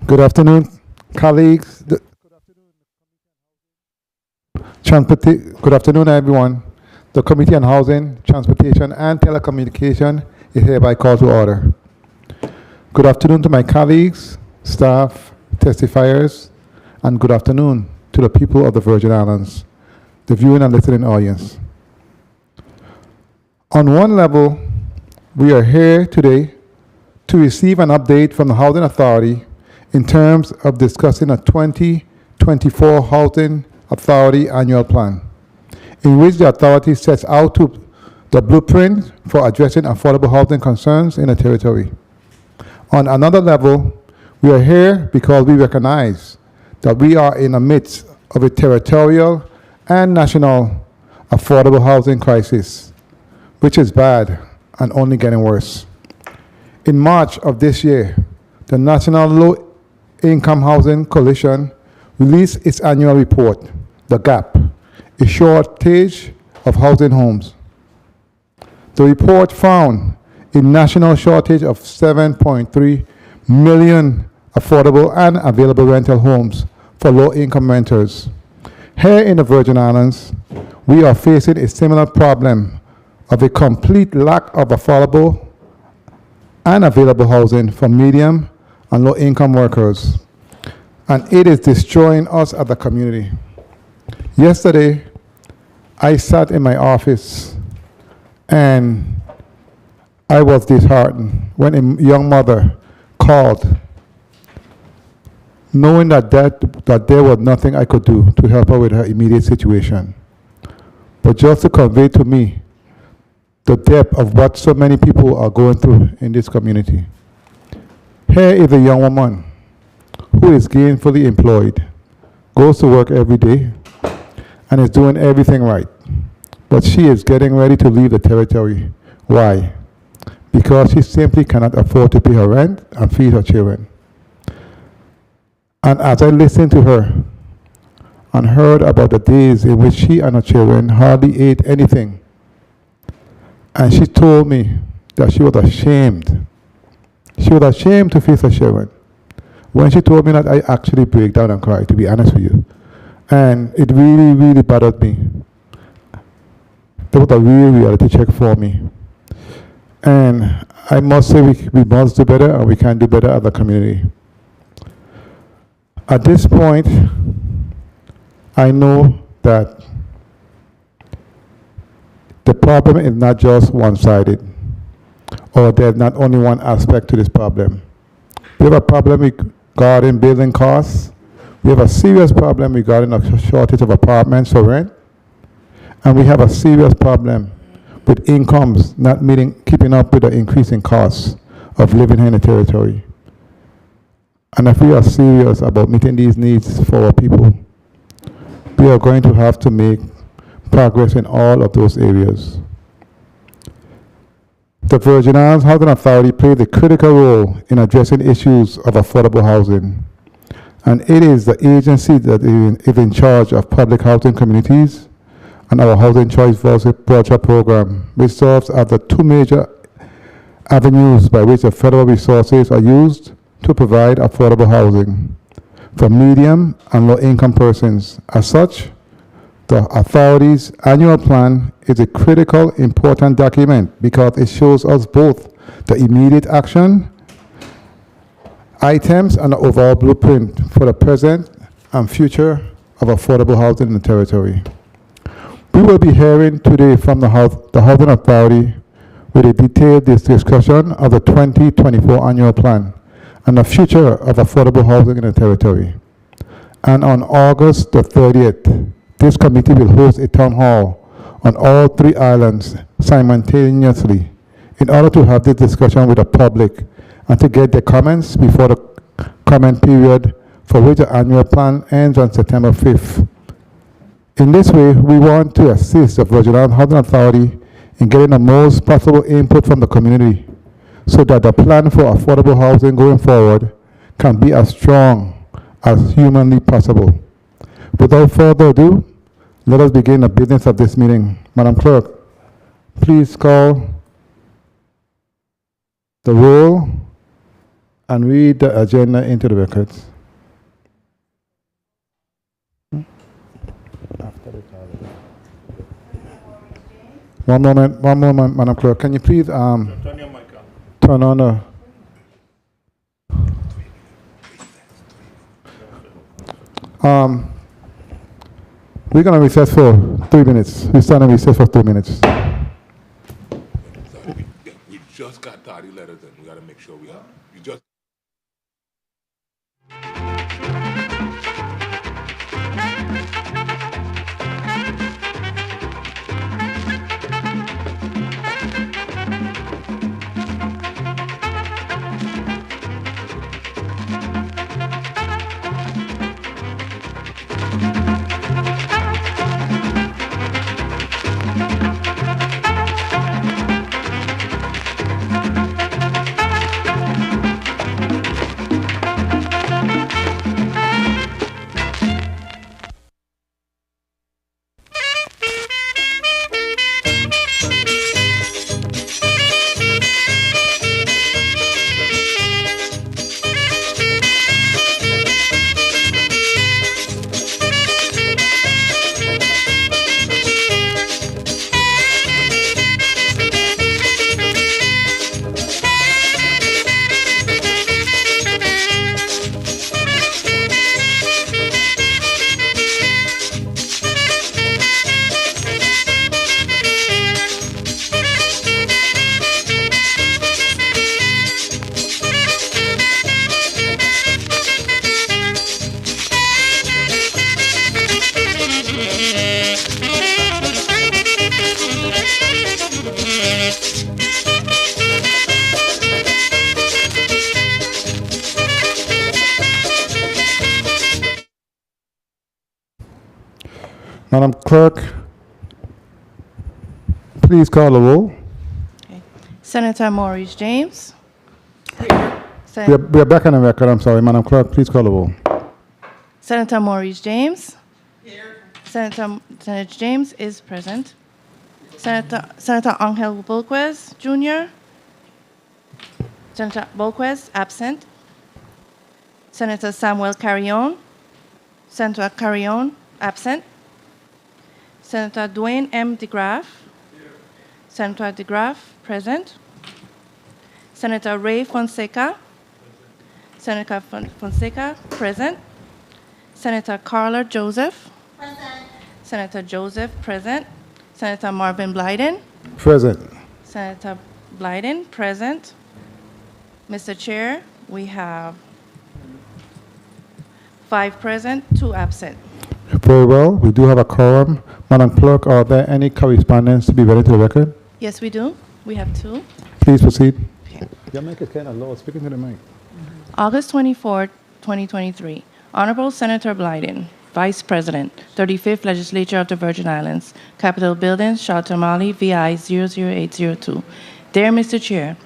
Good afternoon, colleagues. Good afternoon, everyone. The Committee on Housing, Transportation, and Telecommunication is hereby called to order. Good afternoon to my colleagues, staff, testifiers, and good afternoon to the people of the Virgin Islands, the viewing and listening audience. On one level, we are here today to receive an update from the Housing Authority in terms of discussing a 2024 Housing Authority Annual Plan, in which the authority sets out the blueprint for addressing affordable housing concerns in the territory. On another level, we are here because we recognize that we are in the midst of a territorial and national affordable housing crisis, which is bad and only getting worse. In March of this year, the National Low-Income Housing Coalition released its annual report, The Gap, a shortage of housing homes. The report found a national shortage of 7.3 million affordable and available rental homes for low-income renters. Here in the Virgin Islands, we are facing a similar problem of a complete lack of affordable and available housing for medium and low-income workers, and it is destroying us as a community. Yesterday, I sat in my office and I was disheartened when a young mother called, knowing that there was nothing I could do to help her with her immediate situation, but just to convey to me the depth of what so many people are going through in this community. Here is a young woman who is gainfully employed, goes to work every day, and is doing everything right. But she is getting ready to leave the territory. Why? Because she simply cannot afford to pay her rent and feed her children. And as I listened to her and heard about the days in which she and her children hardly ate anything, and she told me that she was ashamed. She was ashamed to face her children. When she told me that, I actually break down and cry, to be honest with you. And it really, really bothered me. That was a real reality check for me. And I must say we must do better, and we can do better as a community. At this point, I know that the problem is not just one-sided, or there's not only one aspect to this problem. We have a problem regarding building costs. We have a serious problem regarding a shortage of apartments for rent. And we have a serious problem with incomes not keeping up with the increasing costs of living here in the territory. And if we are serious about meeting these needs for our people, we are going to have to make progress in all of those areas. The Virgin Islands Housing Authority plays a critical role in addressing issues of affordable housing, and it is the agency that is in charge of public housing communities and our Housing Choice Voucher Program, which serves as the two major avenues by which the federal resources are used to provide affordable housing for medium and low-income persons. As such, the authority's annual plan is a critical, important document because it shows us both the immediate action items and the overall blueprint for the present and future of affordable housing in the territory. We will be hearing today from the Housing Authority with a detailed discussion of the 2024 annual plan and the future of affordable housing in the territory. And on August the 30th, this committee will host a town hall on all three islands simultaneously in order to have this discussion with the public and to get their comments before the comment period for which the annual plan ends on September 5th. In this way, we want to assist the Virgin Islands Housing Authority in getting the most possible input from the community so that the plan for affordable housing going forward can be as strong as humanly possible. Without further ado, let us begin the business of this meeting. Madam Clerk, please call the roll and read the agenda into the records. One moment, Madam Clerk. Can you please Turn your mic on. turn on the... We're going to recess for 3 minutes. We stand and recess for 3 minutes. We just got tardy letters in. We got to make sure we have. You just. Madam Clerk, please call the roll. Okay. Senator Maurice James. We are back on the record. I'm sorry. Madam Clerk, please call the roll. Senator Maurice James. Here. Senator James is present. Senator Angel Bolquez Jr. Senator Bolquez absent. Senator Samuel Carrion. Senator Carrion absent. Senator Dwayne M. DeGraff. Here. Senator DeGraff present. Senator Ray Fonseca. Senator Fonseca present. Senator Carla Joseph. Present. Senator Joseph present. Senator Marvin Blyden. Present. Senator Blyden present. Mr. Chair, we have 5 present, 2 absent. Very well. We do have a quorum. Madam Clerk, are there any correspondence to be read into the record? Yes, we do. We have 2. Please proceed. Okay. Your mic is kind of low. Speaking to the mic. August 24, 2023. Honorable Senator Blyden, Vice President, 35th Legislature of the Virgin Islands, Capitol Building, Shatamali, VI 00802. Dear Mr. Chair,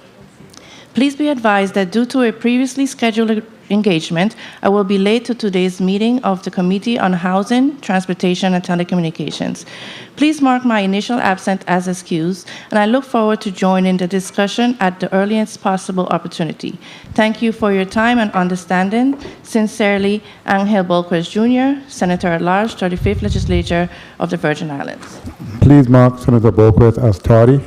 please be advised that due to a previously scheduled engagement, I will be late to today's meeting of the Committee on Housing, Transportation, and Telecommunications. Please mark my initial absence as excused, and I look forward to joining the discussion at the earliest possible opportunity. Thank you for your time and understanding. Sincerely, Angel Bolquez Jr., Senator at Large, 35th Legislature of the Virgin Islands. Please mark Senator Bolquez as tardy.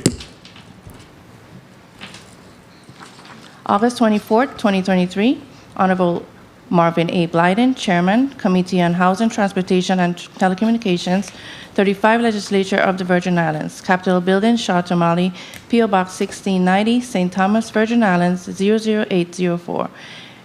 August 24, 2023. Honorable Marvin A. Blyden, Chairman, Committee on Housing, Transportation, and Telecommunications, 35 Legislature of the Virgin Islands, Capitol Building, Shatamali, P.O. Box 1690, St. Thomas, Virgin Islands, 00804.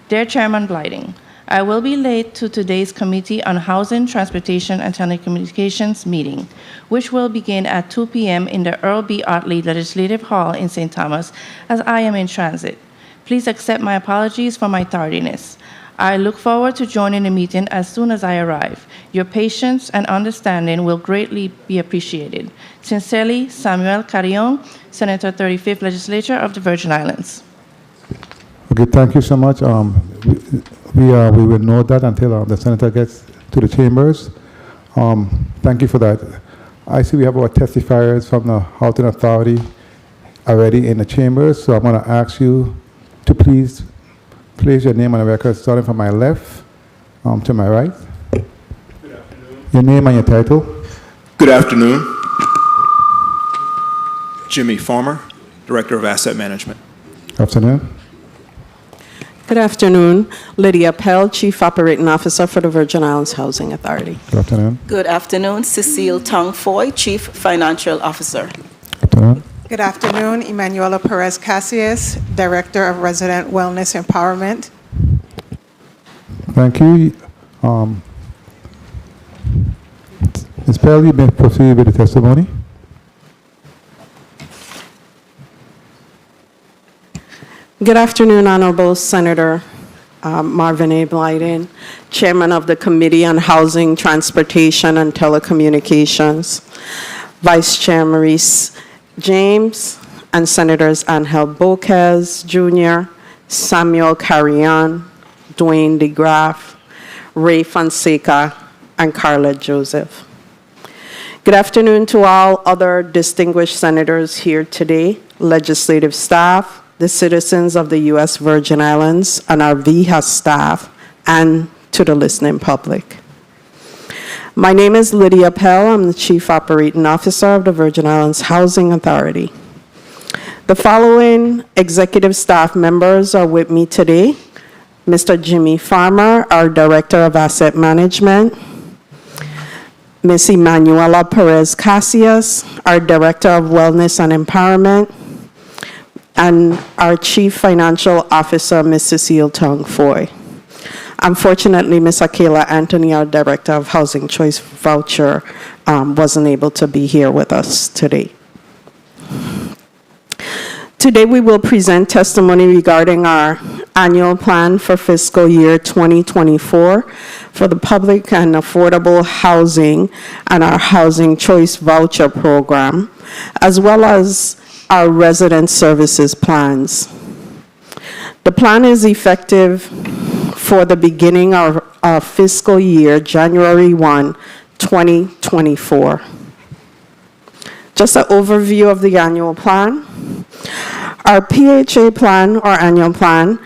Dear Chairman Blyden, I will be late to today's Committee on Housing, Transportation, and Telecommunications meeting, which will begin at 2 p.m. in the Earl B. Otley Legislative Hall in St. Thomas, as I am in transit. Please accept my apologies for my tardiness. I look forward to joining the meeting as soon as I arrive. Your patience and understanding will greatly be appreciated. Sincerely, Samuel Carrion, Senator 35th Legislature of the Virgin Islands. Okay, thank you so much. We will note that until the senator gets to the chambers. Thank you for that. I see we have our testifiers from the Housing Authority already in the chambers, so I'm going to ask you to please Place your name on the record, starting from my left to my right. Your name and your title. Good afternoon. Jimmy Farmer, Director of Asset Management. Afternoon. Good afternoon. Lydia Pell, Chief Operating Officer for the Virgin Islands Housing Authority. Good afternoon. Good afternoon. Cecile Tong Foy, Chief Financial Officer. Afternoon. Good afternoon. Emanuela Perez Casillas, Director of Resident Wellness Empowerment. Thank you. Ms. Pell, you may proceed with the testimony. Good afternoon, Honorable Senator Marvin A. Blyden, Chairman of the Committee on Housing, Transportation, and Telecommunications, Vice Chair Maurice James, and Senators Angel Boquez Jr., Samuel Carrion, Dwayne DeGraff, Ray Fonseca, and Carla Joseph. Good afternoon to all other distinguished senators here today, legislative staff, the citizens of the U.S. Virgin Islands, and our VIHA staff, and to the listening public. My name is Lydia Pell. I'm the Chief Operating Officer of the Virgin Islands Housing Authority. The following executive staff members are with me today. Mr. Jimmy Farmer, our Director of Asset Management. Ms. Emanuela Perez Casillas, our Director of Wellness and Empowerment. And our Chief Financial Officer, Ms. Cecile Tong Foy. Unfortunately, Ms. Akela Anthony, our Director of Housing Choice Voucher, wasn't able to be here with us today. Today, we will present testimony regarding our annual plan for fiscal year 2024 for the public and affordable housing and our Housing Choice Voucher program, as well as our resident services plans. The plan is effective for the beginning of our fiscal year, January 1, 2024. Just an overview of the annual plan. Our PHA plan, or annual plan,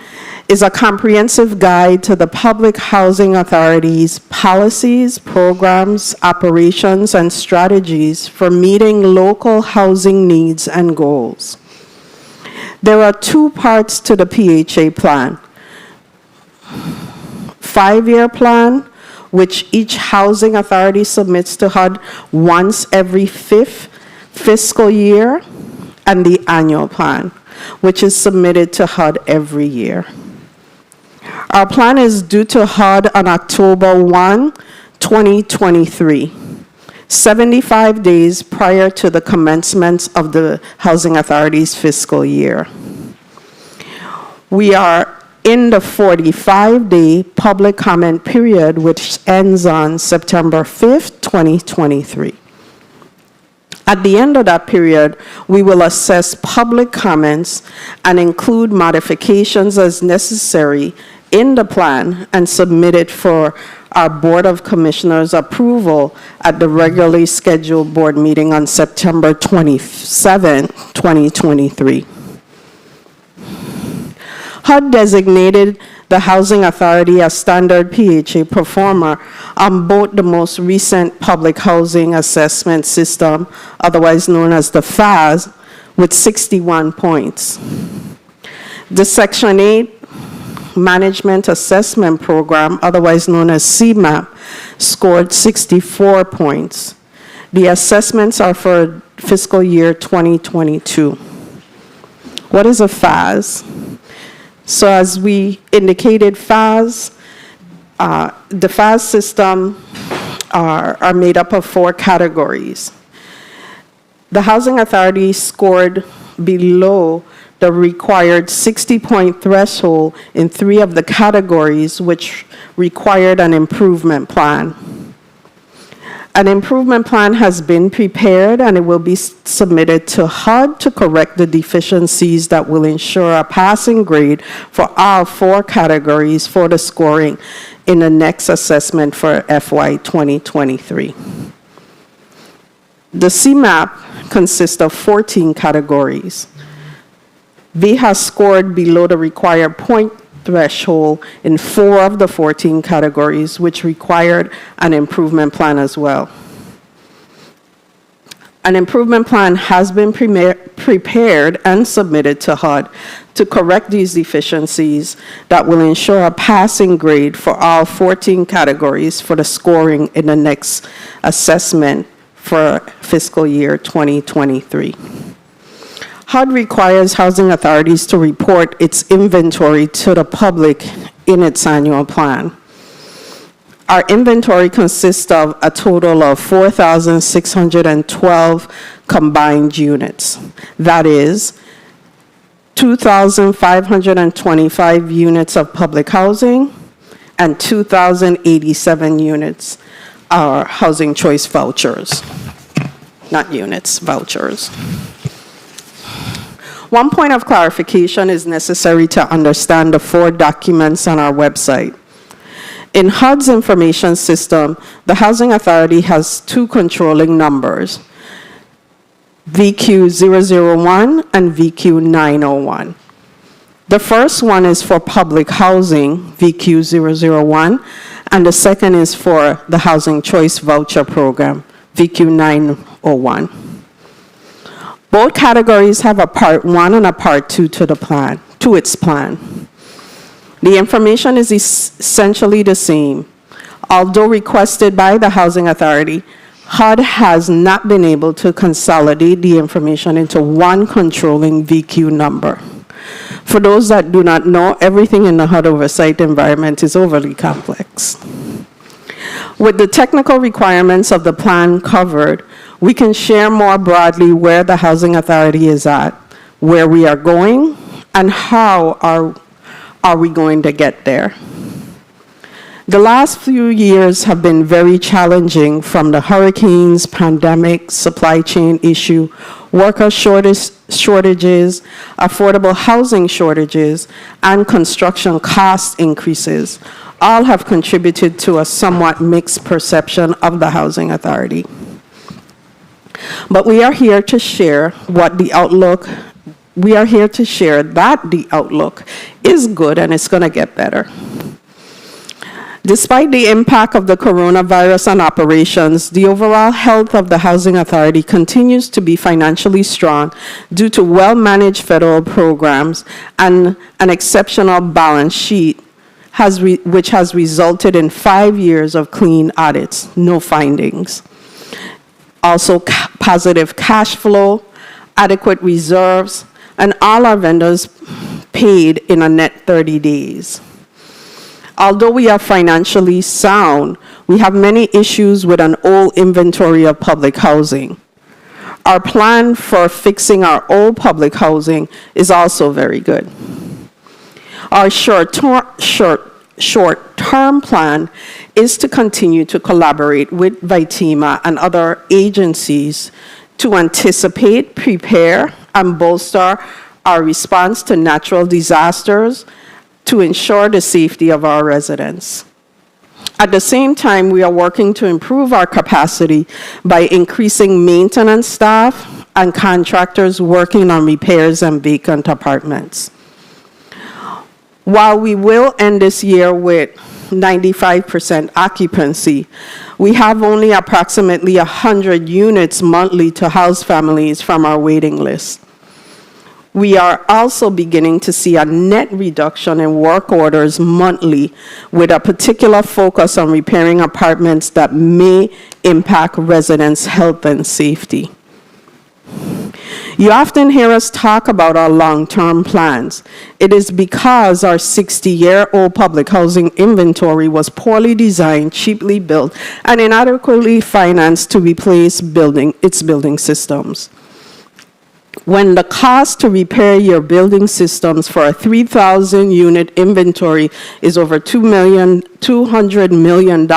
is a comprehensive guide to the Public Housing Authority's policies, programs, operations, and strategies for meeting local housing needs and goals. There are two parts to the PHA plan. 5-year plan, which each housing authority submits to HUD once every 5th fiscal year, and the annual plan, which is submitted to HUD every year. Our plan is due to HUD on October 1, 2023, 75 days prior to the commencement of the Housing Authority's fiscal year. We are in the 45-day public comment period, which ends on September 5th, 2023. At the end of that period, we will assess public comments and include modifications as necessary in the plan and submit it for our Board of Commissioners approval at the regularly scheduled board meeting on September 27, 2023. HUD designated the Housing Authority as standard PHA performer on both the most recent Public Housing Assessment System, otherwise known as the FAS, with 61 points. The Section 8 Management Assessment Program, otherwise known as CMAP, scored 64 points. The assessments are for fiscal year 2022. What is a FAS? So as we indicated, the FAS system are made up of 4 categories. The Housing Authority scored below the required 60-point threshold in 3 of the categories, which required an improvement plan. An improvement plan has been prepared, and it will be submitted to HUD to correct the deficiencies that will ensure a passing grade for all 4 categories for the scoring in the next assessment for FY 2023. The CMAP consists of 14 categories. V has scored below the required point threshold in 4 of the 14 categories, which required an improvement plan as well. An improvement plan has been prepared and submitted to HUD to correct these deficiencies that will ensure a passing grade for all 14 categories for the scoring in the next assessment for fiscal year 2023. HUD requires housing authorities to report its inventory to the public in its annual plan. Our inventory consists of a total of 4,612 combined units. That is 2,525 units of public housing and 2,087 units are housing choice vouchers. Not units, vouchers. One point of clarification is necessary to understand the 4 documents on our website. In HUD's information system, the Housing Authority has 2 controlling numbers, VQ001 and VQ901. The first one is for public housing, VQ001, and the second is for the Housing Choice Voucher Program, VQ901. Both categories have a Part 1 and a Part 2 to its plan. The information is essentially the same. Although requested by the Housing Authority, HUD has not been able to consolidate the information into one controlling VQ number. For those that do not know, everything in the HUD oversight environment is overly complex. With the technical requirements of the plan covered, we can share more broadly where the Housing Authority is at, where we are going, and how are we going to get there. The last few years have been very challenging, from the hurricanes, pandemic, supply chain issue, worker shortages, affordable housing shortages, and construction cost increases. All have contributed to a somewhat mixed perception of the Housing Authority. But we are here to share that the outlook is good and it's going to get better. Despite the impact of the coronavirus on operations, the overall health of the Housing Authority continues to be financially strong due to well-managed federal programs and an exceptional balance sheet, which has resulted in 5 years of clean audits, no findings. Also, positive cash flow, adequate reserves, and all our vendors paid in a net 30 days. Although we are financially sound, we have many issues with an old inventory of public housing. Our plan for fixing our old public housing is also very good. Our short-term plan is to continue to collaborate with VITEMA and other agencies to anticipate, prepare, and bolster our response to natural disasters to ensure the safety of our residents. At the same time, we are working to improve our capacity by increasing maintenance staff and contractors working on repairs and vacant apartments. While we will end this year with 95% occupancy, we have only approximately 100 units monthly to house families from our waiting list. We are also beginning to see a net reduction in work orders monthly, with a particular focus on repairing apartments that may impact residents' health and safety. You often hear us talk about our long-term plans. It is because our 60-year-old public housing inventory was poorly designed, cheaply built, and inadequately financed to replace its building systems. When the cost to repair your building systems for a 3,000-unit inventory is over $200 million,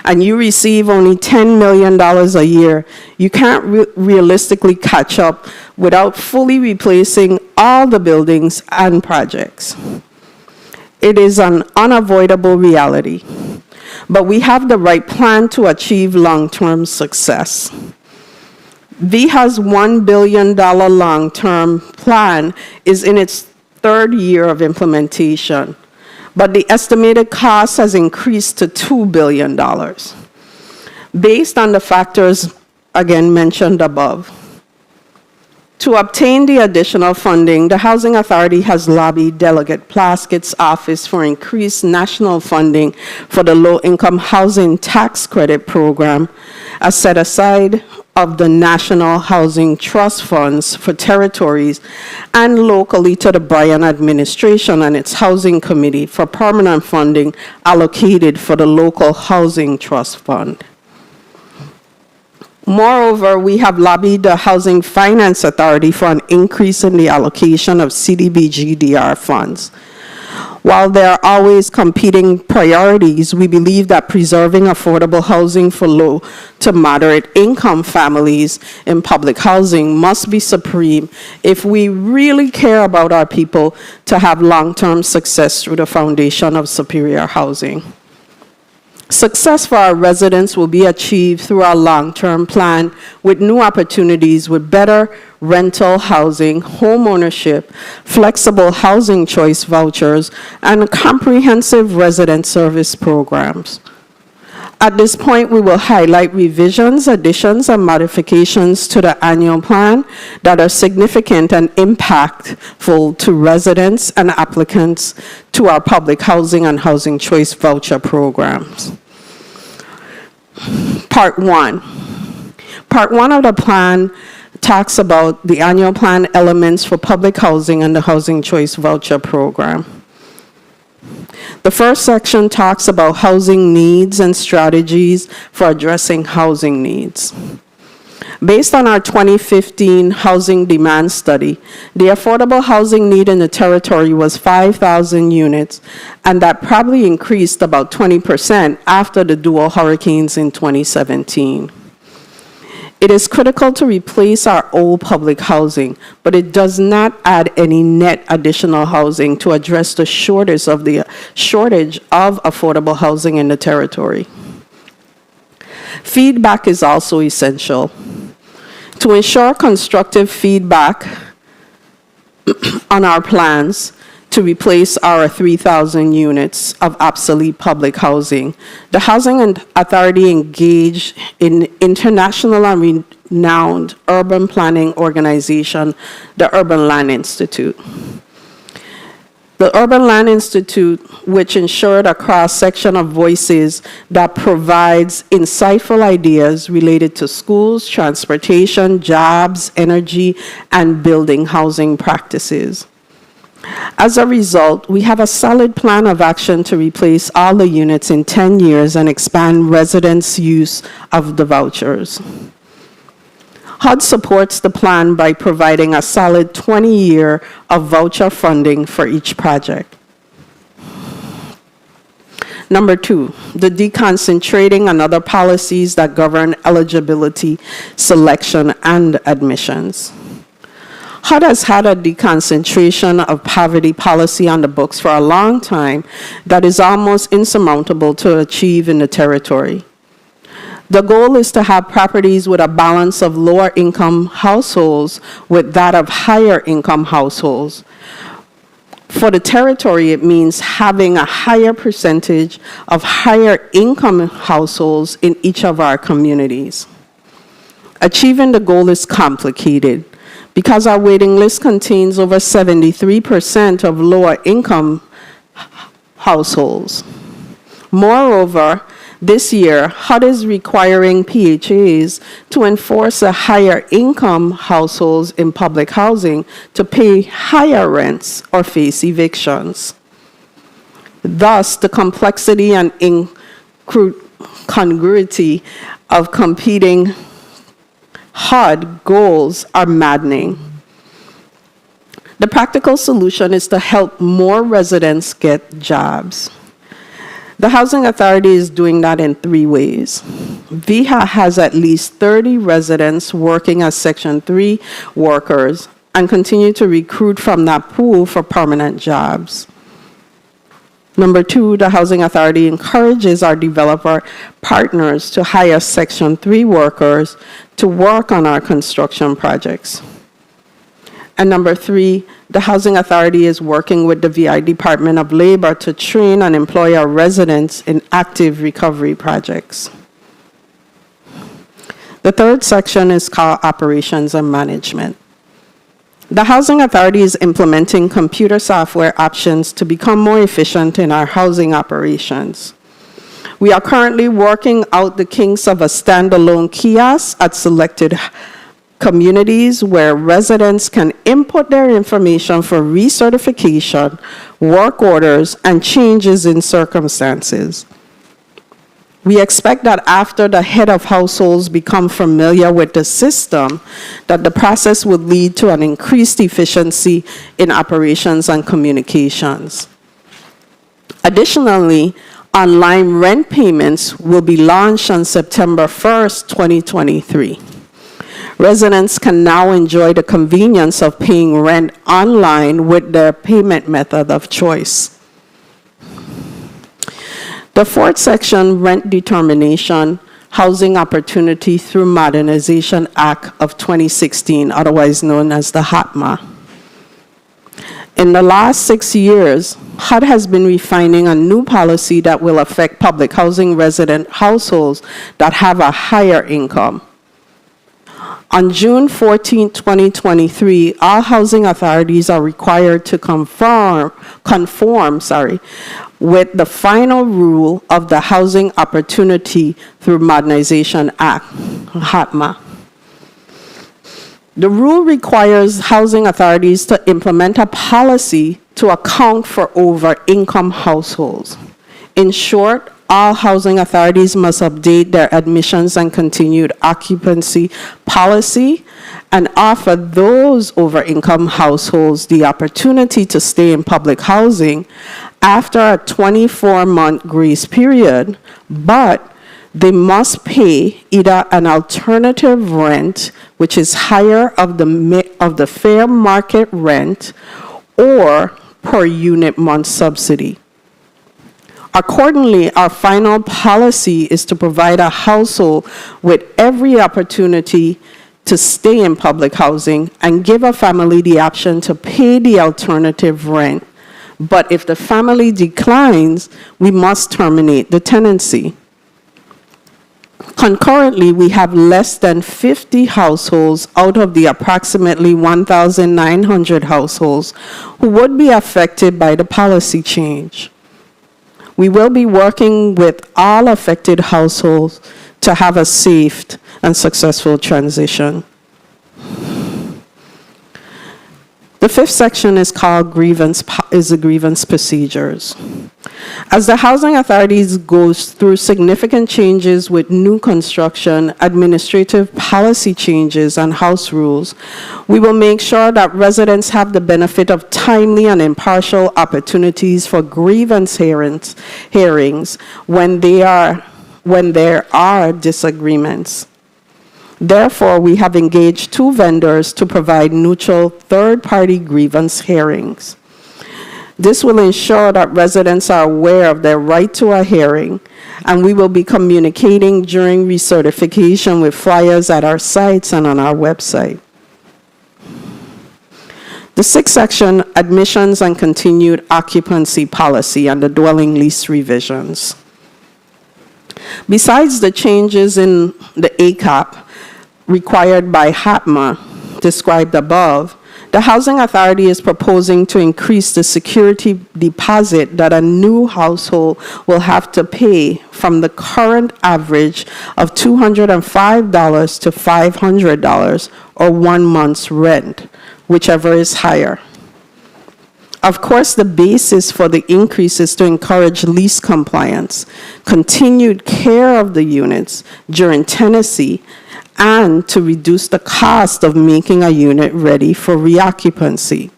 and you receive only $10 million a year, you can't realistically catch up without fully replacing all the buildings and projects. It is an unavoidable reality, but we have the right plan to achieve long-term success. VHA's $1 billion long-term plan is in its third year of implementation, but the estimated cost has increased to $2 billion. Based on the factors again mentioned above, to obtain the additional funding, the Housing Authority has lobbied Delegate Plaskett's office for increased national funding for the Low-Income Housing Tax Credit Program, as set aside of the National Housing Trust Funds for territories and locally to the Bryan administration and its Housing Committee for permanent funding allocated for the Local Housing Trust Fund. Moreover, we have lobbied the Housing Finance Authority for an increase in the allocation of CDBG-DR funds. While there are always competing priorities, we believe that preserving affordable housing for low to moderate income families in public housing must be supreme if we really care about our people to have long-term success through the foundation of superior housing. Success for our residents will be achieved through our long-term plan with new opportunities with better rental housing, home ownership, flexible housing choice vouchers, and comprehensive resident service programs. At this point, we will highlight revisions, additions, and modifications to the annual plan that are significant and impactful to residents and applicants to our public housing and housing choice voucher programs. Part 1. Part 1 of the plan talks about the annual plan elements for public housing and the housing choice voucher program. The first section talks about housing needs and strategies for addressing housing needs. Based on our 2015 housing demand study, the affordable housing need in the territory was 5,000 units, and that probably increased about 20% after the dual hurricanes in 2017. It is critical to replace our old public housing, but it does not add any net additional housing to address the shortage of affordable housing in the territory. Feedback is also essential. To ensure constructive feedback on our plans to replace our 3,000 units of obsolete public housing, the Housing Authority engaged in international and renowned urban planning organization, the Urban Land Institute. The Urban Land Institute, which ensured a cross-section of voices that provides insightful ideas related to schools, transportation, jobs, energy, and building housing practices. As a result, we have a solid plan of action to replace all the units in 10 years and expand residents' use of the vouchers. HUD supports the plan by providing a solid 20-year of voucher funding for each project. Number 2, the deconcentrating and other policies that govern eligibility, selection, and admissions. HUD has had a deconcentration of poverty policy on the books for a long time that is almost insurmountable to achieve in the territory. The goal is to have properties with a balance of lower income households with that of higher income households. For the territory, it means having a higher percentage of higher income households in each of our communities. Achieving the goal is complicated because our waiting list contains over 73% of lower income households. Moreover, this year, HUD is requiring PHAs to enforce the higher income households in public housing to pay higher rents or face evictions. Thus, the complexity and incongruity of competing HUD goals are maddening. The practical solution is to help more residents get jobs. The Housing Authority is doing that in 3 ways. VIHA has at least 30 residents working as Section 3 workers and continue to recruit from that pool for permanent jobs. Number 2, the Housing Authority encourages our developer partners to hire Section 3 workers to work on our construction projects. And number 3, the Housing Authority is working with the VI Department of Labor to train and employ our residents in active recovery projects. The third section is called Operations and Management. The Housing Authority is implementing computer software options to become more efficient in our housing operations. We are currently working out the kinks of a standalone kiosk at selected communities where residents can input their information for recertification, work orders, and changes in circumstances. We expect that after the head of households become familiar with the system, that the process would lead to an increased efficiency in operations and communications. Additionally, online rent payments will be launched on September 1st, 2023. Residents can now enjoy the convenience of paying rent online with their payment method of choice. The fourth section, Rent Determination, Housing Opportunity Through Modernization Act of 2016, otherwise known as the HOTMA. In the last 6 years, HUD has been refining a new policy that will affect public housing resident households that have a higher income. On June 14, 2023, all housing authorities are required to conform with the final rule of the Housing Opportunity Through Modernization Act, HOTMA. The rule requires housing authorities to implement a policy to account for over-income households. In short, all housing authorities must update their admissions and continued occupancy policy and offer those over-income households the opportunity to stay in public housing after a 24-month grace period, but they must pay either an alternative rent, which is higher of the fair market rent, or per unit month subsidy. Accordingly, our final policy is to provide a household with every opportunity to stay in public housing and give a family the option to pay the alternative rent. But if the family declines, we must terminate the tenancy. Concurrently, we have less than 50 households out of the approximately 1,900 households who would be affected by the policy change. We will be working with all affected households to have a safe and successful transition. The fifth section is called grievance procedures. As the housing authorities goes through significant changes with new construction, administrative policy changes, and house rules, we will make sure that residents have the benefit of timely and impartial opportunities for grievance hearings when there are disagreements. Therefore, we have engaged 2 vendors to provide neutral third-party grievance hearings. This will ensure that residents are aware of their right to a hearing, and we will be communicating during recertification with flyers at our sites and on our website. The sixth section, Admissions and Continued Occupancy Policy and the Dwelling Lease Revisions. Besides the changes in the ACAP required by HOTMA described above, the Housing Authority is proposing to increase the security deposit that a new household will have to pay from the current average of $205 to $500 or 1 month's rent, whichever is higher. Of course, the basis for the increase is to encourage lease compliance, continued care of the units during tenancy, and to reduce the cost of making a unit ready for reoccupancy.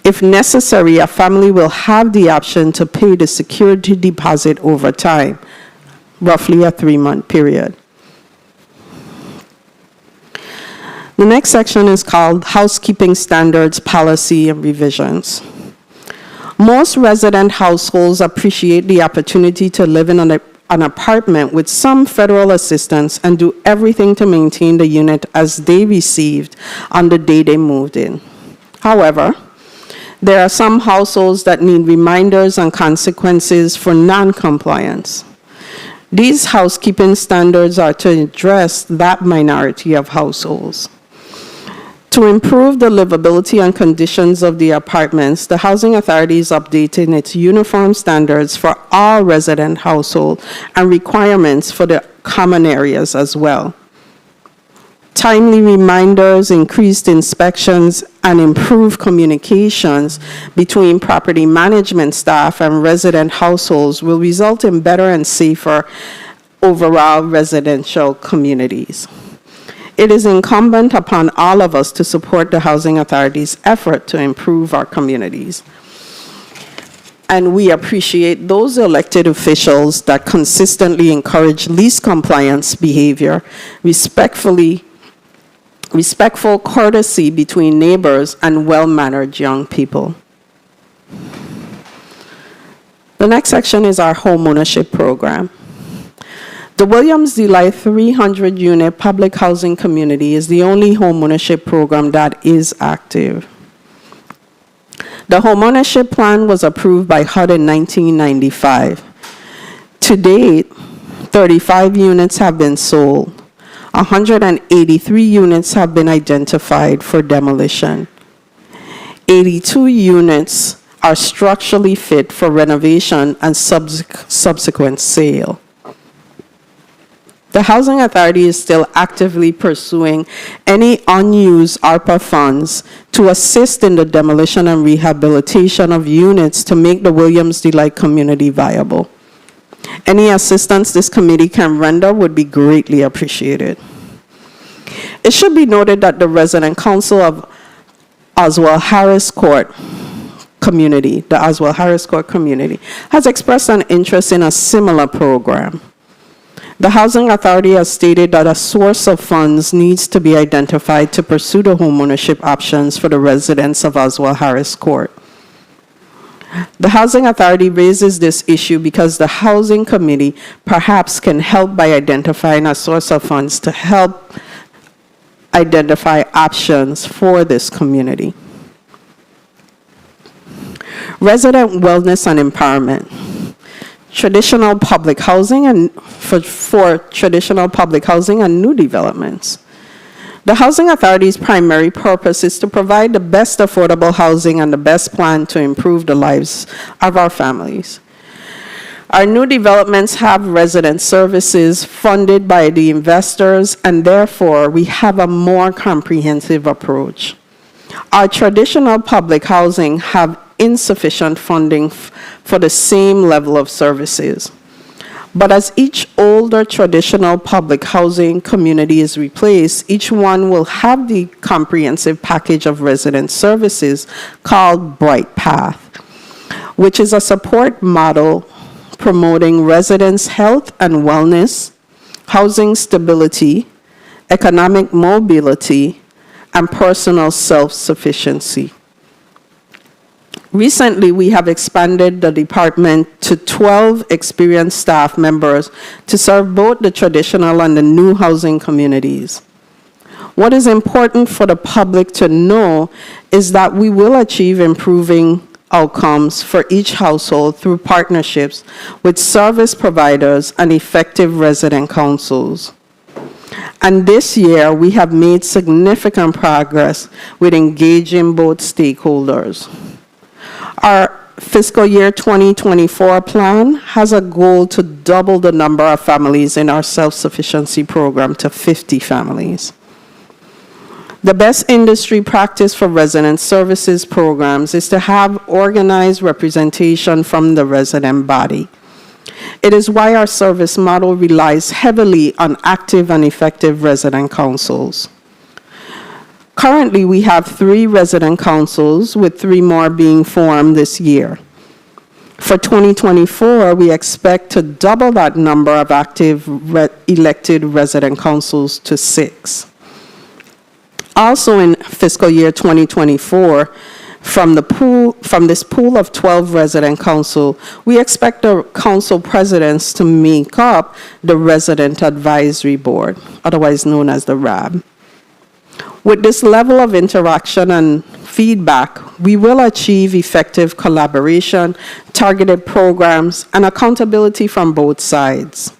If necessary, a family will have the option to pay the security deposit over time, roughly a 3-month period. The next section is called Housekeeping Standards, Policy, and Revisions. Most resident households appreciate the opportunity to live in an apartment with some federal assistance and do everything to maintain the unit as they received on the day they moved in. However, there are some households that need reminders and consequences for non-compliance. These housekeeping standards are to address that minority of households. To improve the livability and conditions of the apartments, the Housing Authority is updating its uniform standards for all resident households and requirements for the common areas as well. Timely reminders, increased inspections, and improved communications between property management staff and resident households will result in better and safer overall residential communities. It is incumbent upon all of us to support the Housing Authority's effort to improve our communities. And we appreciate those elected officials that consistently encourage least compliance behavior, respectful courtesy between neighbors, and well-mannered young people. The next section is our homeownership program. The Williams Delight 300-unit public housing community is the only homeownership program that is active. The homeownership plan was approved by HUD in 1995. To date, 35 units have been sold. 183 units have been identified for demolition. 82 units are structurally fit for renovation and subsequent sale. The Housing Authority is still actively pursuing any unused ARPA funds to assist in the demolition and rehabilitation of units to make the Williams Delight community viable. Any assistance this committee can render would be greatly appreciated. It should be noted that the Resident Council of Oswald Harris Court community, the Oswald Harris Court community, has expressed an interest in a similar program. The Housing Authority has stated that a source of funds needs to be identified to pursue the homeownership options for the residents of Oswald Harris Court. The Housing Authority raises this issue because the Housing Committee perhaps can help by identifying a source of funds to help identify options for this community. Resident wellness and empowerment. Traditional public housing and for traditional public housing and new developments. The Housing Authority's primary purpose is to provide the best affordable housing and the best plan to improve the lives of our families. Our new developments have resident services funded by the investors, and therefore we have a more comprehensive approach. Our traditional public housing have insufficient funding for the same level of services. But as each older traditional public housing community is replaced, each one will have the comprehensive package of resident services called Bright Path, which is a support model promoting residents' health and wellness, housing stability, economic mobility, and personal self-sufficiency. Recently, we have expanded the department to 12 experienced staff members to serve both the traditional and the new housing communities. What is important for the public to know is that we will achieve improving outcomes for each household through partnerships with service providers and effective resident councils. And this year, we have made significant progress with engaging both stakeholders. Our fiscal year 2024 plan has a goal to double the number of families in our self-sufficiency program to 50 families. The best industry practice for resident services programs is to have organized representation from the resident body. It is why our service model relies heavily on active and effective resident councils. Currently, we have 3 resident councils, with 3 more being formed this year. For 2024, we expect to double that number of active elected resident councils to 6. Also in fiscal year 2024, from this pool of 12 resident council, we expect the council presidents to make up the Resident Advisory Board, otherwise known as the RAB. With this level of interaction and feedback, we will achieve effective collaboration, targeted programs, and accountability from both sides.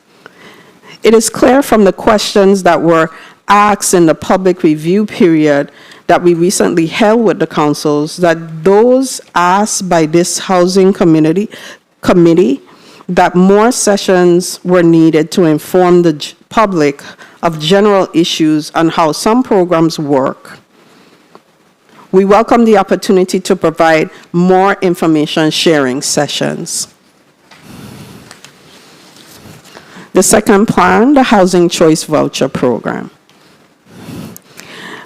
It is clear from the questions that were asked in the public review period that we recently held with the councils that those asked by this housing committee that more sessions were needed to inform the public of general issues on how some programs work. We welcome the opportunity to provide more information sharing sessions. The second plan, the Housing Choice Voucher Program.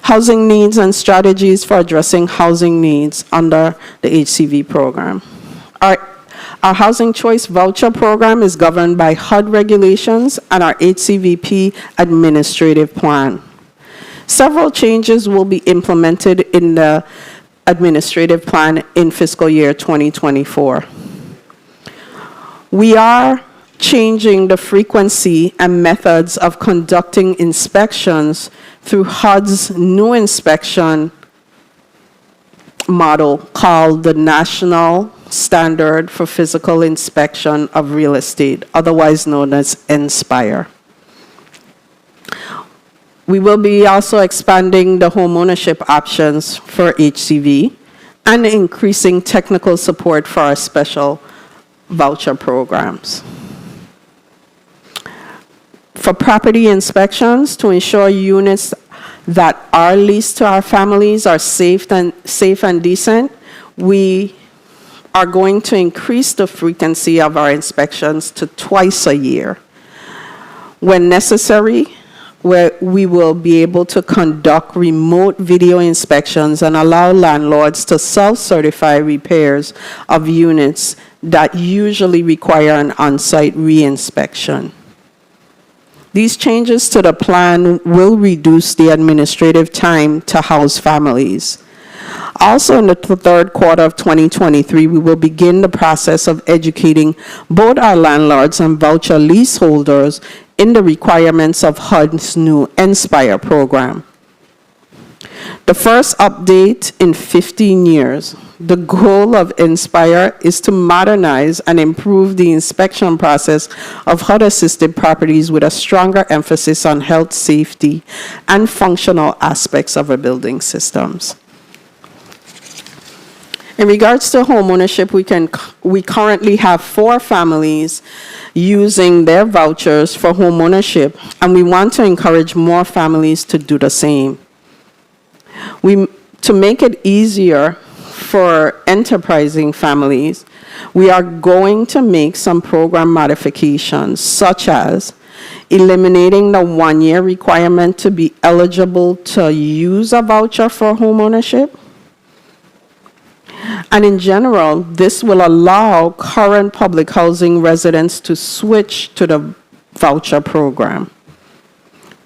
Housing needs and strategies for addressing housing needs under the HCV program. Our Housing Choice Voucher Program is governed by HUD regulations and our HCVP administrative plan. Several changes will be implemented in the administrative plan in fiscal year 2024. We are changing the frequency and methods of conducting inspections through HUD's new inspection model called the National Standard for Physical Inspection of Real Estate, otherwise known as NSPIRE. We will be also expanding the homeownership options for HCV and increasing technical support for our special voucher programs. For property inspections, to ensure units that are leased to our families are safe and decent, we are going to increase the frequency of our inspections to twice a year. When necessary, we will be able to conduct remote video inspections and allow landlords to self-certify repairs of units that usually require an on-site re-inspection. These changes to the plan will reduce the administrative time to house families. Also, in the third quarter of 2023, we will begin the process of educating both our landlords and voucher leaseholders in the requirements of HUD's new NSPIRE program. The first update in 15 years. The goal of NSPIRE is to modernize and improve the inspection process of HUD-assisted properties with a stronger emphasis on health, safety, and functional aspects of our building systems. In regards to homeownership, we currently have 4 families using their vouchers for homeownership, and we want to encourage more families to do the same. To make it easier for enterprising families, we are going to make some program modifications, such as eliminating the 1-year requirement to be eligible to use a voucher for homeownership. And in general, this will allow current public housing residents to switch to the voucher program.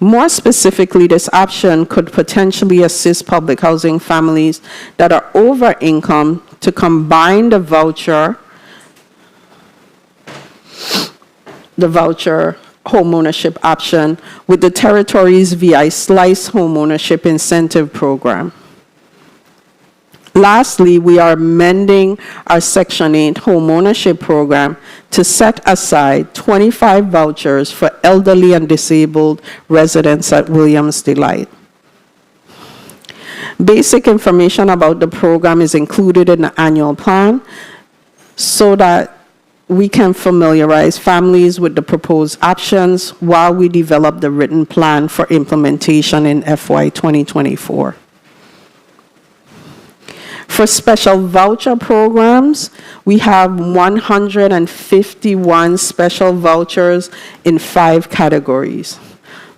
More specifically, this option could potentially assist public housing families that are over income to combine the voucher homeownership option with the territory's VI Slice homeownership incentive program. Lastly, we are amending our Section 8 homeownership program to set aside 25 vouchers for elderly and disabled residents at Williams Delight. Basic information about the program is included in the annual plan so that we can familiarize families with the proposed options while we develop the written plan for implementation in FY 2024. For special voucher programs, we have 151 special vouchers in 5 categories.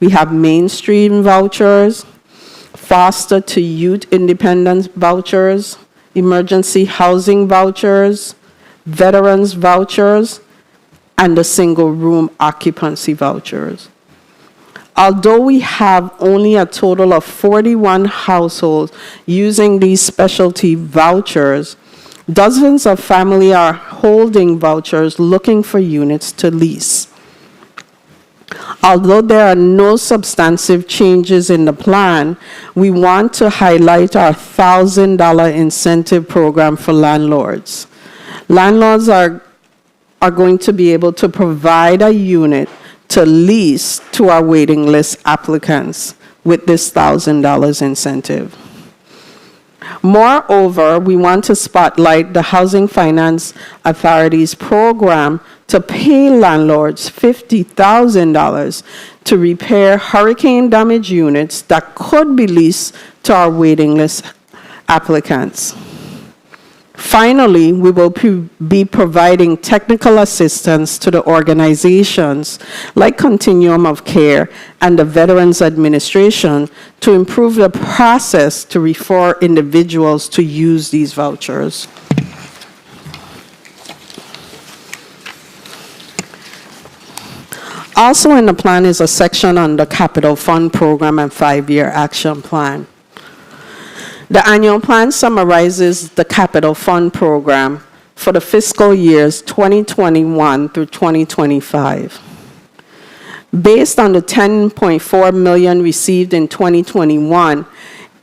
We have mainstream vouchers, foster to youth independence vouchers, emergency housing vouchers, veterans vouchers, and the single room occupancy vouchers. Although we have only a total of 41 households using these specialty vouchers, dozens of families are holding vouchers looking for units to lease. Although there are no substantive changes in the plan, we want to highlight our $1,000 incentive program for landlords. Landlords are going to be able to provide a unit to lease to our waiting list applicants with this $1,000 incentive. Moreover, we want to spotlight the Housing Finance Authority's program to pay landlords $50,000 to repair hurricane damaged units that could be leased to our waiting list applicants. Finally, we will be providing technical assistance to the organizations like Continuum of Care and the Veterans Administration to improve the process to refer individuals to use these vouchers. Also in the plan is a section on the Capital Fund Program and 5-year action plan. The annual plan summarizes the Capital Fund Program for the fiscal years 2021 through 2025. Based on the $10.4 million received in 2021,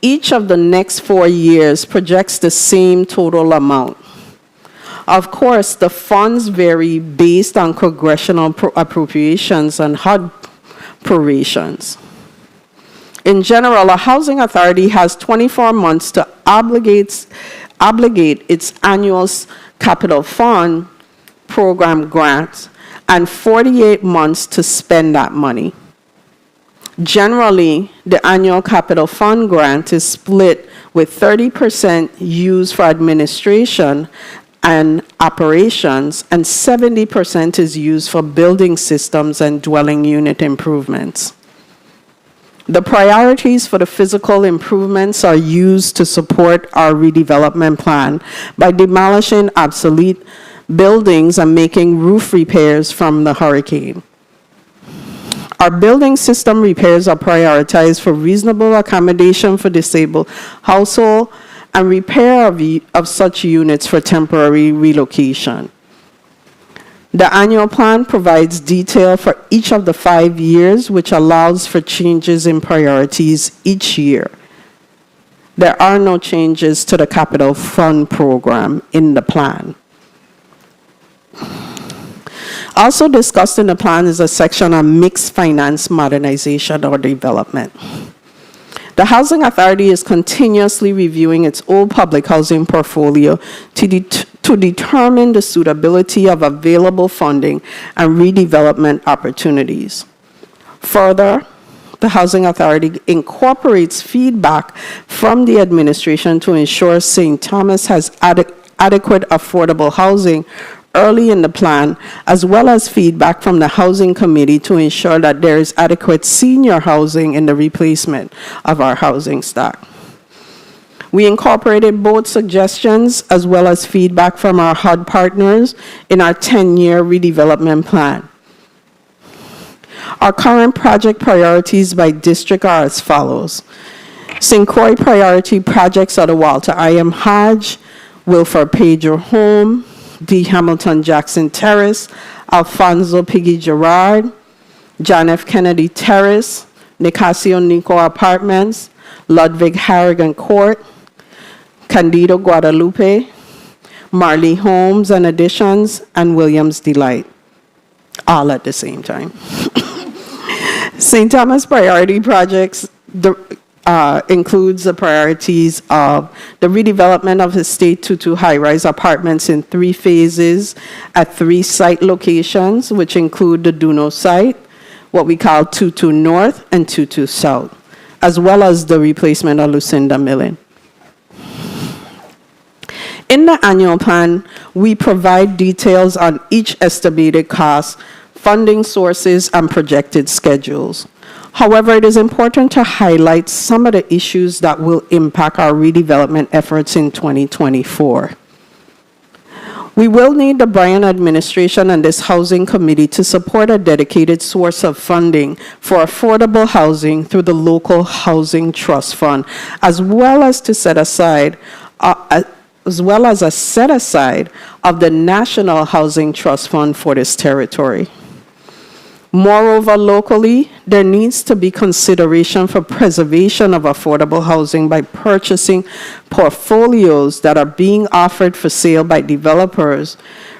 each of the next 4 years projects the same total amount. Of course, the funds vary based on congressional appropriations and HUD prorations. In general, a housing authority has 24 months to obligate its annual capital fund program grants and 48 months to spend that money. Generally, the annual capital fund grant is split with 30% used for administration and operations, and 70% is used for building systems and dwelling unit improvements. The priorities for the physical improvements are used to support our redevelopment plan by demolishing obsolete buildings and making roof repairs from the hurricane. Our building system repairs are prioritized for reasonable accommodation for disabled households and repair of such units for temporary relocation. The annual plan provides detail for each of the 5 years, which allows for changes in priorities each year. There are no changes to the capital fund program in the plan. Also discussed in the plan is a section on mixed finance modernization or development. The Housing Authority is continuously reviewing its old public housing portfolio to determine the suitability of available funding and redevelopment opportunities. Further, the Housing Authority incorporates feedback from the administration to ensure St. Thomas has adequate affordable housing early in the plan, as well as feedback from the Housing Committee to ensure that there is adequate senior housing in the replacement of our housing stock. We incorporated both suggestions as well as feedback from our HUD partners in our 10-year redevelopment plan. Our current project priorities by district are as follows. St. Croix priority projects are the Walter I. M. Hodge, Wilford Pedro Home, D. Hamilton Jackson Terrace, Alfonso Piggy Gerard, John F. Kennedy Terrace, Nicasio Nico Apartments, Ludwig Harrigan Court, Candido Guadalupe, Marley Homes and Additions, and Williams Delight, all at the same time. St. Thomas priority projects includes the priorities of the redevelopment of Estate 22 high-rise apartments in 3 phases at 3 site locations, which include the Duno site, what we call 22 North and 22 South, as well as the replacement of Lucinda Millen. In the annual plan, we provide details on each estimated cost, funding sources, and projected schedules. However, it is important to highlight some of the issues that will impact our redevelopment efforts in 2024. We will need the Bryan administration and this housing committee to support a dedicated source of funding for affordable housing through the local housing trust fund, as well as a set aside of the National Housing Trust Fund for this territory. Moreover, locally, there needs to be consideration for preservation of affordable housing by purchasing portfolios that are being offered for sale by developers,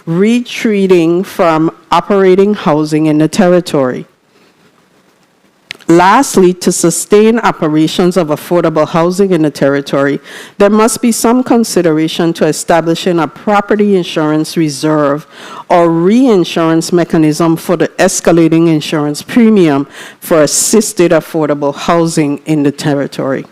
retreating from operating housing in the territory. Lastly, to sustain operations of affordable housing in the territory, there must be some consideration to establishing a property insurance reserve or reinsurance mechanism for the escalating insurance premium for assisted affordable housing in the territory.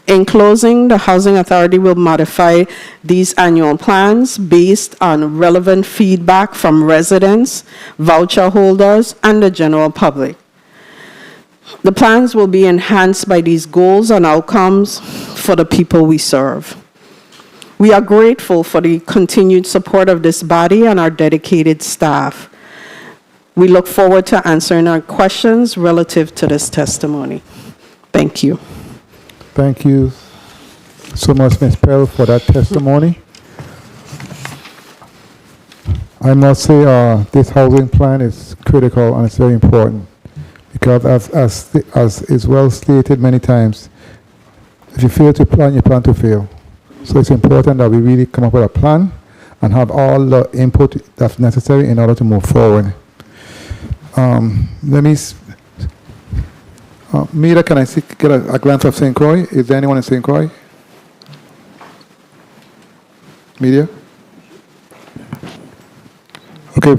In closing, the Housing Authority will modify these annual plans based on relevant feedback from residents, voucher holders, and the general public. The plans will be enhanced by these goals and outcomes for the people we serve. We are grateful for the continued support of this body and our dedicated staff. We look forward to answering our questions relative to this testimony. Thank you. Thank you so much, Ms. Pell, for that testimony. I must say this housing plan is critical and it's very important because as is well stated many times, if you fail to plan, you plan to fail. So it's important that we really come up with a plan and have all the input that's necessary in order to move forward. Mira, can I get a glance of St. Croix? Is there anyone in St. Croix? Media? Okay,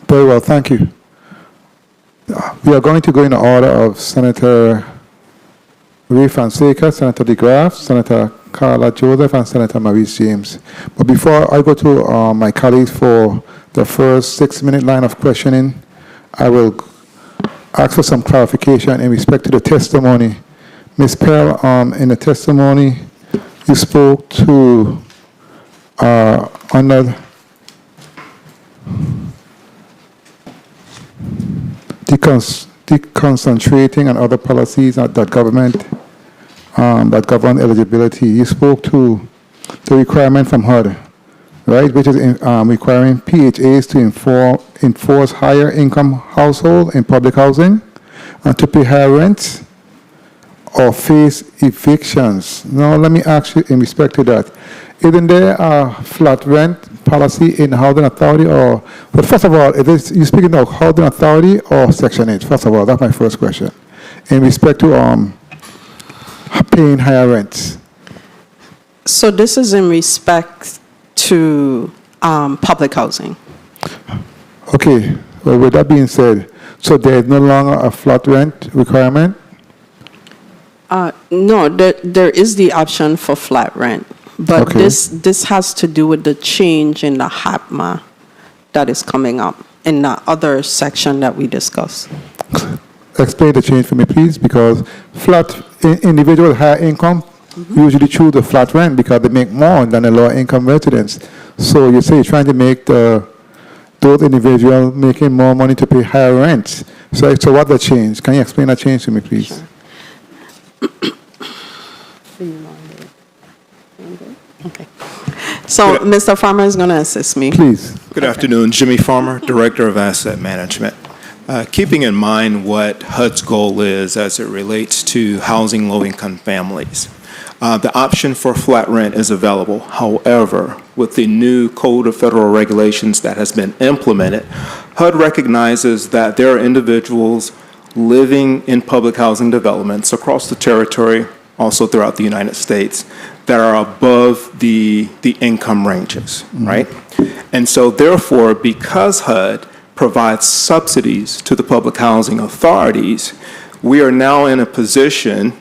very well, thank you. We are going to go in the order of Senator Ray Fonseca, Senator DeGraff, Senator Carla Joseph, and Senator Maurice James. But before I go to my colleagues for the first 6-minute line of questioning, I will ask for some clarification in respect to the testimony. Ms. Pell, in the testimony, you spoke to under deconcentrating and other policies that government that govern eligibility. You spoke to the requirement from HUD, right, which is requiring PHAs to enforce higher income households in public housing and to pay higher rents or face evictions. Now, let me ask you in respect to that. Isn't there a flat rent policy in the Housing Authority? But first of all, is you speaking of Housing Authority or Section 8? First of all, that's my first question. In respect to paying higher rents. So this is in respect to public housing. Okay, well, with that being said, so there is no longer a flat rent requirement? No, there is the option for flat rent, but Okay. this has to do with the change in the HAPMA that is coming up in the other section that we discussed. Explain the change for me, please, because individuals with higher income usually choose the flat rent because they make more than the lower income residents. So you say you're trying to make those individuals making more money to pay higher rent. So what's the change? Can you explain that change to me, please? Sure. Okay. So Mr. Farmer is going to assist me. Please. Good afternoon, Jimmy Farmer, Director of Asset Management. Keeping in mind what HUD's goal is as it relates to housing low-income families, the option for flat rent is available. However, with the new Code of Federal Regulations that has been implemented, HUD recognizes that there are individuals living in public housing developments across the territory, also throughout the United States, that are above the income ranges, right? And so therefore, because HUD provides subsidies to the public housing authorities, we are now in a position,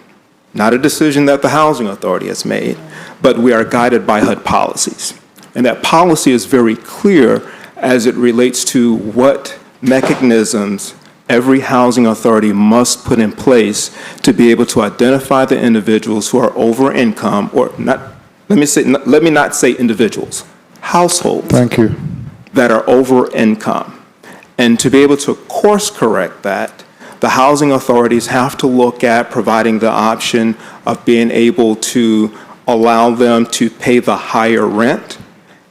not a decision that the Housing Authority has made, but we are guided by HUD policies. And that policy is very clear as it relates to what mechanisms every housing authority must put in place to be able to identify the individuals who are over income, or not, let me not say individuals, households. Thank you. That are over income. And to be able to course correct that, the housing authorities have to look at providing the option of being able to allow them to pay the higher rent.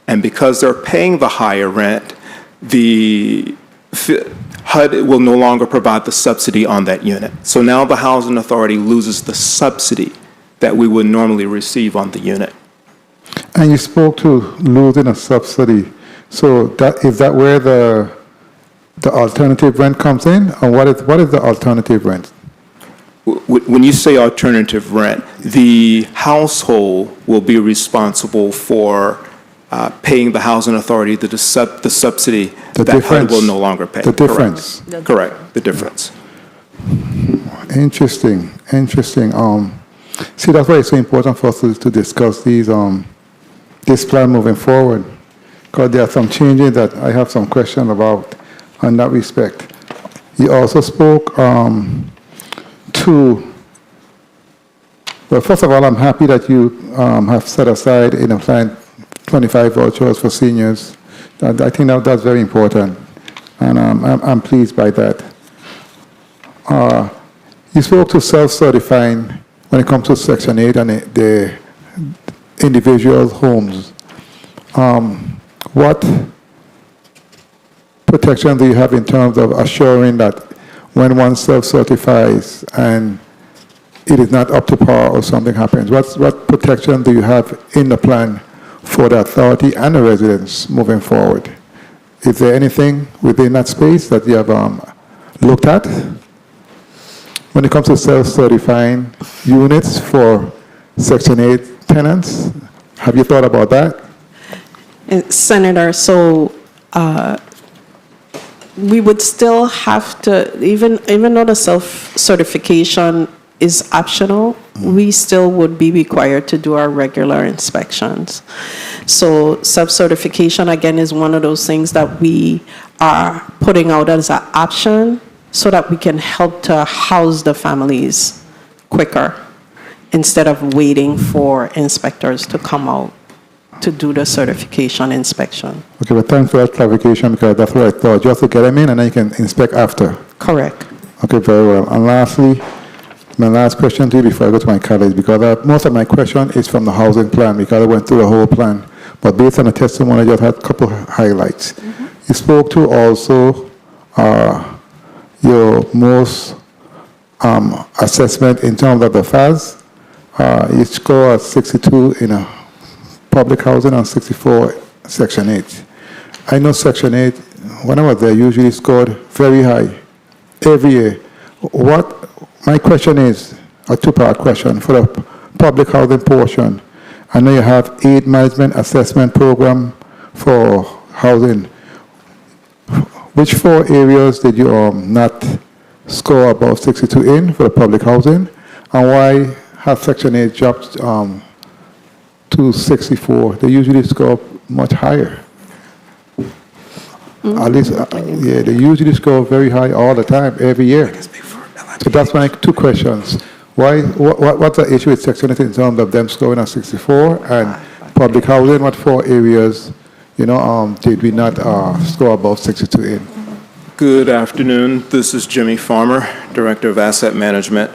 And because they're paying the higher rent, the HUD will no longer provide the subsidy on that unit. So now the housing authority loses the subsidy that we would normally receive on the unit. And you spoke to losing a subsidy. So is that where the alternative rent comes in? Or what is the alternative rent? When you say alternative rent, the household will be responsible for paying the housing authority the subsidy that HUD will no longer pay. The difference. Correct. The difference. Interesting. See, that's why it's so important for us to discuss this plan moving forward, because there are some changes that I have some questions about in that respect. You also spoke well, first of all, I'm happy that you have set aside in a plan 25 vouchers for seniors. I think that's very important, and I'm pleased by that. You spoke to self-certifying when it comes to Section 8 and the individual homes. What protection do you have in terms of assuring that when one self-certifies and it is not up to par or something happens, what protection do you have in the plan for the authority and the residents moving forward? Is there anything within that space that you have looked at? When it comes to self-certifying units for Section 8 tenants, have you thought about that? Senator, so we would still have to, even though the self-certification is optional, we still would be required to do our regular inspections. So self-certification, again, is one of those things that we are putting out as an option so that we can help to house the families quicker instead of waiting for inspectors to come out to do the certification inspection. Okay, but thanks for that clarification, because that's what I thought. Just to get them in and then you can inspect after. Correct. Okay, very well. And lastly, my last question to you before I go to my colleagues, because most of my question is from the housing plan, because I went through the whole plan. But based on the testimony, I just had a couple of highlights. You spoke to also your most assessment in terms of the FAS. You score at 62 in a public housing and 64 Section 8. I know Section 8, when I was there, usually scored very high every year. My question is a two-part question for the public housing portion. I know you have 8 management assessment program for housing. Which 4 areas did you not score above 62 in for the public housing? And why has Section 8 dropped to 64? They usually score much higher. At least, yeah, they usually score very high all the time, every year. So that's my 2 questions. What's the issue with Section 8 in terms of them scoring at 64 and public housing? What 4 areas, did we not score above 62 in? Good afternoon. This is Jimmy Farmer, Director of Asset Management.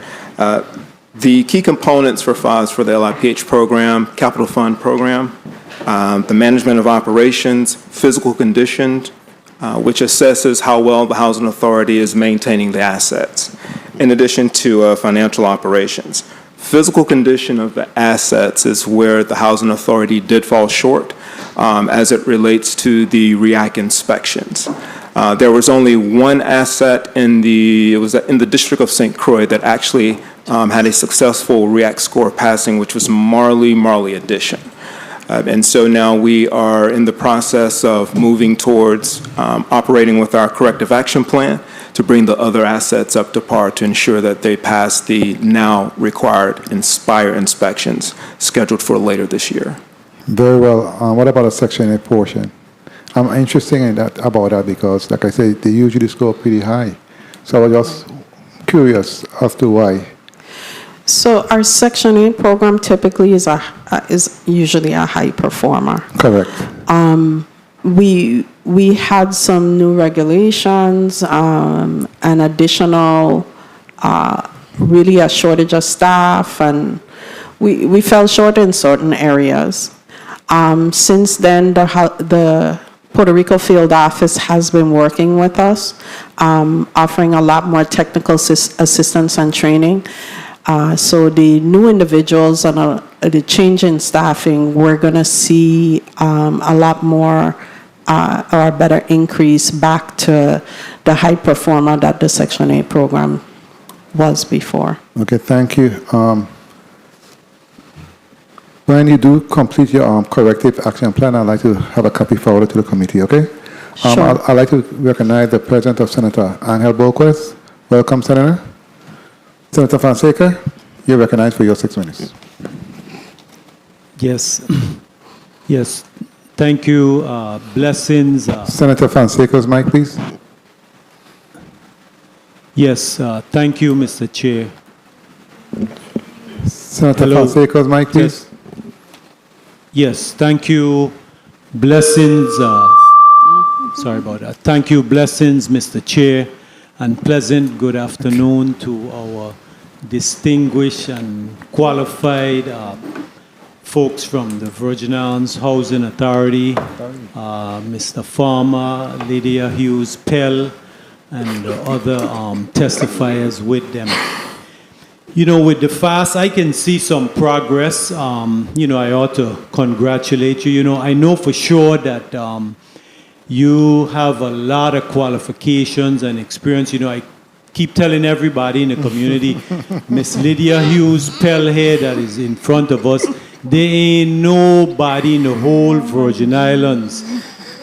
The key components for FAS for the LIPH program, capital fund program, the management of operations, physical condition, which assesses how well the housing authority is maintaining the assets, in addition to financial operations. Physical condition of the assets is where the housing authority did fall short as it relates to the REAC inspections. There was only one asset in the District of St. Croix that actually had a successful REAC score passing, which was Marley Addition. And so now we are in the process of moving towards operating with our corrective action plan to bring the other assets up to par to ensure that they pass the now required INSPIRE inspections scheduled for later this year. Very well. What about the Section 8 portion? I'm interested about that because, like I said, they usually score pretty high. So I was just curious as to why. So our Section 8 program typically is usually a high performer. Correct. We had some new regulations, and additional, really a shortage of staff, and we fell short in certain areas. Since then, the Puerto Rico field office has been working with us, offering a lot more technical assistance and training. So the new individuals and the change in staffing, we're going to see a lot more or a better increase back to the high performer that the Section 8 program was before. Okay, thank you. When you do complete your corrective action plan, I'd like to have a copy forwarded to the committee, okay? Sure. I'd like to recognize the presence of Senator Angel Boquist. Welcome, Senator. Senator Fonseca, you're recognized for your 6 minutes. Yes. Yes. Thank you. Blessings. Senator Fonseca's mic, please. Yes. Thank you, Mr. Chair. Senator Hello. Fonseca's mic, please. Yes. Thank you. Blessings. Sorry about that. Thank you. Blessings, Mr. Chair, and pleasant good afternoon to our distinguished and qualified folks from the Virgin Islands Housing Authority, Mr. Farmer, Lydia Hughes Pell, and the other testifiers with them. You know, with the fast, I can see some progress. You know, I ought to congratulate you. You know, I know for sure that you have a lot of qualifications and experience. You know, I keep telling everybody in the community, Miss Lydia Hughes Pell here that is in front of us, there ain't nobody in the whole Virgin Islands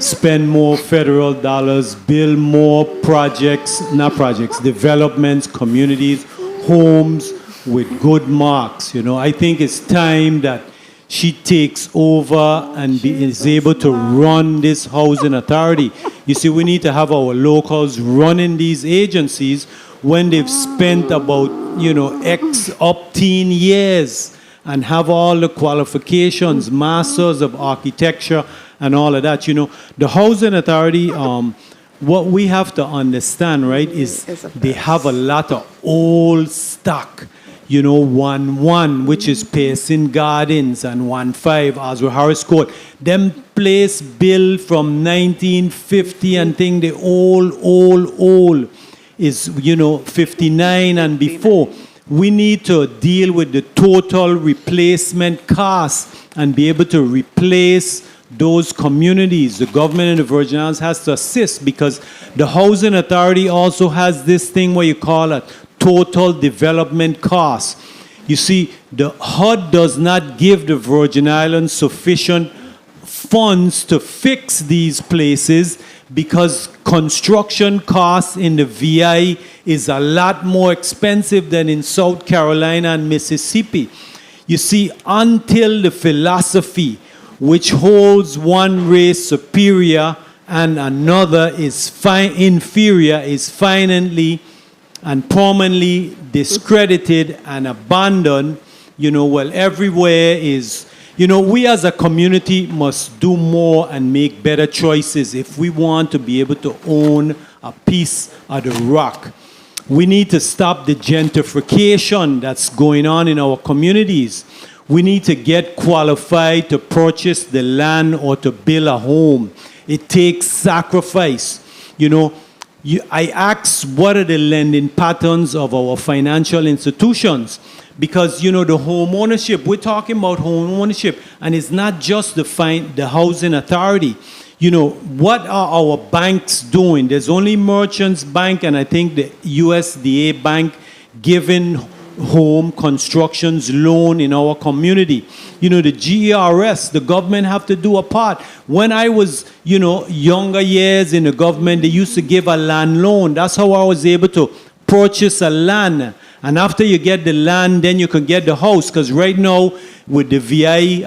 spend more federal dollars, build more projects, not projects, developments, communities, homes with good marks. You know, I think it's time that she takes over and is able to run this housing authority. You see, we need to have our locals running these agencies when they've spent about, you know, X up teen years and have all the qualifications, masters of architecture and all of that. You know, the housing authority, what we have to understand, right, is they have a lot of old stock. You know, 1-1, which is Pearson Gardens, and 1-5, Oswald Harris Court. Them place built from 1950 and think the old is, you know, 59 and before. We need to deal with the total replacement cost and be able to replace those communities. The government in the Virgin Islands has to assist because the housing authority also has this thing where you call it total development cost. You see, the HUD does not give the Virgin Islands sufficient funds to fix these places because construction costs in the VI is a lot more expensive than in South Carolina and Mississippi. You see, until the philosophy which holds one race superior and another is inferior is finally and permanently discredited and abandoned, you know, well, everywhere is, you know, we as a community must do more and make better choices if we want to be able to own a piece of the rock. We need to stop the gentrification that's going on in our communities. We need to get qualified to purchase the land or to build a home. It takes sacrifice, you know. I asked what are the lending patterns of our financial institutions because, you know, the home ownership, we're talking about home ownership, and it's not just the housing authority. You know, what are our banks doing? There's only Merchants Bank and I think the USDA Bank giving home constructions loan in our community. You know, the GERS, the government have to do a part. When I was, you know, younger years in the government, they used to give a land loan. That's how I was able to purchase a land. And after you get the land, then you can get the house. Because right now, with the VI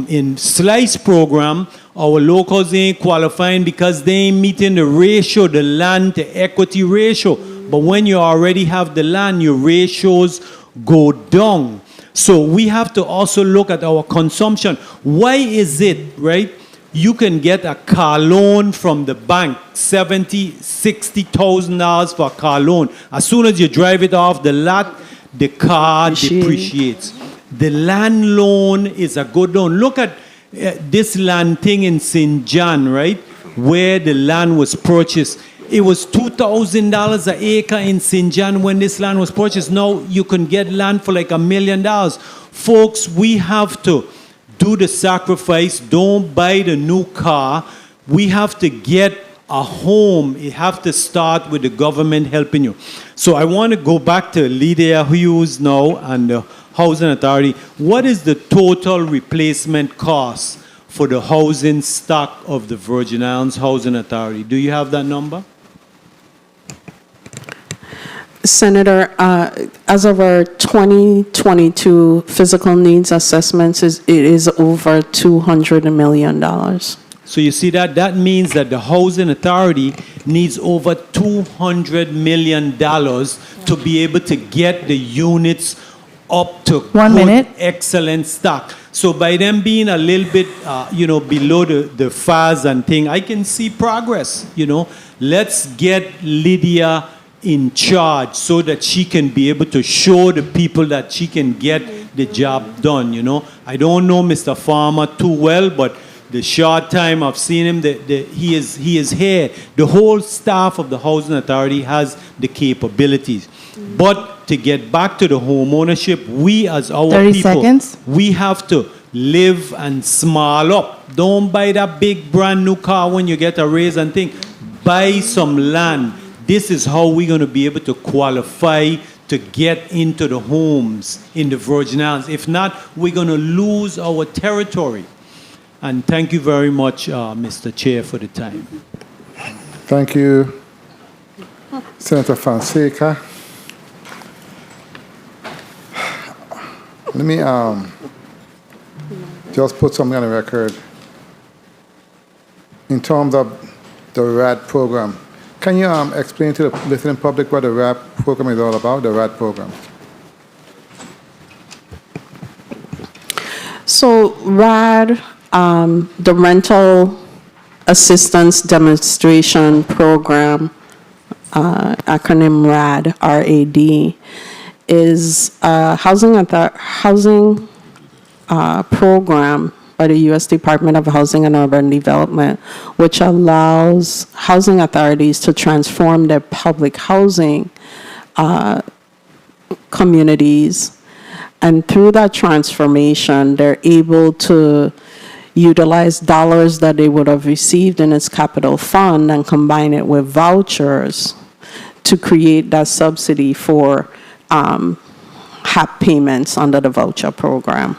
in SLICE program, our locals ain't qualifying because they ain't meeting the ratio, the land to equity ratio. But when you already have the land, your ratios go down. So we have to also look at our consumption. Why is it, right? You can get a car loan from the bank, $70,000, $60,000 for a car loan. As soon as you drive it off the lot, the car depreciates. The land loan is a good loan. Look at this land thing in St. John, right? where the land was purchased. It was $2,000 an acre in St. John when this land was purchased. Now you can get land for like $1 million. Folks, we have to do the sacrifice. Don't buy the new car. We have to get a home. It have to start with the government helping you. So I want to go back to Lydia Hughes now and the Housing Authority. What is the total replacement cost for the housing stock of the Virgin Islands Housing Authority? Do you have that number? Senator, as of our 2022 physical needs assessments, it is over $200 million. So you see that? That means that the Housing Authority needs over $200 million to be able to get the units up to 1 minute. excellent stock. So by them being a little bit, below the FAS and thing, I can see progress, Let's get Lydia in charge so that she can be able to show the people that she can get the job done, I don't know Mr. Farmer too well, but the short time I've seen him, he is here. The whole staff of the Housing Authority has the capabilities. But to get back to the home ownership, we as our 30 people, seconds. we have to live and small up. Don't buy that big brand new car when you get a raise and think. Buy some land. This is how we're going to be able to qualify to get into the homes in the Virgin Islands. If not, we're going to lose our territory. And thank you very much, Mr. Chair, for the time. Thank you, Senator Fonseca. Let me just put something on the record. In terms of the RAD program, can you explain to the listening public what the RAD program is all about, the RAD program? So RAD, the Rental Assistance Demonstration Program, acronym RAD, R-A-D, is a housing program by the U.S. Department of Housing and Urban Development, which allows housing authorities to transform their public housing communities. And through that transformation, they're able to utilize dollars that they would have received in its capital fund and combine it with vouchers to create that subsidy for HAP payments under the voucher program.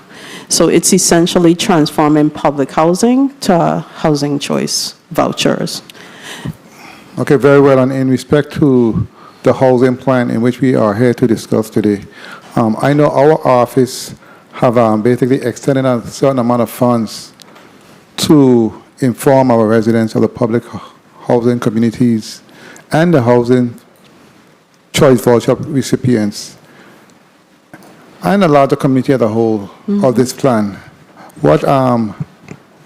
So it's essentially transforming public housing to housing choice vouchers. Okay, very well. And in respect to the housing plan in which we are here to discuss today, I know our office have basically extended a certain amount of funds to inform our residents of the public housing communities and the housing choice voucher recipients and a larger community as a whole of this plan. What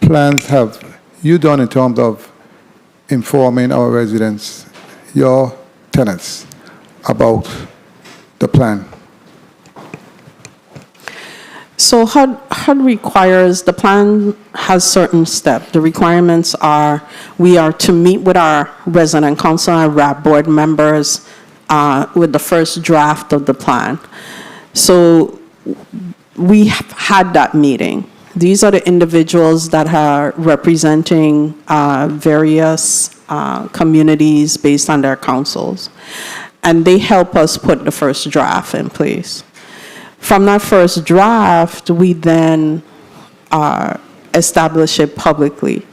plans have you done in terms of informing our residents, your tenants, about the plan? So HUD requires, the plan has certain steps. The requirements are, we are to meet with our resident council and RAP board members with the first draft of the plan. So we have had that meeting. These are the individuals that are representing various communities based on their councils. And they help us put the first draft in place. From that first draft, we then establish it publicly.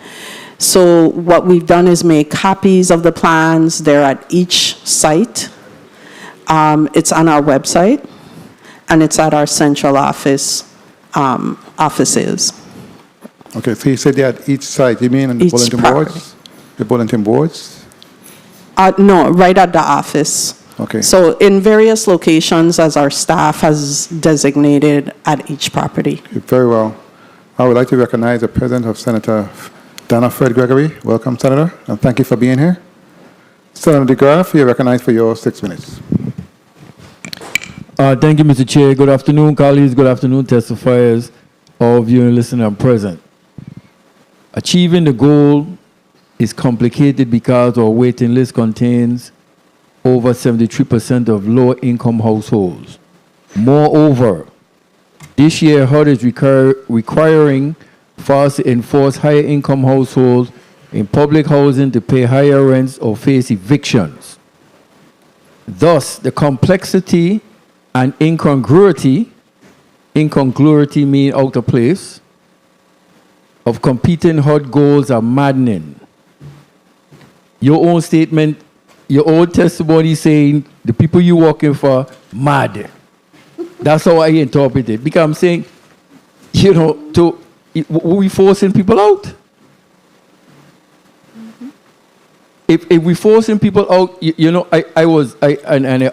So what we've done is make copies of the plans. They're at each site. It's on our website, and it's at our central offices. Okay, so you said they're at each site. You mean on the Each bulletin property. boards? The bulletin boards? No, right at the office. Okay. So in various locations, as our staff has designated at each property. Very well. I would like to recognize the presence of Senator Donna Fred Gregory. Welcome, Senator, and thank you for being here. Senator DeGraff, you're recognized for your 6 minutes. Thank you, Mr. Chair. Good afternoon, colleagues. Good afternoon, testifiers, all of you listening and present. Achieving the goal is complicated because our waiting list contains over 73% of low-income households. Moreover, this year, HUD is requiring FAS to enforce higher-income households in public housing to pay higher rents or face evictions. Thus, the complexity and incongruity mean out of place, of competing HUD goals are maddening. Your own statement, your own testimony saying the people you're working for, mad. That's how I interpret it. Because I'm saying, we forcing people out. If we forcing people out, I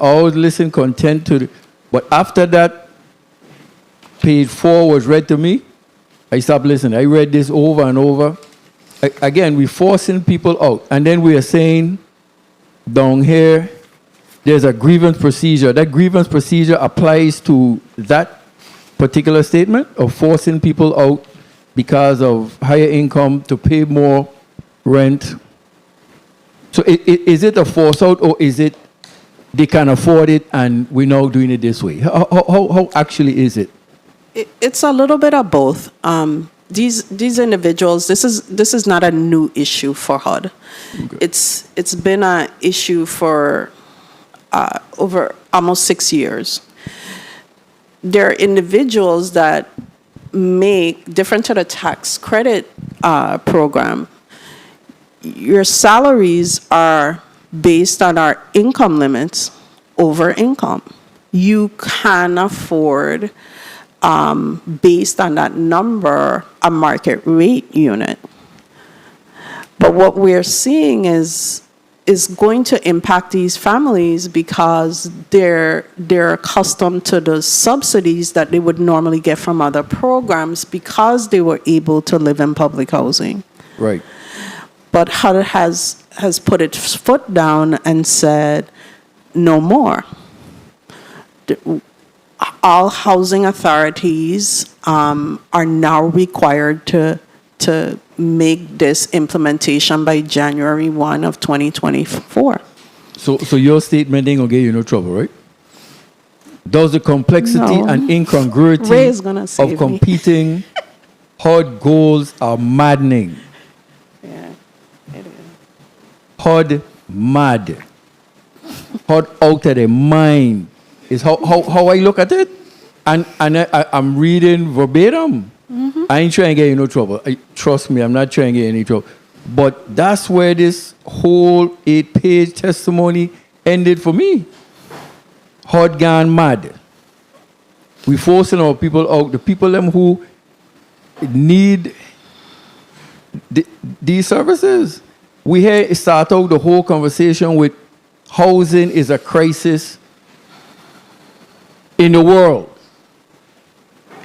always listen content to, but after that, page 4 was read to me, I stopped listening. I read this over and over. Again, we're forcing people out. And then we are saying, down here, there's a grievance procedure. That grievance procedure applies to that particular statement of forcing people out because of higher income to pay more rent. So is it a force out, or is it they can afford it and we're now doing it this way? How actually is it? It's a little bit of both. These individuals, this is not a new issue for HUD. Okay. It's been an issue for over almost 6 years. There are individuals that make, different to the tax credit program, your salaries are based on our income limits over income. You can afford, based on that number, a market rate unit. But what we're seeing is going to impact these families because they're accustomed to the subsidies that they would normally get from other programs because they were able to live in public housing. Right. But HUD has put its foot down and said, no more. All housing authorities are now required to make this implementation by January 1 of 2024. So your statement ain't gonna get you in no trouble, right? Does the complexity and incongruity of competing HUD goals are maddening? Yeah, it is. HUD mad. HUD out of their mind is how I look at it. And I'm reading verbatim. Mm-hmm. I ain't trying to get in no trouble. Trust me, I'm not trying to get in any trouble. But that's where this whole 8-page testimony ended for me. HUD gone mad. We forcing our people out. The people them who need these services. We here start out the whole conversation with housing is a crisis in the world.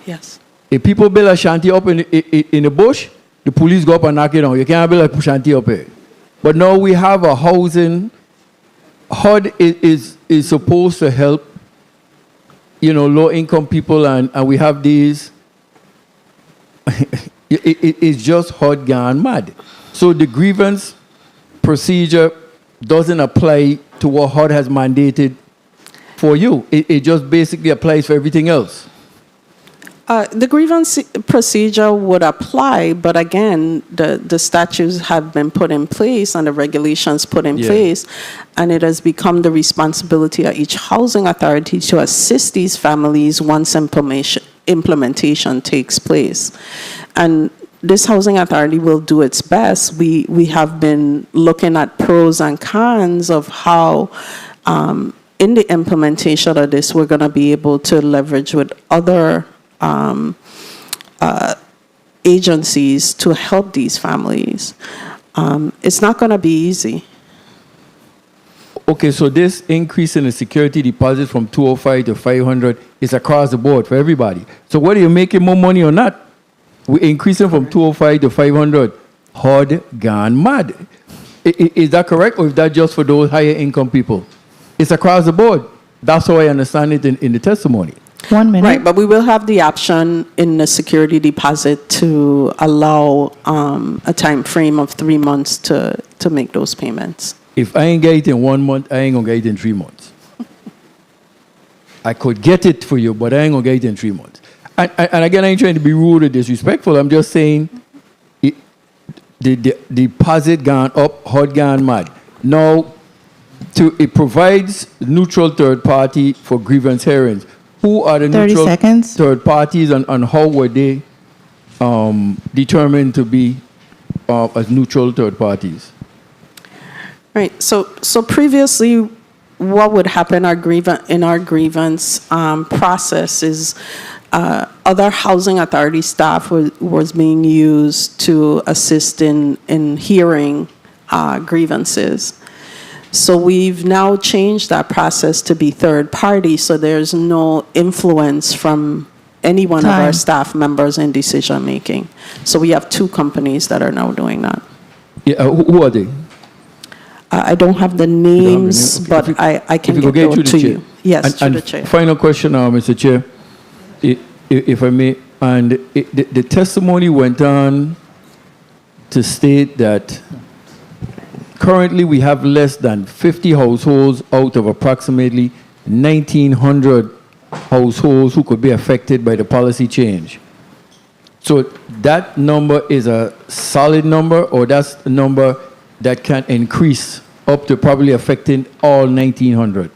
Yes. If people build a shanty up in the bush, the police go up and knock it down. You can't build a shanty up here. But now we have a housing. HUD is supposed to help, low-income people, and we have these. It's just HUD gone mad. So the grievance procedure doesn't apply to what HUD has mandated for you. It just basically applies for everything else. The grievance procedure would apply, but again, the statutes have been put in place and the regulations put in place, and it has become the responsibility of each housing authority to assist these families once implementation takes place. And this housing authority will do its best. We have been looking at pros and cons of how in the implementation of this, we're going to be able to leverage with other agencies to help these families. It's not going to be easy. Okay, so this increase in the security deposit from 205 to 500 is across the board for everybody. So whether you're making more money or not, we're increasing from 205 to 500. HUD gone mad. Is that correct, or is that just for those higher income people? It's across the board. That's how I understand it in the testimony. 1 minute. Right, but we will have the option in the security deposit to allow a time frame of 3 months to make those payments. If I ain't get it in 1 month, I ain't gonna get it in 3 months. I could get it for you, but I ain't gonna get it in 3 months. And again, I ain't trying to be rude or disrespectful. I'm just saying the deposit gone up, hot gone mad. Now, it provides neutral third party for grievance hearings. Who are the 30 neutral seconds. third parties, and how were they determined to be as neutral third parties? Right, so previously, what would happen in our grievance process is other housing authority staff was being used to assist in hearing grievances. So we've now changed that process to be third party, so there's no influence from any one of our Time. staff members in decision making. So we have 2 companies that are now doing that. Yeah, who are they? I don't have the names, Okay. but If you- I can if you get go those through the to chair. you. Yes, And through the chair. final question, Mr. Chair, if I may. And the testimony went on to state that currently we have less than 50 households out of approximately 1,900 households who could be affected by the policy change. So that number is a solid number, or that's a number that can increase up to probably affecting all 1,900?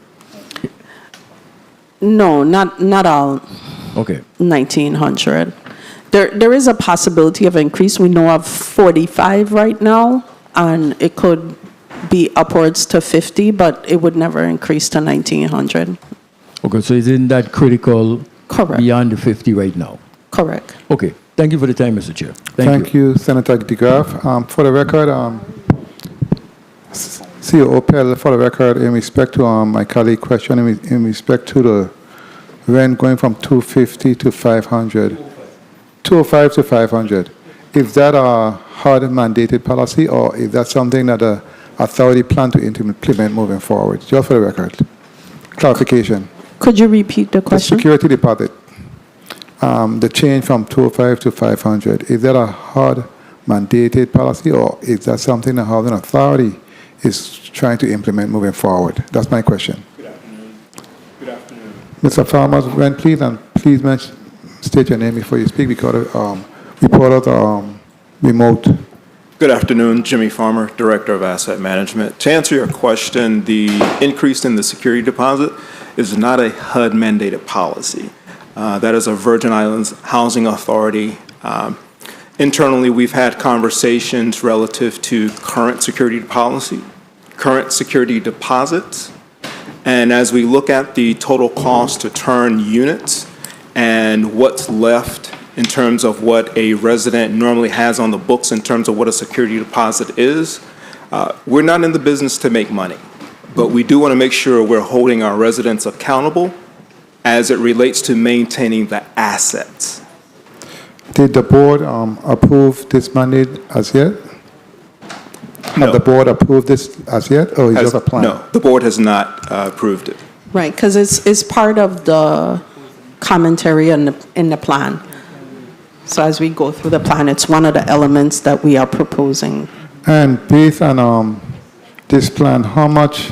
No, not all Okay. 1,900. There is a possibility of increase. We know of 45 right now, and it could be upwards to 50, but it would never increase to 1,900. Okay, so isn't that critical Correct. beyond the 50 right now? Correct. Okay, thank you for the time, Mr. Chair. Thank you, Senator DeGraff. For the record, CEO Opel, for the record, in respect to my colleague question, in respect to the rent going from 250 to 500, 205 to 500, is that a hard mandated policy, or is that something that the authority plan to implement moving forward? Just for the record. Clarification. Could you repeat the The question? security deposit, the change from 205 to 500, is that a hard mandated policy, or is that something the housing authority is trying to implement moving forward? That's my question. Good afternoon. Good afternoon. Mr. Farmer, when please, and please state your name before you speak, because reporters are remote. Good afternoon, Jimmy Farmer, Director of Asset Management. To answer your question, the increase in the security deposit is not a HUD mandated policy. That is a Virgin Islands Housing Authority. Internally, we've had conversations relative to current security policy, current security deposits, and as we look at the total cost to turn units and what's left in terms of what a resident normally has on the books in terms of what a security deposit is, we're not in the business to make money, but we do want to make sure we're holding our residents accountable as it relates to maintaining the assets. Did the board approve this mandate as yet? No. Have the board approved this as yet, or is it just a plan? No, the board has not approved it. Right, because it's part of the commentary in the plan. So as we go through the plan, it's one of the elements that we are proposing. And based on this plan, how much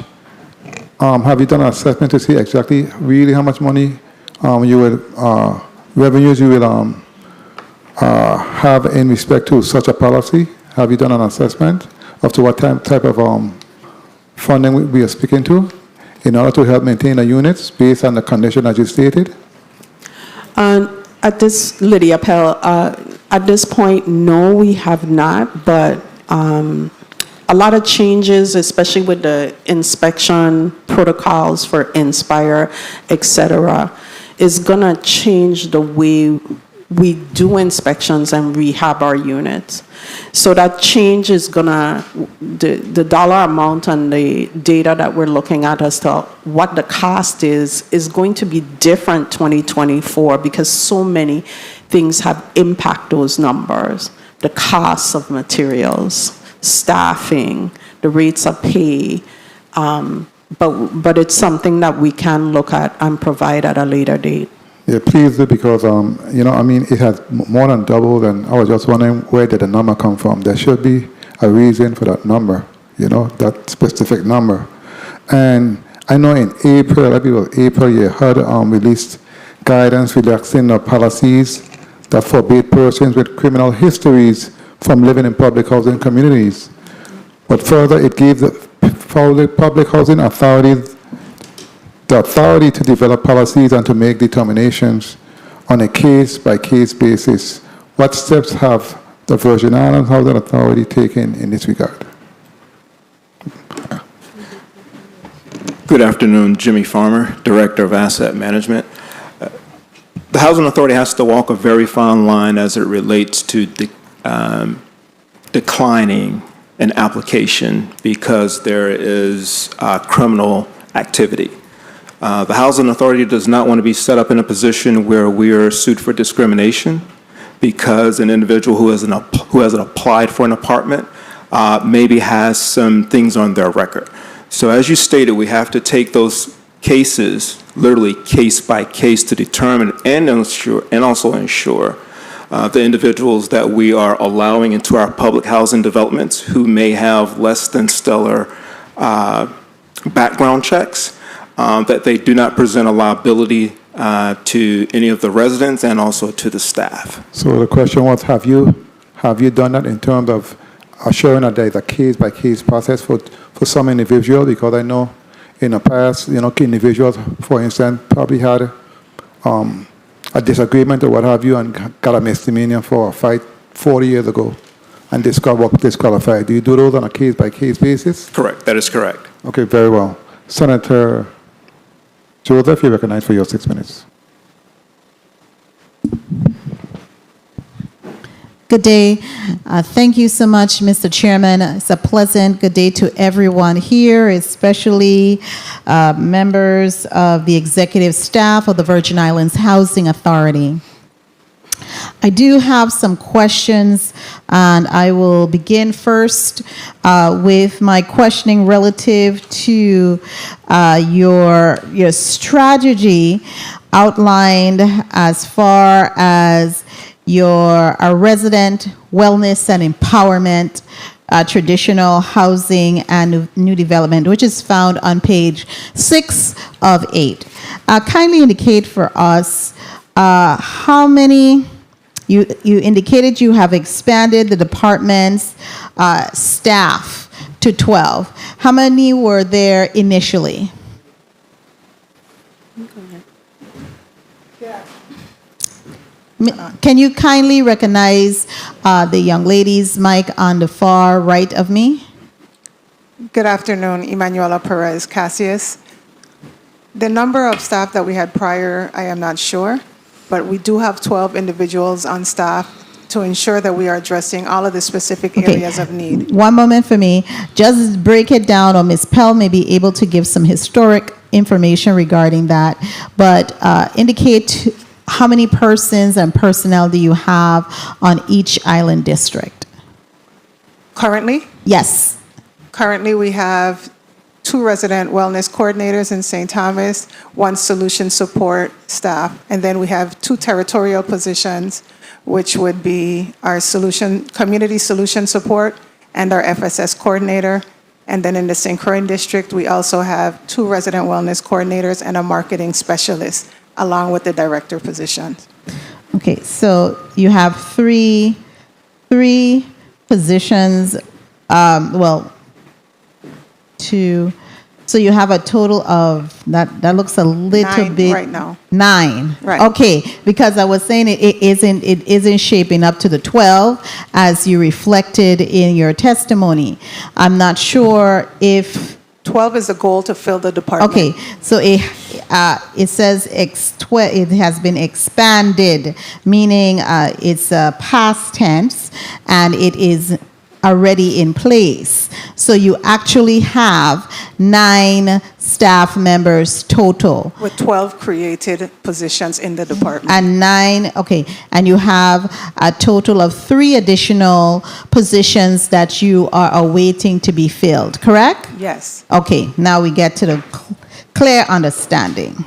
have you done an assessment to see exactly really how much money you will revenues you will have in respect to such a policy? Have you done an assessment of to what type of funding we are speaking to in order to help maintain the units based on the condition that you stated? At this, Lydia Pell, at this point, no, we have not, but a lot of changes, especially with the inspection protocols for Inspire, et cetera, is gonna change the way we do inspections and rehab our units. So that change is gonna, the dollar amount and the data that we're looking at as to what the cost is going to be different 2024 because so many things have impact those numbers. The costs of materials, staffing, the rates of pay, but it's something that we can look at and provide at a later date. Yeah, please do, because, it has more than doubled, and I was just wondering where did the number come from? There should be a reason for that number, that specific number. And I know in April, I believe it was April, you had released guidance relaxing the policies that forbade persons with criminal histories from living in public housing communities. But further, it gave the public housing authorities the authority to develop policies and to make determinations on a case-by-case basis. What steps have the Virgin Islands Housing Authority taken in this regard? Good afternoon, Jimmy Farmer, Director of Asset Management. The Housing Authority has to walk a very fine line as it relates to declining an application because there is criminal activity. The Housing Authority does not want to be set up in a position where we are sued for discrimination because an individual who hasn't applied for an apartment maybe has some things on their record. So as you stated, we have to take those cases, literally case by case, to determine and also ensure the individuals that we are allowing into our public housing developments who may have less than stellar background checks, that they do not present a liability to any of the residents and also to the staff. So the question was, have you done that in terms of assuring that there is a case-by-case process for some individual? Because I know in the past, individuals, for instance, probably had a disagreement or what have you and got a misdemeanor for a fight 40 years ago and disqualified. Do you do those on a case-by-case basis? Correct. That is correct. Okay, very well. Senator Joseph, you're recognized for your 6 minutes. Good day. Thank you so much, Mr. Chairman. It's a pleasant good day to everyone here, especially members of the executive staff of the Virgin Islands Housing Authority. I do have some questions, and I will begin first with my questioning relative to your strategy outlined as far as your resident wellness and empowerment, traditional housing and new development, which is found on page 6 of 8. Kindly indicate for us how many, you indicated you have expanded the department's staff to 12. How many were there initially? Can you kindly recognize the young lady's mic on the far right of me? Good afternoon, Emanuela Perez Cassius. The number of staff that we had prior, I am not sure, but we do have 12 individuals on staff to ensure that we are addressing all of the specific areas of need. One moment for me. Just break it down, or Ms. Pell may be able to give some historic information regarding that, but indicate how many persons and personnel do you have on each island district? Currently? Yes. Currently, we have 2 resident wellness coordinators in St. Thomas, 1 solution support staff, and then we have 2 territorial positions, which would be our community solution support and our FSS coordinator. And then in the St. Croix district, we also have 2 resident wellness coordinators and a marketing specialist, along with the director position. Okay, so you have three positions, two. So you have a total of, that looks a little 9 bit. right now. 9. Right. Okay, because I was saying it isn't shaping up to the 12 as you reflected in your testimony. I'm not sure if 12 is the goal to fill the department. Okay, so it says it has been expanded, meaning it's a past tense and it is already in place. So you actually have 9 staff members total. With 12 created positions in the department. And 9, okay, and you have a total of 3 additional positions that you are awaiting to be filled, correct? Yes. Okay, now we get to the clear understanding.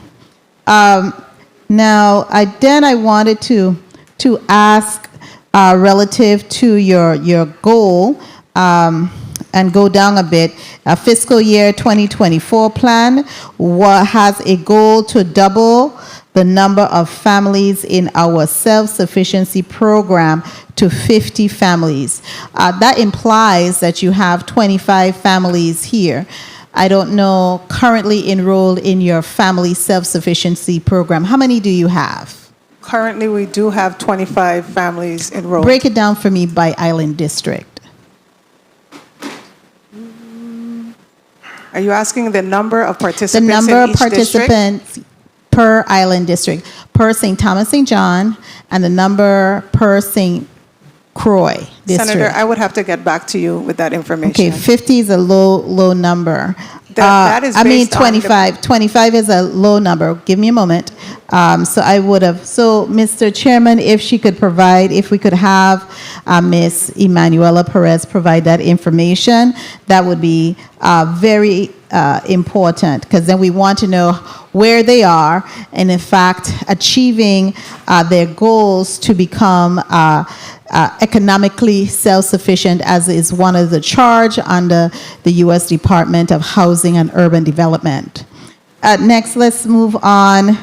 Now, I wanted to ask relative to your goal and go down a bit. Fiscal year 2024 plan has a goal to double the number of families in our self-sufficiency program to 50 families. That implies that you have 25 families here. I don't know, currently enrolled in your family self-sufficiency program. How many do you have? Currently, we do have 25 families enrolled. Break it down for me by island district. Are you asking the number of The participants number in of each district? participants per island district, per St. Thomas St. John, and the number per St. Croix district. Senator, I would have to get back to you with that information. Okay, 50 is a low number. That is I mean, based on the- 25 is a low number. Give me a moment. So Mr. Chairman, if we could have Ms. Emanuela Perez provide that information, that would be very important, because then we want to know where they are and, in fact, achieving their goals to become economically self-sufficient, as is one of the charge under the U.S. Department of Housing and Urban Development. Next, let's move on.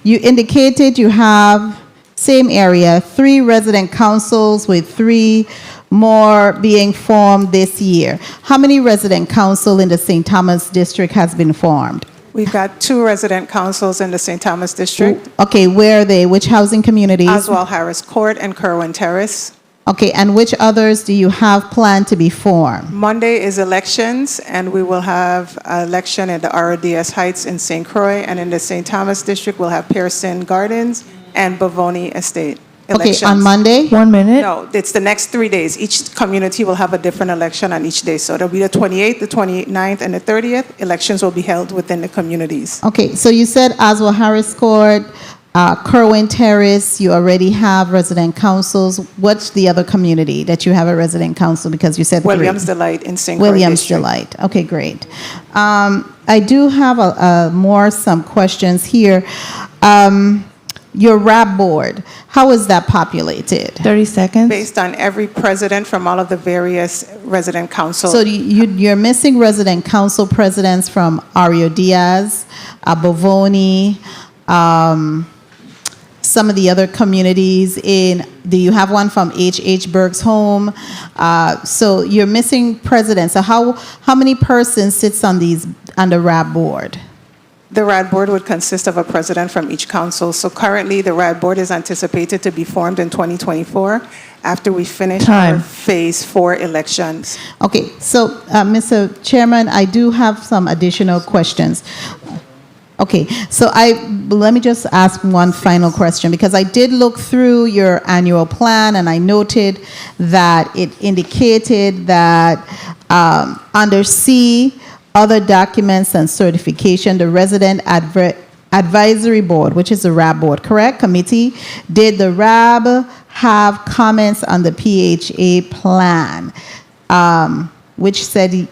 You indicated you have, same area, 3 resident councils with 3 more being formed this year. How many resident council in the St. Thomas district has been formed? We've got 2 resident councils in the St. Thomas district, Okay, where are they? Which housing communities? Oswald Harris Court and Kerwin Terrace. Okay, and which others do you have planned to be formed? Monday is elections, and we will have an election at the RODS Heights in St. Croix, and in the St. Thomas district, we'll have Pearson Gardens and Bavoni Estate. Okay, Elections. on Monday? 1 minute. No, it's the next 3 days. Each community will have a different election on each day. So it'll be the 28th, the 29th, and the 30th. Elections will be held within the communities. Okay, so you said Oswald Harris Court, Kerwin Terrace, you already have resident councils. What's the other community that you have a resident council? Because you said 3. Williams Delight in St. Croix Williams district. Delight. Okay, great. I do have some questions here. Your RAB board, how is that populated? 30 seconds. Based on every president from all of the various resident councils. So you're missing resident council presidents from Ario Diaz, Bovoni, some of the other communities do you have one from H.H. Berg's home? So you're missing presidents. So how many persons sits on the RAB board? The RAD board would consist of a president from each council. So currently, the RAD board is anticipated to be formed in 2024 after we finish our phase 4 elections. Okay, so Mr. Chairman, I do have some additional questions. Okay, so let me just ask one final question, because I did look through your annual plan and I noted that it indicated that under C, other documents and certification, the Resident Advisory Board, which is the RAB board, correct? Committee, did the RAB have comments on the PHA plan, which said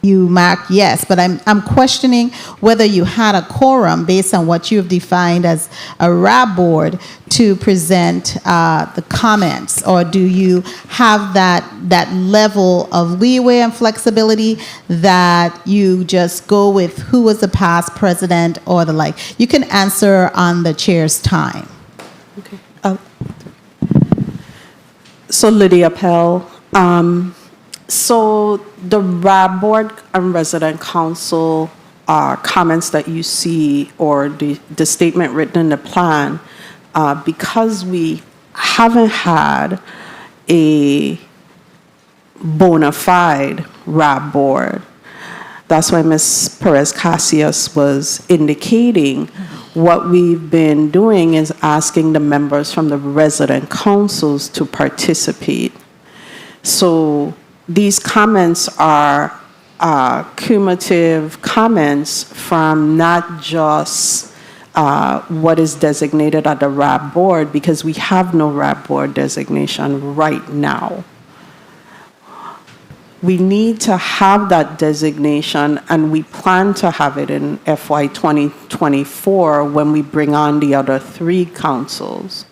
you marked yes, but I'm questioning whether you had a quorum based on what you've defined as a RAB board to present the comments, or do you have that level of leeway and flexibility that you just go with who was the past president or the like? You can answer on the chair's time. Okay. So Lydia Pell. So the RAB board and resident council comments that you see, or the statement written in the plan, because we haven't had a bona fide RAB board, that's why Ms. Perez-Casillas was indicating what we've been doing is asking the members from the resident councils to participate. So these comments are cumulative comments from not just what is designated at the RAB board, because we have no RAB board designation right now. We need to have that designation, and we plan to have it in FY 2024. 2024 when we bring on the other 3 councils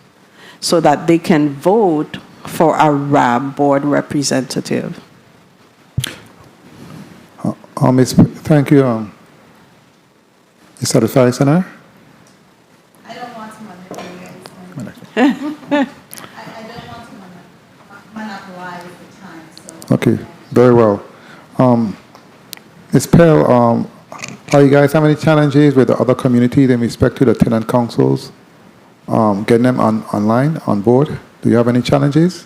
so that they can vote for a RAB board representative. Thank you. You satisfied, Senator? I don't want to manipulate. I don't want to monopolize the time, so. Okay, very well. Ms. Pell, are you guys have any challenges with the other communities in respect to the tenant councils? Getting them online, on board? Do you have any challenges?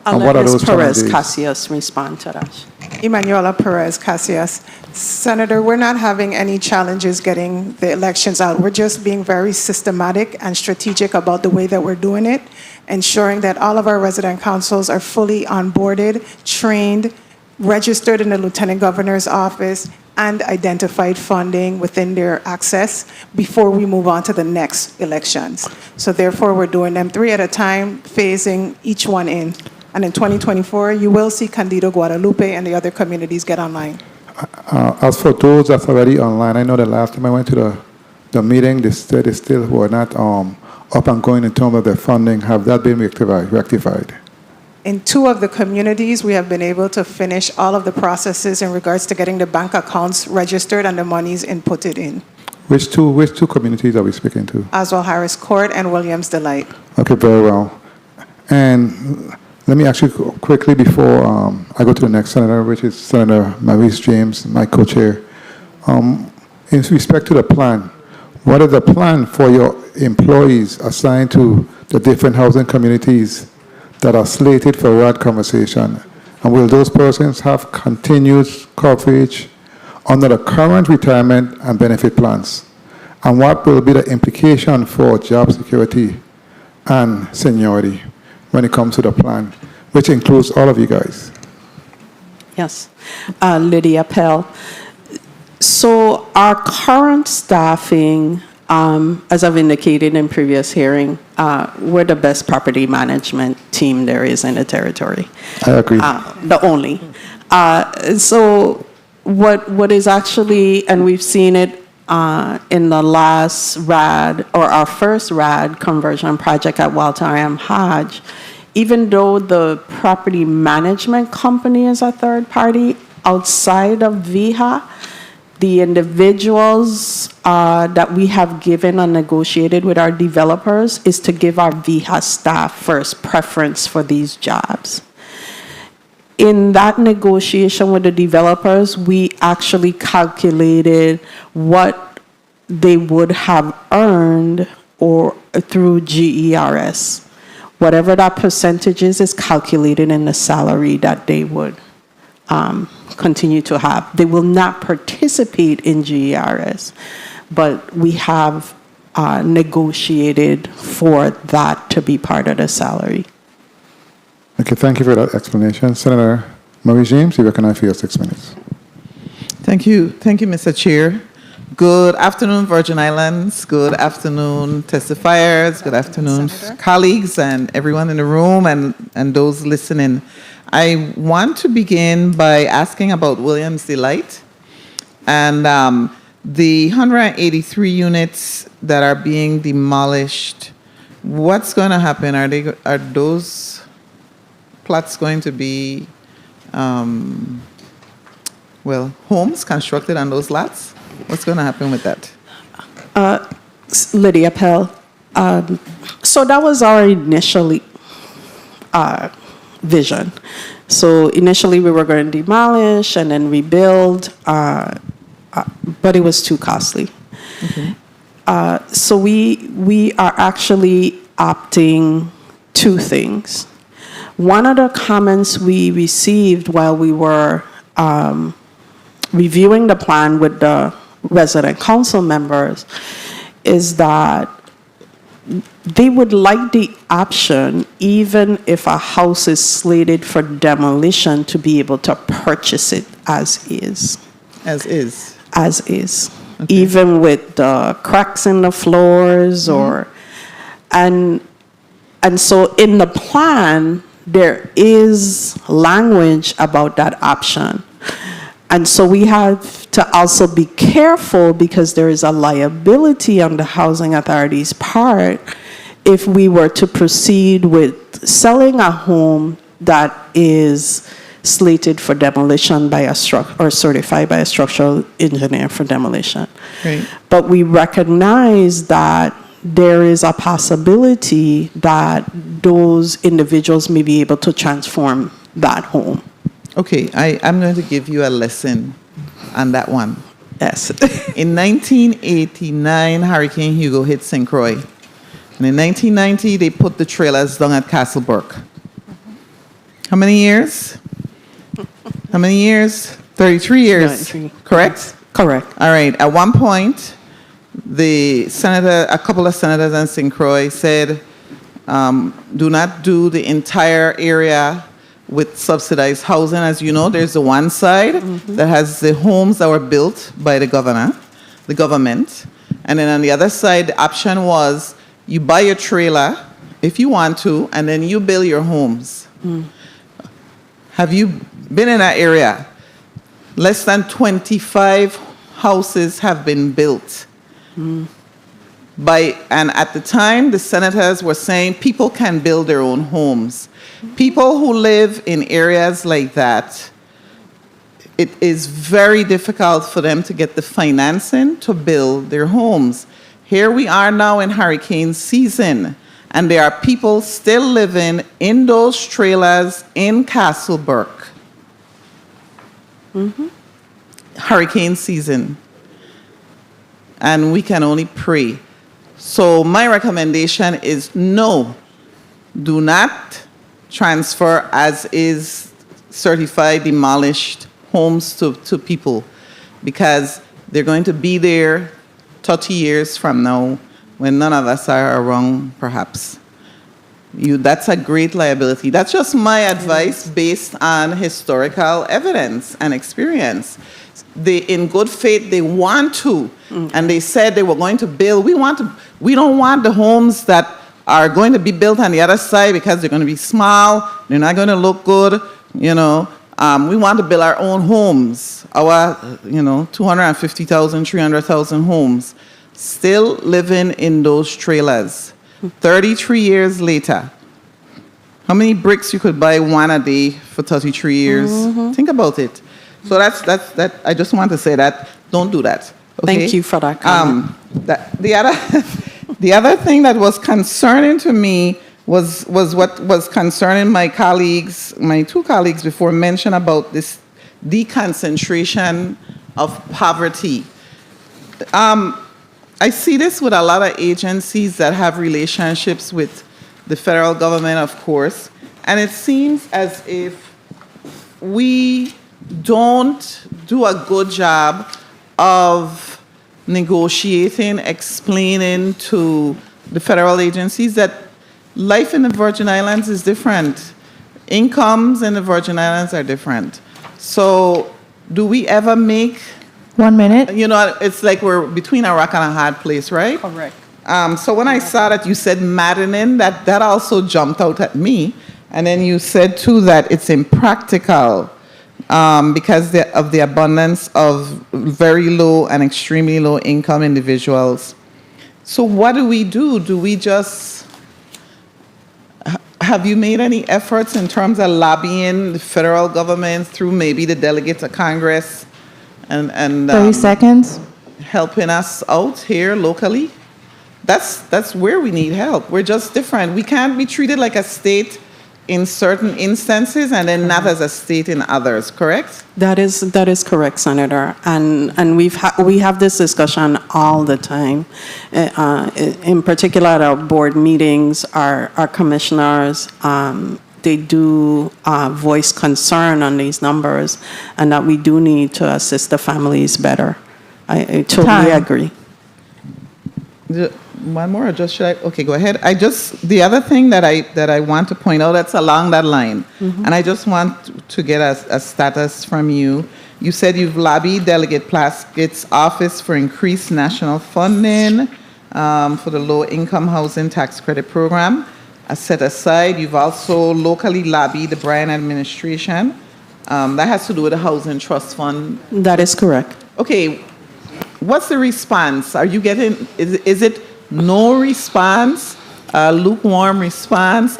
I'll And let what are Ms. those Perez challenges? Casillas respond to that. Emanuela Perez Casillas. Senator, we're not having any challenges getting the elections out. We're just being very systematic and strategic about the way that we're doing it, ensuring that all of our resident councils are fully onboarded, trained, registered in the Lieutenant Governor's office, and identified funding within their access before we move on to the next elections. So therefore, we're doing them 3 at a time, phasing each one in. And in 2024, you will see Candido, Guadalupe, and the other communities get online. As for those that's already online, I know the last time I went to the meeting, they said they still were not up and going in terms of their funding. Have that been rectified? In 2 of the communities, we have been able to finish all of the processes in regards to getting the bank accounts registered and the monies inputted in. Which two communities are we speaking to? Oswald Harris Court and Williams Delight. Okay, very well. And let me ask you quickly before I go to the next senator, which is Senator Maurice James, my co-chair. In respect to the plan, what is the plan for your employees assigned to the different housing communities that are slated for RAD conversation? And will those persons have continuous coverage under the current retirement and benefit plans? And what will be the implication for job security and seniority when it comes to the plan, which includes all of you guys? Yes. Lydia Pell. So our current staffing, as I've indicated in previous hearing, we're the best property management team there is in the territory. I agree. The only. So what is actually, and we've seen it in the last RAD, or our first RAD conversion project at Walter M. Hodge, even though the property management company is a third party outside of VIHA, the individuals that we have given and negotiated with our developers is to give our VIHA staff first preference for these jobs. In that negotiation with the developers, we actually calculated what they would have earned or through GERS. Whatever that percentage is calculated in the salary that they would continue to have. They will not participate in GERS, but we have negotiated for that to be part of the salary. Okay, thank you for that explanation. Senator Maurice James, you recognize for your 6 minutes. Thank you, Mr. Chair. Good afternoon, Virgin Islands. Good afternoon, testifiers. Good afternoon, colleagues, and everyone in the room and those listening. I want to begin by asking about Williams Delight and the 183 units that are being demolished. What's going to happen? Are those plots going to be, homes constructed on those lots? What's going to happen with that? Lydia Pell. So that was our initial vision. So initially we were going to demolish and then rebuild, but it was too costly. Okay. So we are actually opting 2 things. One of the comments we received while we were reviewing the plan with the resident council members is that they would like the option, even if a house is slated for demolition, to be able to purchase it as is. As is? As is. Okay. Even with the cracks in the floors and so in the plan, there is language about that option. And so we have to also be careful because there is a liability on the housing authority's part if we were to proceed with selling a home that is slated for demolition by a or certified by a structural engineer for demolition. Right. But we recognize that there is a possibility that those individuals may be able to transform that home. Okay, I'm going to give you a lesson on that one. Yes. In 1989, Hurricane Hugo hit St. Croix. And in 1990, they put the trailers down at Castlebrook. How many years? How many years? 33 years. 33. Correct? Correct. All right. At one point, a couple of senators in St. Croix said, do not do the entire area with subsidized housing. As you know, there's the one side that has the homes that were built by the government. And then on the other side, the option was you buy a trailer if you want to, and then you build your homes. Have you been in that area? Less than 25 houses have been built. And at the time, the senators were saying people can build their own homes. People who live in areas like that, it is very difficult for them to get the financing to build their homes. Here we are now in hurricane season, and there are people still living in those trailers in Castlebrook. Hurricane season. And we can only pray. So my recommendation is no, do not transfer as is certified demolished homes to people, because they're going to be there 30 years from now when none of us are around, perhaps. That's a great liability. That's just my advice based on historical evidence and experience. In good faith, they want to, and they said they were going to build. We don't want the homes that are going to be built on the other side because they're going to be small, they're not going to look good, you know. We want to build our own homes, our, 250,000, 300,000 homes, still living in those trailers. 33 years later, how many bricks you could buy one a day for 33 years? Think about it. So that's I just want to say that, don't do that. Okay? Thank you for that comment. The other thing that was concerning to me was what was concerning my colleagues, my two colleagues before, mentioned about this deconcentration of poverty. I see this with a lot of agencies that have relationships with the federal government, of course, and it seems as if we don't do a good job of negotiating, explaining to the federal agencies that life in the Virgin Islands is different. Incomes in the Virgin Islands are different. So do we ever make... 1 minute. It's like we're between a rock and a hard place, right? Correct. So when I saw that you said maddening, that also jumped out at me. And then you said, too, that it's impractical because of the abundance of very low and extremely low income individuals. So what do we do? Do we just... Have you made any efforts in terms of lobbying the federal government through maybe the delegates of Congress and 30 seconds. helping us out here locally? That's where we need help. We're just different. We can't be treated like a state in certain instances and then not as a state in others, correct? That is correct, Senator. And we have this discussion all the time. In particular, at our board meetings, our commissioners, they do voice concern on these numbers, and that we do need to assist the families better. I totally agree. One more, or just should I? Okay, go ahead. The other thing that I want to point out that's along that line, and I just want to get a status from you. You said you've lobbied Delegate Plaskett's office for increased national funding for the low-income housing tax credit program. Set aside. You've also locally lobbied the Bryan administration That has to do with the Housing Trust Fund. That is correct. Okay, what's the response? Are you getting, is it no response, lukewarm response,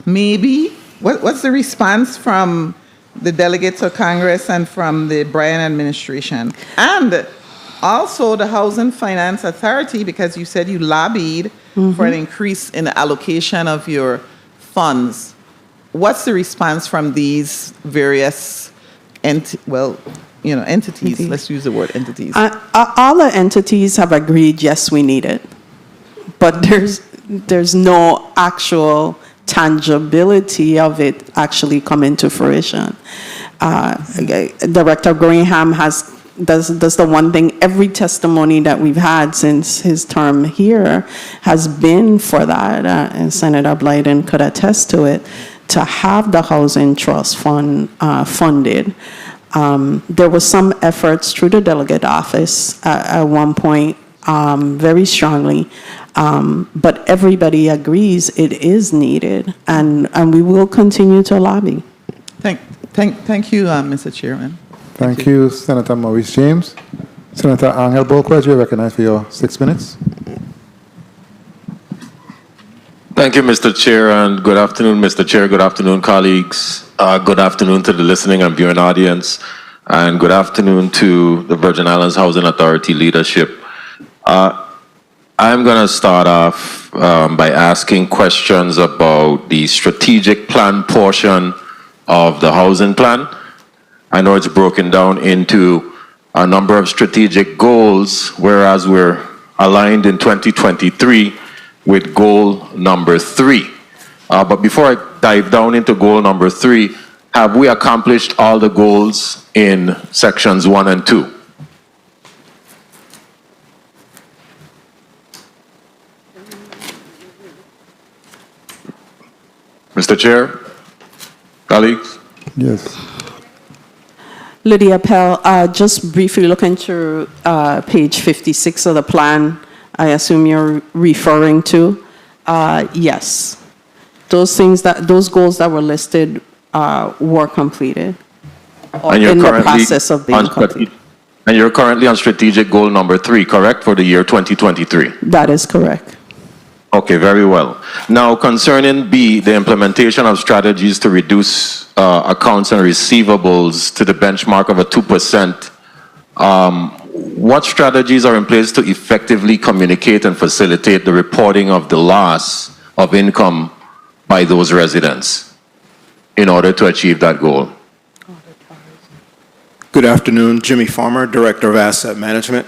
maybe? What's the response from the delegates of Congress and from the Bryan administration? And also the Housing Finance Authority, because you said you lobbied for an increase in the allocation of your funds. What's the response from these various entities? Let's use the word entities. All the entities have agreed, yes, we need it. But there's no actual tangibility of it actually coming to fruition. Director Graham does the one thing. Every testimony that we've had since his term here has been for that, and Senator Blyden could attest to it, to have the Housing Trust Fund funded. There was some efforts through the delegate office at one point, very strongly, but everybody agrees it is needed, and we will continue to lobby. Thank you, Mr. Chairman. Thank you, Senator Maurice James. Senator Angel Boquez, you're recognized for your 6 minutes. Thank you, Mr. Chair, and good afternoon, Mr. Chair. Good afternoon, colleagues. Good afternoon to the listening and viewing audience, and good afternoon to the Virgin Islands Housing Authority leadership. I'm going to start off by asking questions about the strategic plan portion of the housing plan. I know it's broken down into a number of strategic goals, whereas we're aligned in 2023 with goal number 3. But before I dive down into goal number 3, have we accomplished all the goals in sections 1 and 2? Mr. Chair, colleagues? Yes. Lydia Pell, just briefly looking through page 56 of the plan, I assume you're referring to. Yes. Those goals that were listed were completed, or in the process of being completed. And you're currently on strategic goal number 3, correct, for the year 2023? That is correct. Okay, very well. Now, concerning B, the implementation of strategies to reduce accounts and receivables to the benchmark of a 2%, what strategies are in place to effectively communicate and facilitate the reporting of the loss of income by those residents in order to achieve that goal? Good afternoon, Jimmy Farmer, Director of Asset Management.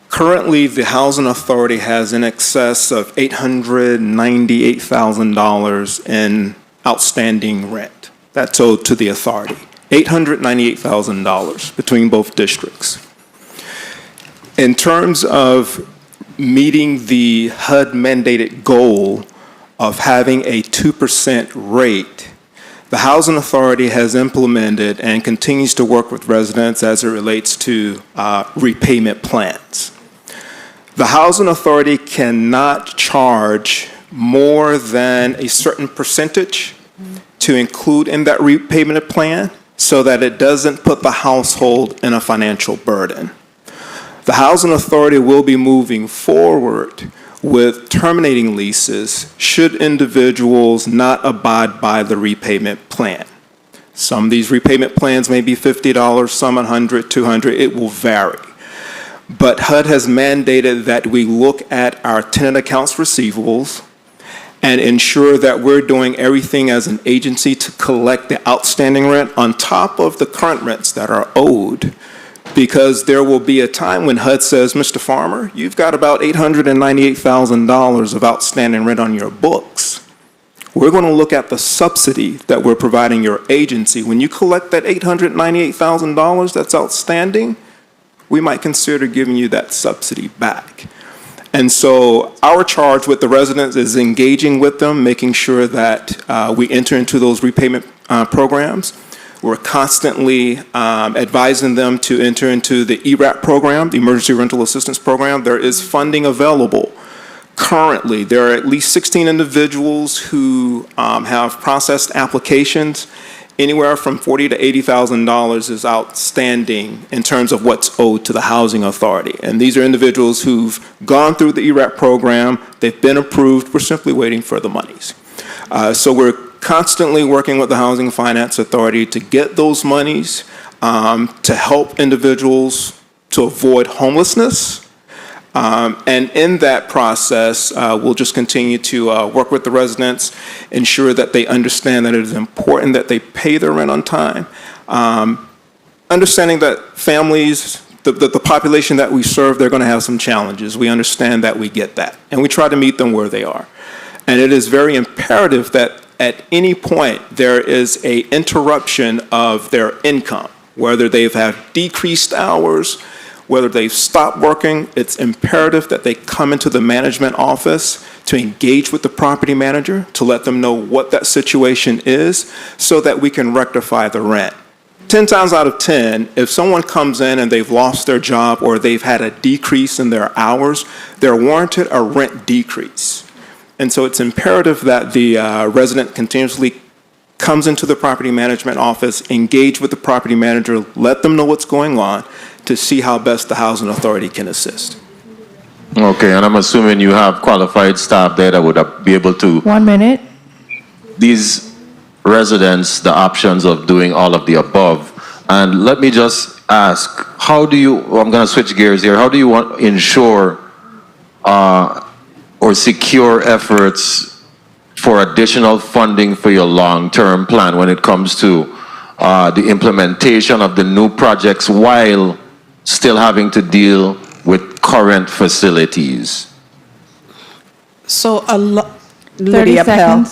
Currently, the Housing Authority has in excess of $898,000 in outstanding rent that's owed to the authority. $898,000 between both districts. In terms of meeting the HUD mandated goal of having a 2% rate, the Housing Authority has implemented and continues to work with residents as it relates to repayment plans. The Housing Authority cannot charge more than a certain percentage to include in that repayment plan so that it doesn't put the household in a financial burden. The Housing Authority will be moving forward with terminating leases should individuals not abide by the repayment plan. Some of these repayment plans may be $50, some $100, $200, it will vary. But HUD has mandated that we look at our tenant accounts receivables and ensure that we're doing everything as an agency to collect the outstanding rent on top of the current rents that are owed. Because there will be a time when HUD says, Mr. Farmer, you've got about $898,000 of outstanding rent on your books. We're going to look at the subsidy that we're providing your agency. When you collect that $898,000 that's outstanding, we might consider giving you that subsidy back. And so our charge with the residents is engaging with them, making sure that we enter into those repayment programs. We're constantly advising them to enter into the ERAP program, the Emergency Rental Assistance Program. There is funding available. Currently, there are at least 16 individuals who have processed applications anywhere from $40,000 to $80,000 is outstanding in terms of what's owed to the Housing Authority. And these are individuals who've gone through the ERAP program, they've been approved, we're simply waiting for the monies. So we're constantly working with the Housing Finance Authority to get those monies to help individuals to avoid homelessness. And in that process, we'll just continue to work with the residents, ensure that they understand that it is important that they pay their rent on time. Understanding that families, the population that we serve, they're going to have some challenges. We understand that, we get that. And we try to meet them where they are. And it is very imperative that at any point there is an interruption of their income, whether they've had decreased hours, whether they've stopped working. It's imperative that they come into the management office to engage with the property manager, to let them know what that situation is so that we can rectify the rent. 10 times out of 10, if someone comes in and they've lost their job or they've had a decrease in their hours, they're warranted a rent decrease. And so it's imperative that the resident continuously comes into the property management office, engage with the property manager, let them know what's going on to see how best the Housing Authority can assist. Okay, and I'm assuming you have qualified staff there that would be able to... 1 minute. These residents the options of doing all of the above. And let me just ask, how do you, I'm going to switch gears here, how do you want ensure or secure efforts for additional funding for your long-term plan when it comes to the implementation of the new projects while still having to deal with current facilities? So Lydia Pell.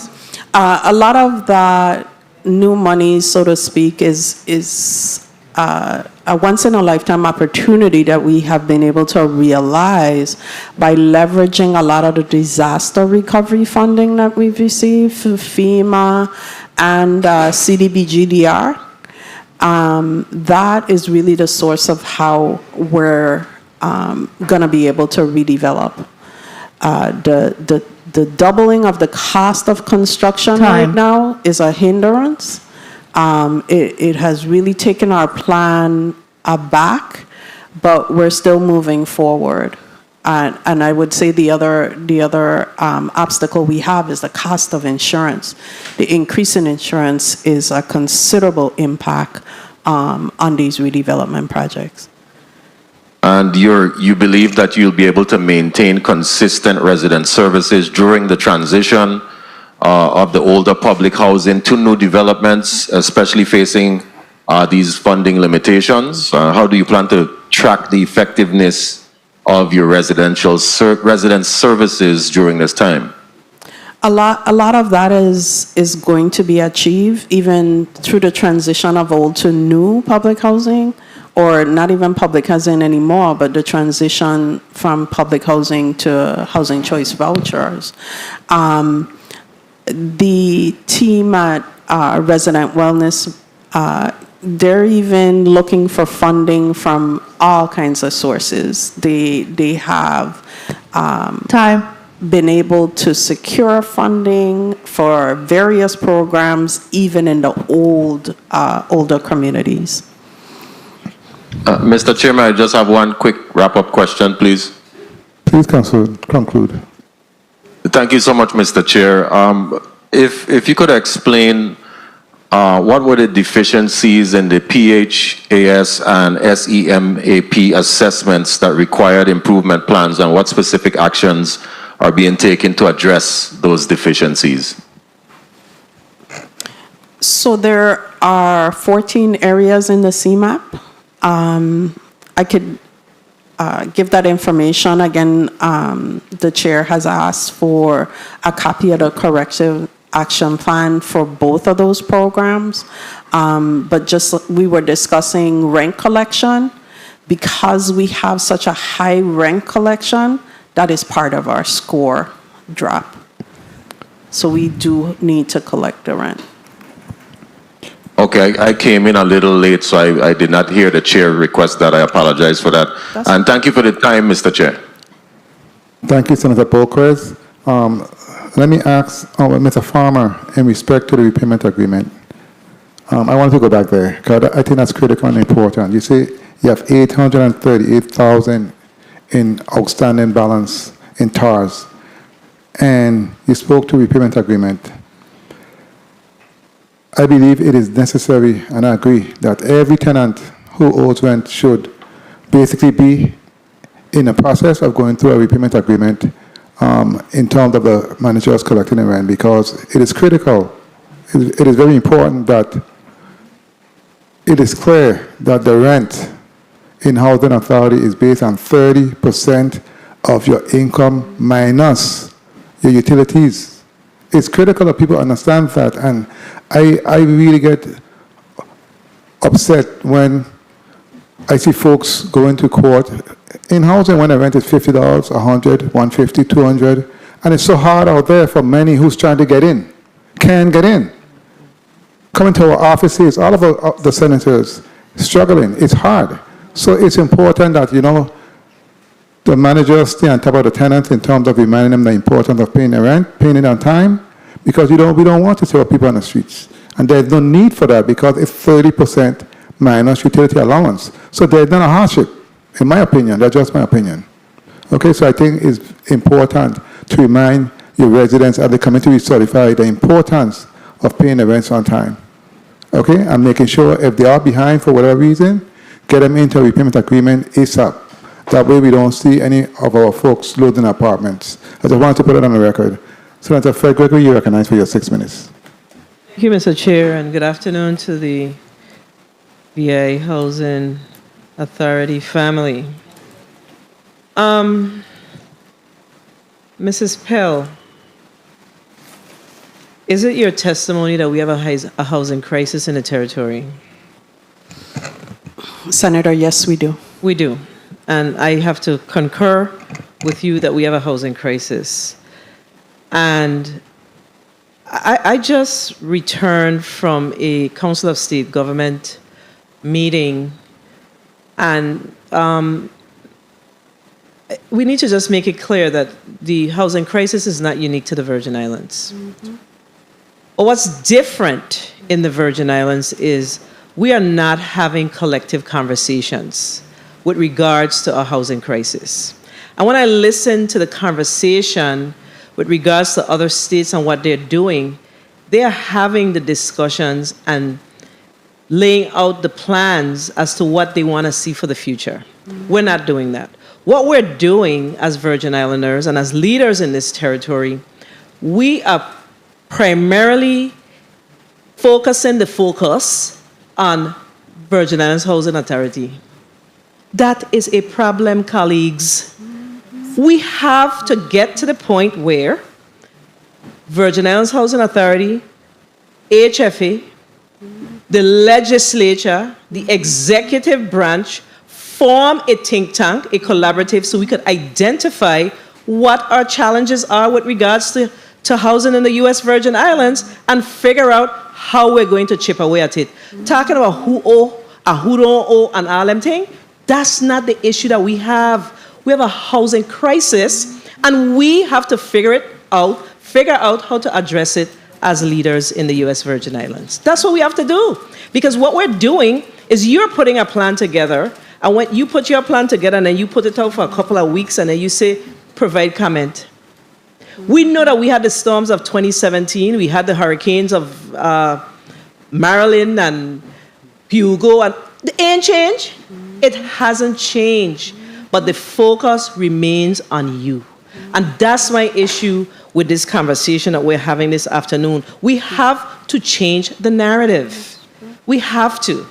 A lot of the new money, so to speak, is a once-in-a-lifetime opportunity that we have been able to realize by leveraging a lot of the disaster recovery funding that we've received from FEMA and CDBG-DR. That is really the source of how we're going to be able to redevelop. The doubling of the cost of construction right now is a hindrance. It has really taken our plan aback, but we're still moving forward. And I would say the other obstacle we have is the cost of insurance. The increase in insurance is a considerable impact on these redevelopment projects. And you believe that you'll be able to maintain consistent resident services during the transition of the older public housing to new developments, especially facing these funding limitations? How do you plan to track the effectiveness of your resident services during this time? A lot of that is going to be achieved even through the transition of old to new public housing, or not even public housing anymore, but the transition from public housing to housing choice vouchers. The team at Resident Wellness, they're even looking for funding from all kinds of sources. They have been able to secure funding for various programs, even in the older communities. Mr. Chairman, I just have one quick wrap-up question, please. Please conclude. Thank you so much, Mr. Chair. If you could explain what were the deficiencies in the PHAS and SEMAP assessments that required improvement plans, and what specific actions are being taken to address those deficiencies? So there are 14 areas in the CMAP. I could give that information. Again, the chair has asked for a copy of the corrective action plan for both of those programs. But just we were discussing rent collection. Because we have such a high rent collection, that is part of our score drop. So we do need to collect the rent. Okay, I came in a little late, so I did not hear the chair request that. I apologize for that. And thank you for the time, Mr. Chair. Thank you, Senator Polquez. Let me ask Mr. Farmer in respect to the repayment agreement. I want to go back there because I think that's critical and important. You say you have 838,000 in outstanding balance in TARS, and you spoke to repayment agreement. I believe it is necessary, and I agree, that every tenant who owes rent should basically be in the process of going through a repayment agreement in terms of the managers collecting the rent, because it is critical. It is very important that it is clear that the rent in housing authority is based on 30% of your income minus your utilities. It's critical that people understand that, and I really get upset when I see folks going to court in housing when the rent is $50, $100, $150, $200, and it's so hard out there for many who's trying to get in, can't get in. Coming to our offices, all of the senators struggling. It's hard. So it's important that, the managers stay on top of the tenants in terms of reminding them the importance of paying the rent, paying it on time, because we don't want to throw people on the streets. And there's no need for that because it's 30% minus utility allowance. So there's not a hardship, in my opinion. That's just my opinion. Okay, so I think it's important to remind your residents at the committee we certify the importance of paying the rents on time. Okay, and making sure if they are behind for whatever reason, get them into a repayment agreement ASAP. That way we don't see any of our folks losing apartments. I just wanted to put it on the record. Senator Fred Gregory, you recognize for your 6 minutes. Thank you, Mr. Chair, and good afternoon to the VA Housing Authority family. Mrs. Pell, is it your testimony that we have a housing crisis in the territory? Senator, yes, we do. We do. And I have to concur with you that we have a housing crisis. And I just returned from a Council of State Government meeting, and we need to just make it clear that the housing crisis is not unique to the Virgin Islands. Mm-hmm. But what's different in the Virgin Islands is we are not having collective conversations with regards to our housing crisis. And when I listen to the conversation with regards to other states and what they're doing, they are having the discussions and laying out the plans as to what they want to see for the future. Mm-hmm. We're not doing that. What we're doing as Virgin Islanders and as leaders in this territory, we are primarily focusing the focus on Virgin Islands Housing Authority. That is a problem, colleagues. We have to get to the point where Virgin Islands Housing Authority, HFA, the legislature, the executive branch, form a think tank, a collaborative, so we could identify what our challenges are with regards to housing in the U.S. Virgin Islands and figure out how we're going to chip away at it. Talking about who owe and who don't owe and all them things, that's not the issue that we have. We have a housing crisis, and we have to figure out how to address it as leaders in the U.S. Virgin Islands. That's what we have to do. Because what we're doing is you're putting a plan together, and when you put your plan together and then you put it out for a couple of weeks and then you say, provide comment. We know that we had the storms of 2017, we had the hurricanes of Marilyn and Hugo, and it ain't changed. It hasn't changed, but the focus remains on you. And that's my issue with this conversation that we're having this afternoon. We have to change the narrative. We have to.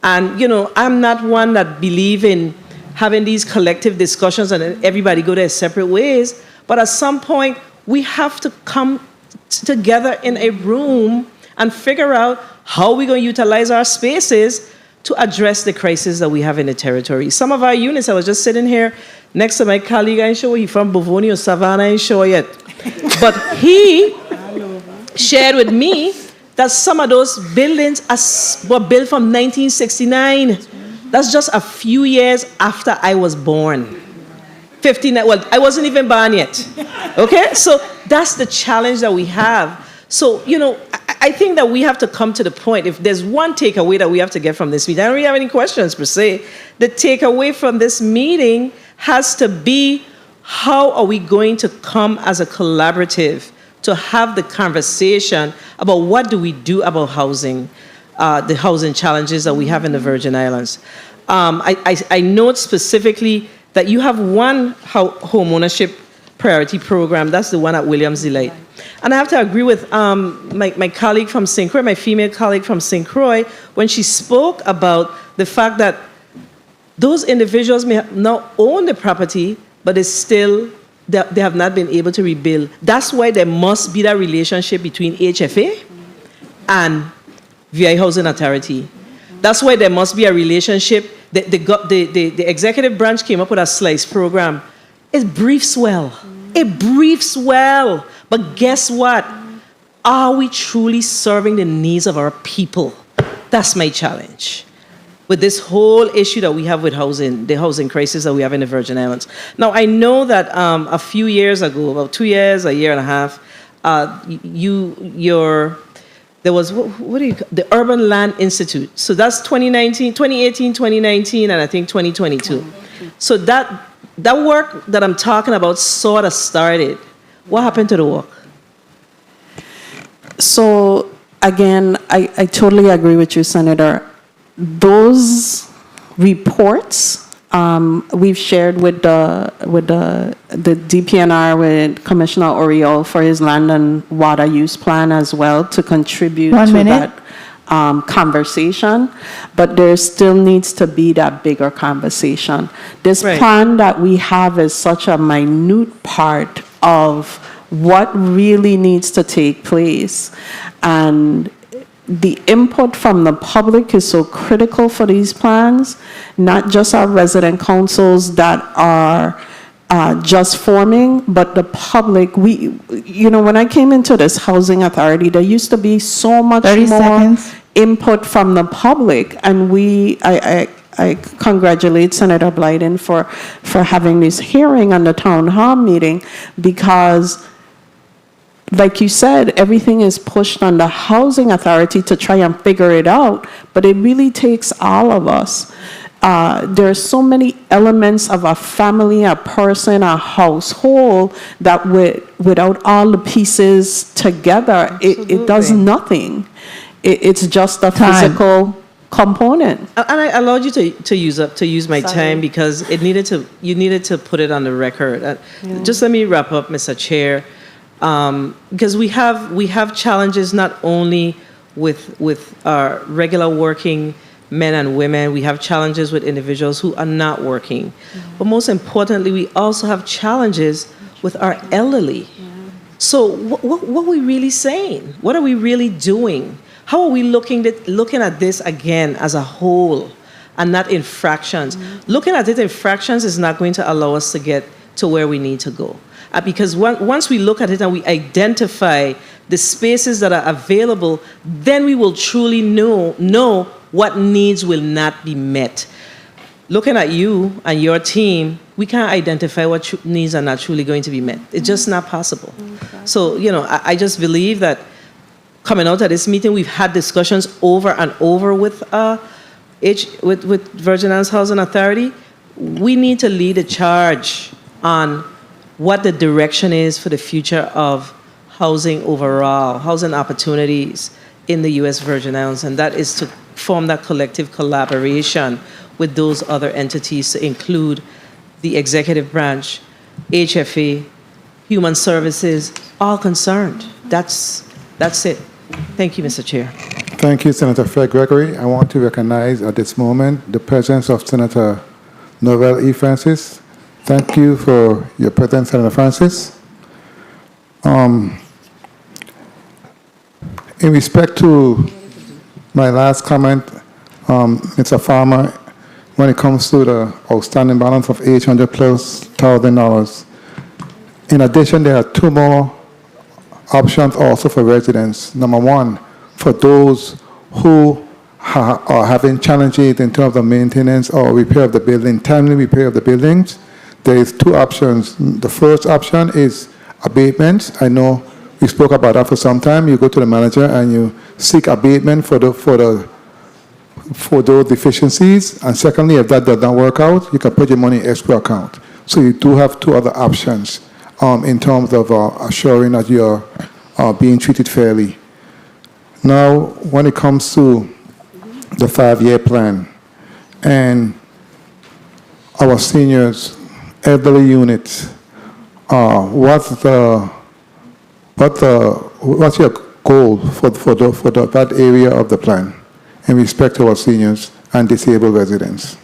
And, I'm not one that believe in having these collective discussions and then everybody go their separate ways. But at some point, we have to come together in a room and figure out how we're going to utilize our spaces to address the crisis that we have in the territory. Some of our units, I was just sitting here next to my colleague, I ain't sure he's from Bovoni or Savannah, I ain't sure yet. But he shared with me that some of those buildings were built from 1969. That's just a few years after I was born. 15, well, I wasn't even born yet. Okay, so that's the challenge that we have. So, I think that we have to come to the point. If there's one takeaway that we have to get from this meeting, I don't really have any questions per se. The takeaway from this meeting has to be, how are we going to come as a collaborative to have the conversation about what do we do about housing, the housing challenges that we have in the Virgin Islands. I note specifically that you have one home ownership priority program. That's the one at Williams Delight. And I have to agree with my colleague from St. Croix, my female colleague from St. Croix, when she spoke about the fact that those individuals may not own the property, but it's still, they have not been able to rebuild. That's why there must be that relationship between HFA and VI Housing Authority. That's why there must be a relationship. The executive branch came up with a SLICE program. It briefs well. It briefs well. But guess what? Are we truly serving the needs of our people? That's my challenge with this whole issue that we have with housing, the housing crisis that we have in the Virgin Islands. Now, I know that a few years ago, about 2 years, a year and a half, there was, the Urban Land Institute. So that's 2018, 2019, and I think 2022. So that work that I'm talking about sort of started. What happened to the work? So again, I totally agree with you, Senator. Those reports we've shared with the DPNR, with Commissioner Oriol for his land and water use plan as well, to contribute to that conversation. But there still needs to be that bigger conversation. This plan that we have is such a minute part of what really needs to take place. And the input from the public is so critical for these plans, not just our resident councils that are just forming, but the public. When I came into this housing authority, there used to be so much more input from the public, and I congratulate Senator Blyden for having this hearing on the town hall meeting, because like you said, everything is pushed on the housing authority to try and figure it out, but it really takes all of us. There are so many elements of a family, a person, a household that without all the pieces together, it does nothing. It's just a physical component. And I allowed you to use my time because you needed to put it on the record. Just let me wrap up, Mr. Chair. Because we have challenges not only with our regular working men and women, we have challenges with individuals who are not working. But most importantly, we also have challenges with our elderly. So what are we really saying? What are we really doing? How are we looking at this again as a whole and not in fractions? Looking at it in fractions is not going to allow us to get to where we need to go. Because once we look at it and we identify the spaces that are available, then we will truly know what needs will not be met. Looking at you and your team, we can't identify what needs are not truly going to be met. It's just not possible. So, I just believe that coming out of this meeting, we've had discussions over and over with Virgin Islands Housing Authority. We need to lead a charge on what the direction is for the future of housing overall, housing opportunities in the U.S. Virgin Islands, and that is to form that collective collaboration with those other entities to include the executive branch, HFA, Human Services, all concerned. That's it. Thank you, Mr. Chair. Thank you, Senator Fred Gregory. I want to recognize at this moment the presence of Senator Novell E. Francis. Thank you for your presence, Senator Francis. In respect to my last comment, Mr. Farmer, when it comes to the outstanding balance of $800,000+, in addition, there are two more options also for residents. Number one, for those who are having challenges in terms of maintenance or repair of the building, timely repair of the buildings, there is two options. The first option is abatements. I know We spoke about that for some time. You go to the manager and you seek abatement for those deficiencies. And secondly, if that does not work out, you can put your money in escrow account. So you do have two other options in terms of assuring that you're being treated fairly. Now, when it comes to the 5-year plan and our seniors, elderly units, what's your goal for that area of the plan in respect to our seniors and disabled residents?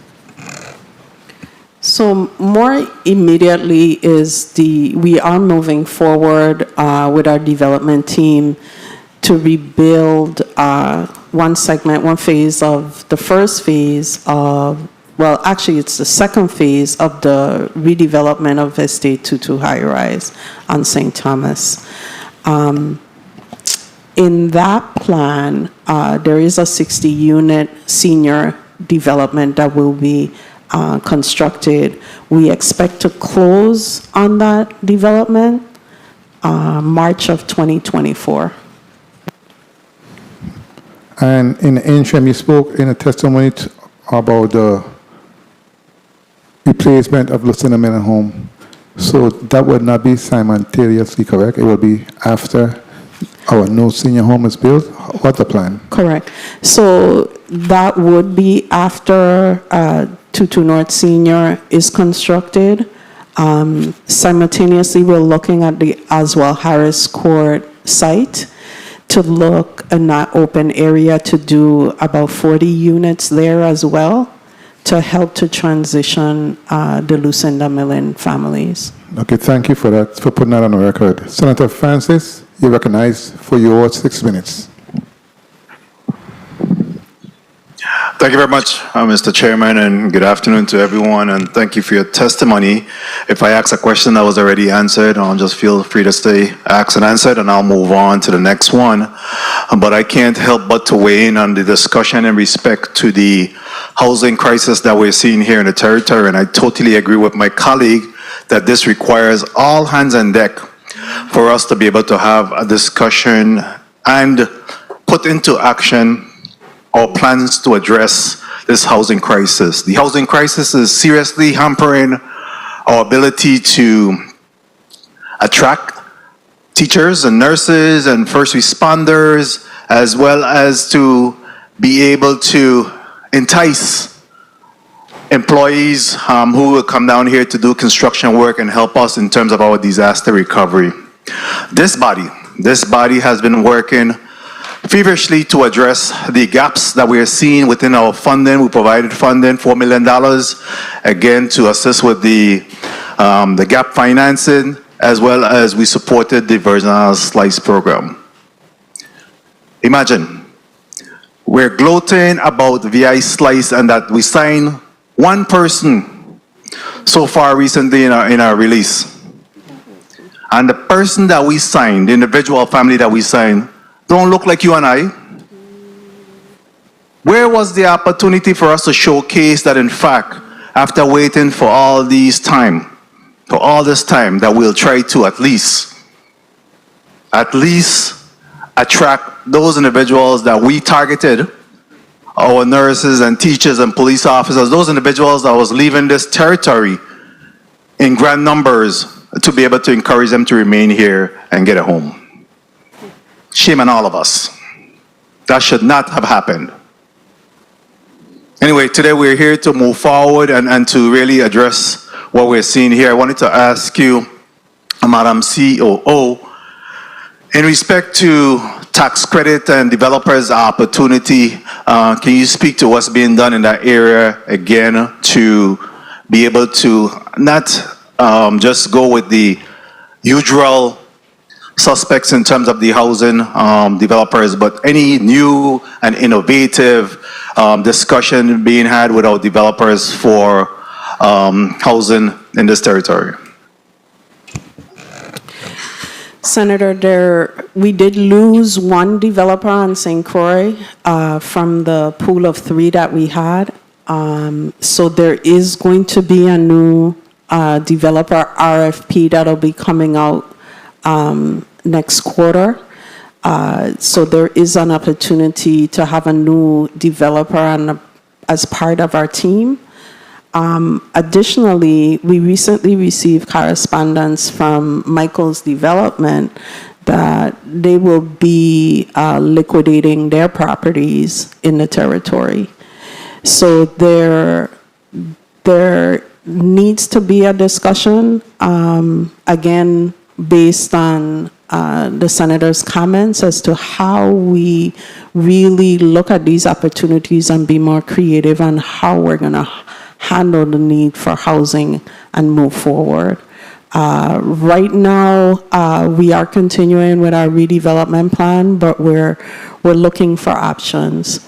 So more immediately is we are moving forward with our development team to rebuild one phase of the first phase of, well, actually it's the second phase of the redevelopment of Estate 22 High Rise on St. Thomas. In that plan, there is a 60-unit senior development that will be constructed. We expect to close on that development March of 2024. And in the interim, you spoke in a testimony about the replacement of Lucina Miller Home. So that would not be simultaneously, correct? It will be after our new senior home is built? What's the plan? Correct. So that would be after 22 North Senior is constructed. Simultaneously, we're looking at the Oswald Harris Court site to look in that open area to do about 40 units there as well to help to transition the Lucinda Millen families. Okay, thank you for that, for putting that on the record. Senator Francis, you're recognized for your 6 minutes. Thank you very much, Mr. Chairman, and good afternoon to everyone, and thank you for your testimony. If I ask a question that was already answered, I'll just feel free to stay asked and answered, and I'll move on to the next one. But I can't help but to weigh in on the discussion in respect to the housing crisis that we're seeing here in the territory, and I totally agree with my colleague that this requires all hands on deck for us to be able to have a discussion and put into action our plans to address this housing crisis. The housing crisis is seriously hampering our ability to attract teachers and nurses and first responders, as well as to be able to entice employees who will come down here to do construction work and help us in terms of our disaster recovery. This body has been working feverishly to address the gaps that we are seeing within our funding. We provided funding, $4 million, again, to assist with the gap financing, as well as we supported the Virgin Islands Slice program. Imagine, we're gloating about VI Slice and that we signed one person so far recently in our release. And the person that we signed, the individual family that we signed, don't look like you and I. Where was the opportunity for us to showcase that, in fact, after waiting for all this time, that we'll try to at least attract those individuals that we targeted, our nurses and teachers and police officers, those individuals that was leaving this territory in grand numbers, to be able to encourage them to remain here and get a home. Shame on all of us. That should not have happened. Anyway, today we're here to move forward and to really address what we're seeing here. I wanted to ask you, Madam COO, in respect to tax credit and developers' opportunity, can you speak to what's being done in that area again to be able to not just go with the usual suspects in terms of the housing developers, but any new and innovative discussion being had with our developers for housing in this territory? Senator, we did lose one developer on St. Croix from the pool of 3 that we had. So there is going to be a new developer RFP that'll be coming out next quarter. So there is an opportunity to have a new developer as part of our team. Additionally, we recently received correspondence from Michael's Development that they will be liquidating their properties in the territory. So there needs to be a discussion, again, based on the senator's comments as to how we really look at these opportunities and be more creative on how we're going to handle the need for housing and move forward. Right now, we are continuing with our redevelopment plan, but we're looking for options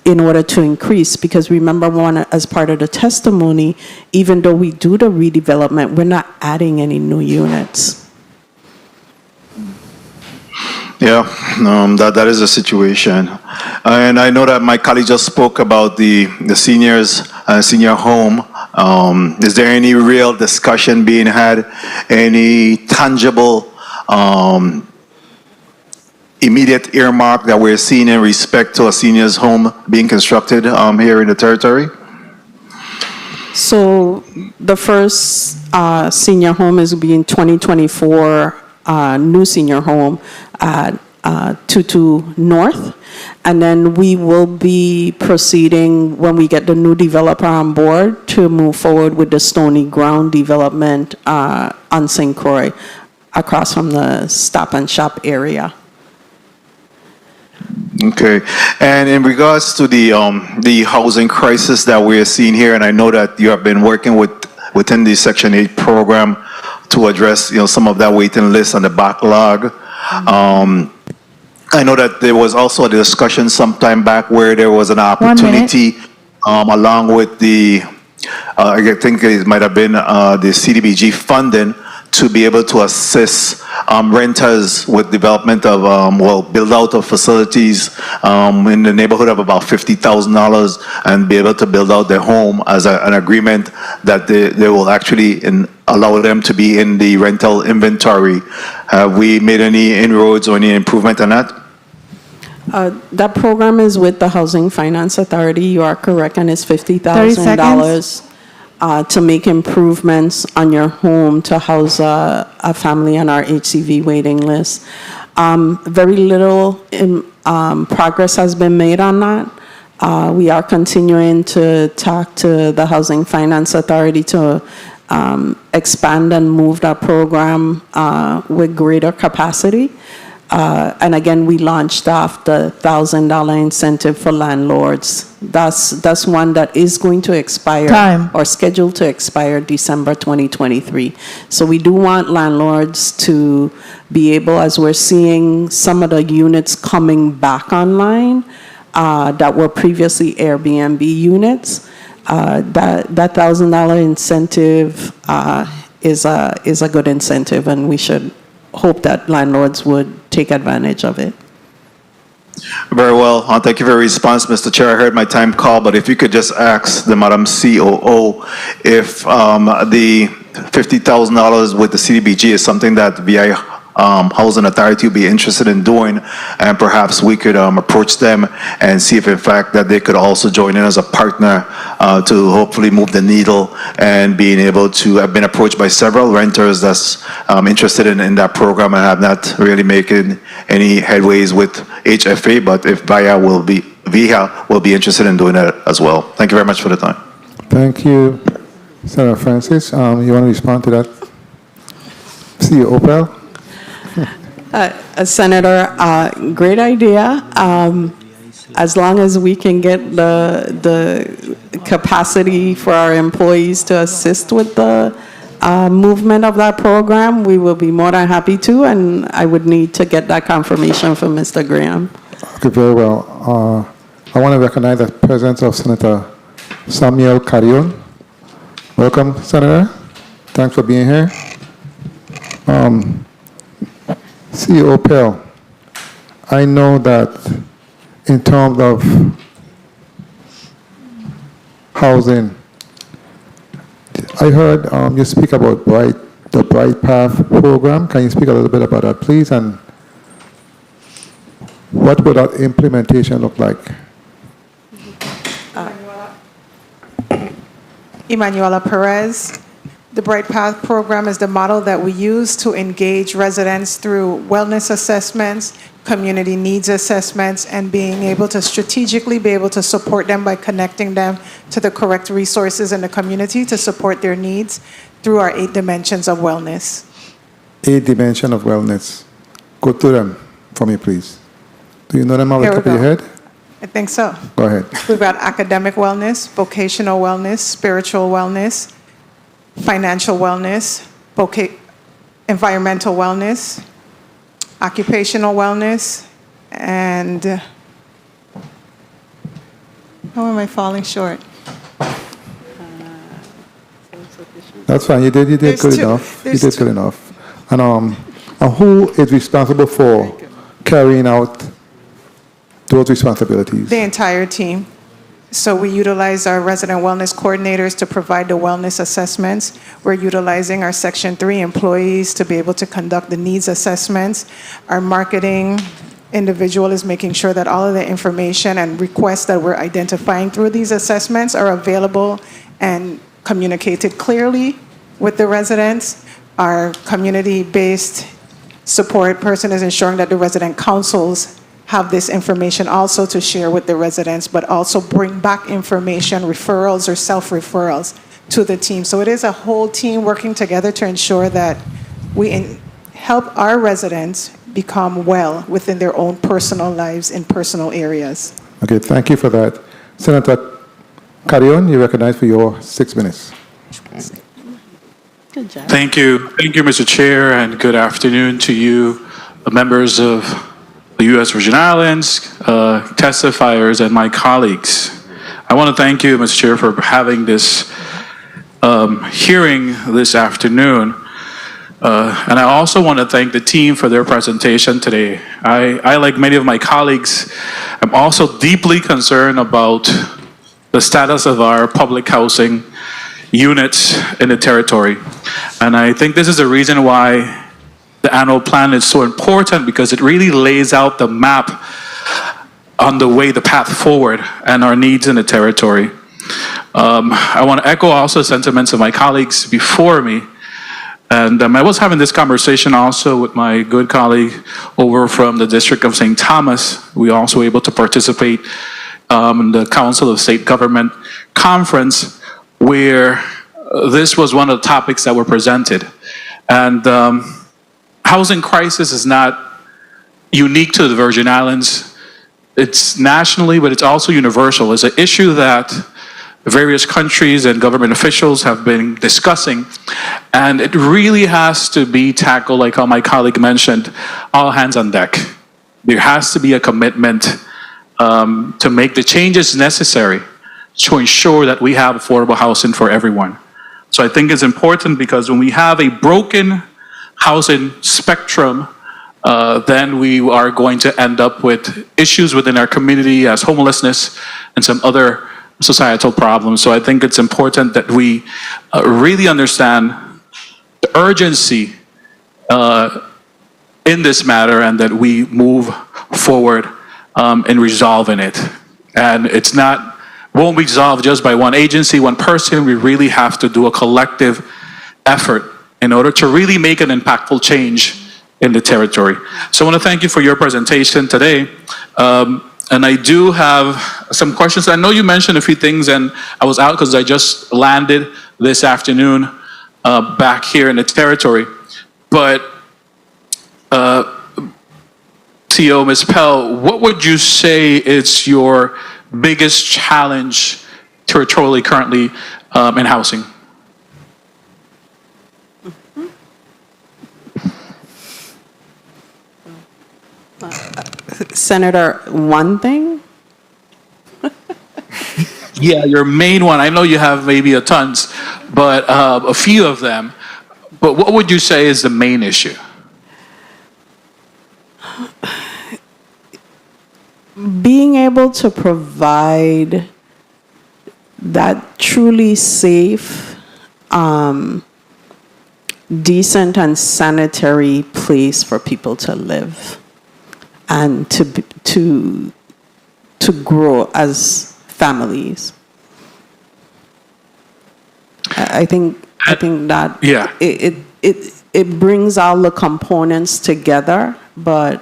in order to increase, because remember, one, as part of the testimony, even though we do the redevelopment, we're not adding any new units. Yeah, that is a situation. And I know that my colleague just spoke about the seniors, senior home. Is there any real discussion being had, any tangible immediate earmark that we're seeing in respect to a senior's home being constructed here in the territory? So the first senior home is being 2024 new senior home at 22 North. And then we will be proceeding, when we get the new developer on board, to move forward with the Stony Ground development on St. Croix, across from the Stop and Shop area. Okay, and in regards to the housing crisis that we're seeing here, and I know that you have been working within the Section 8 program to address, some of that waiting list and the backlog. I know that there was also a discussion sometime back where there was an opportunity, along with the, I think it might have been the CDBG funding, to be able to assist renters with development of, build out of facilities in the neighborhood of about $50,000, and be able to build out their home as an agreement that they will actually allow them to be in the rental inventory. Have we made any inroads or any improvement on that? That program is with the Housing Finance Authority. You are correct, and it's $50,000 to make improvements on your home to house a family on our HCV waiting list. Very little progress has been made on that. We are continuing to talk to the Housing Finance Authority to expand and move that program with greater capacity. And again, we launched off the $1,000 incentive for landlords. That's one that is going to expire or scheduled to expire December 2023. So we do want landlords to be able, as we're seeing some of the units coming back online that were previously Airbnb units, that $1,000 incentive is a good incentive, and we should hope that landlords would take advantage of it. Very well. Thank you for your response, Mr. Chair. I heard my time call, but if you could just ask the Madam COO if the $50,000 with the CDBG is something that VI Housing Authority would be interested in doing, and perhaps we could approach them and see if in fact that they could also join in as a partner to hopefully move the needle, and being able to have been approached by several renters that's interested in that program and have not really making any headways with HFA, but if VIA will be interested in doing that as well. Thank you very much for the time. Thank you, Senator Francis. You want to respond to that? CEO Opel? Senator, great idea. As long as we can get the capacity for our employees to assist with the movement of that program, we will be more than happy to, and I would need to get that confirmation from Mr. Graham. Okay, very well. I want to recognize the presence of Senator Samuel Carrion. Welcome, Senator. Thanks for being here. CEO Pell, I know that in terms of housing, I heard you speak about the Bright Path program. Can you speak a little bit about that, please? And what would that implementation look like? Emanuela Perez. The Bright Path program is the model that we use to engage residents through wellness assessments, community needs assessments, and being able to strategically be able to support them by connecting them to the correct resources in the community to support their needs through our 8 dimensions of wellness. 8 dimensions of wellness. Go to them for me, please. Do you know them off the Here we top of your go. head? I think so. Go ahead. We've got academic wellness, vocational wellness, spiritual wellness, financial wellness, environmental wellness, occupational wellness, and how am I falling short? That's fine. You did There's good two. enough. You There's did two. good enough. And who is responsible for carrying out those responsibilities? The entire team. So we utilize our resident wellness coordinators to provide the wellness assessments. We're utilizing our Section 3 employees to be able to conduct the needs assessments. Our marketing individual is making sure that all of the information and requests that we're identifying through these assessments are available and communicated clearly with the residents. Our community-based support person is ensuring that the resident councils have this information also to share with the residents, but also bring back information, referrals or self-referrals to the team. So it is a whole team working together to ensure that we help our residents become well within their own personal lives in personal areas. Okay, thank you for that. Senator Carrion, you recognize for your 6 minutes. Good job. Thank you. Thank you, Mr. Chair, and good afternoon to you, members of the U.S. Virgin Islands, testifiers, and my colleagues. I want to thank you, Mr. Chair, for having this hearing this afternoon. And I also want to thank the team for their presentation today. I, like many of my colleagues, am also deeply concerned about the status of our public housing units in the territory. And I think this is the reason why the annual plan is so important, because it really lays out the map on the way, the path forward, and our needs in the territory. I want to echo also sentiments of my colleagues before me. And I was having this conversation also with my good colleague over from the District of St. Thomas. We also were able to participate in the Council of State Government conference, where this was one of the topics that were presented. And housing crisis is not unique to the Virgin Islands. It's nationally, but it's also universal. It's an issue that various countries and government officials have been discussing, and it really has to be tackled, like how my colleague mentioned, all hands on deck. There has to be a commitment to make the changes necessary to ensure that we have affordable housing for everyone. So I think it's important, because when we have a broken housing spectrum, then we are going to end up with issues within our community as homelessness and some other societal problems. So I think it's important that we really understand the urgency in this matter, and that we move forward in resolving it. And it's not, won't be resolved just by one agency, one person. We really have to do a collective effort in order to really make an impactful change in the territory. So I want to thank you for your presentation today. And I do have some questions. I know you mentioned a few things, and I was out because I just landed this afternoon back here in the territory. But TO, Ms. Pell, what would you say is your biggest challenge territorially currently in housing? Senator, one thing? Yeah, your main one. I know you have maybe a tons, but a few of them. But what would you say is the main issue? Being able to provide that truly safe decent and sanitary place for people to live and to grow as families. I think that Yeah. it brings all the components together, but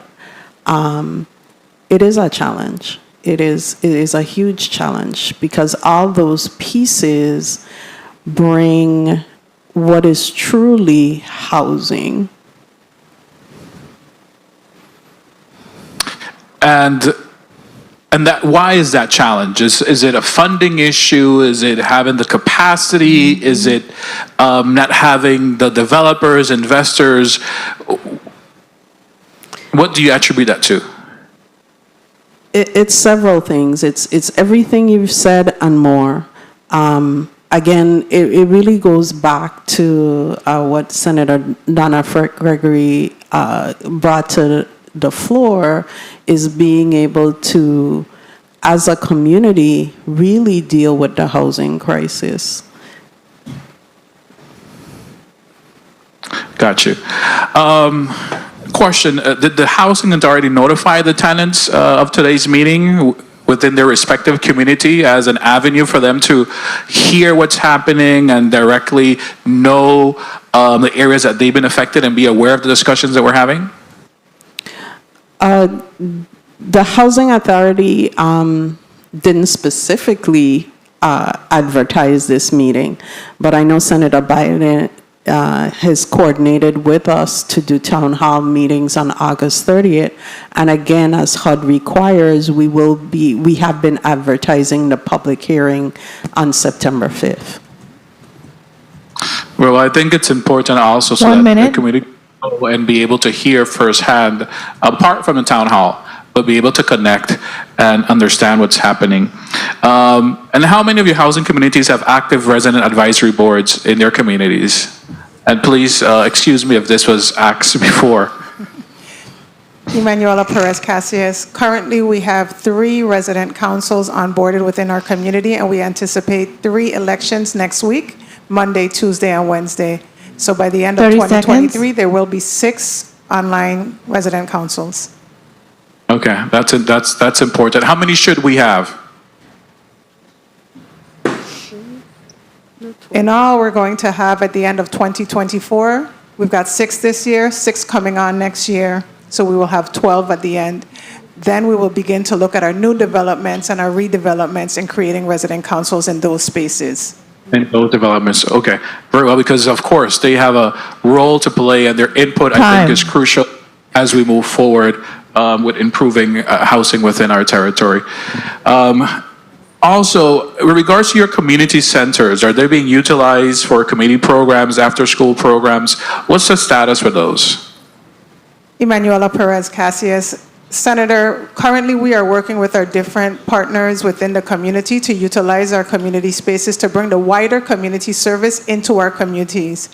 it is a challenge. It is a huge challenge because all those pieces bring what is truly housing. And that, why is that challenge? Is it a funding issue? Is it having the capacity? Is it not having the developers, investors? What do you attribute that to? It's several things. It's everything you've said and more. Again, it really goes back to what Senator Donna Gregory brought to the floor, is being able to, as a community, really deal with the housing crisis. Got you. Question, did the housing authority notify the tenants of today's meeting within their respective community as an avenue for them to hear what's happening and directly know the areas that they've been affected and be aware of the discussions that we're having? The housing authority didn't specifically advertise this meeting, but I know Senator Biden has coordinated with us to do town hall meetings on August 30th. And again, as HUD requires, we have been advertising the public hearing on September 5th. Well, I think it's important also so that the community and be able to hear firsthand, apart from the town hall, but be able to connect and understand what's happening. And how many of your housing communities have active resident advisory boards in their communities? And please excuse me if this was asked before. Emanuela Perez Casillas. Currently, we have 3 resident councils onboarded within our community, and we anticipate 3 elections next week, Monday, Tuesday, and Wednesday. So by the end of 2023, there will be 6 online resident councils. Okay, that's important. How many should we have? In all, we're going to have at the end of 2024, we've got 6 this year, 6 coming on next year. So we will have 12 at the end. Then we will begin to look at our new developments and our redevelopments and creating resident councils in those spaces. In those developments, okay. Very well, because of course they have a role to play and their input, I think, is crucial as we move forward with improving housing within our territory. Also, with regards to your community centers, are they being utilized for community programs, after-school programs? What's the status for those? Emanuela Perez Casillas. Senator, currently we are working with our different partners within the community to utilize our community spaces to bring the wider community service into our communities.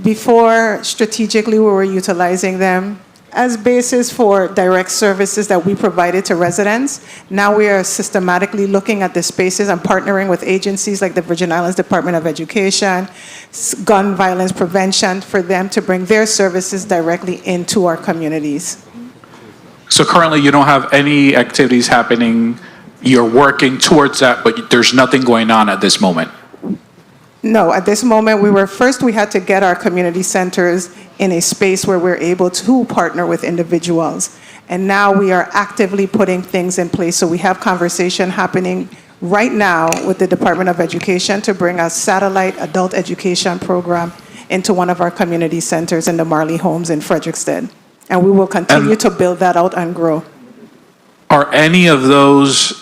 Before, strategically, we were utilizing them as basis for direct services that we provided to residents. Now we are systematically looking at the spaces and partnering with agencies like the Virgin Islands Department of Education, gun violence prevention, for them to bring their services directly into our communities. So currently you don't have any activities happening, you're working towards that, but there's nothing going on at this moment? No, at this moment, we had to get our community centers in a space where we're able to partner with individuals. And now we are actively putting things in place. So we have conversation happening right now with the Department of Education to bring a satellite adult education program into one of our community centers in the Marley Homes in Fredericksted. And we will continue to build that out and grow. Are any of those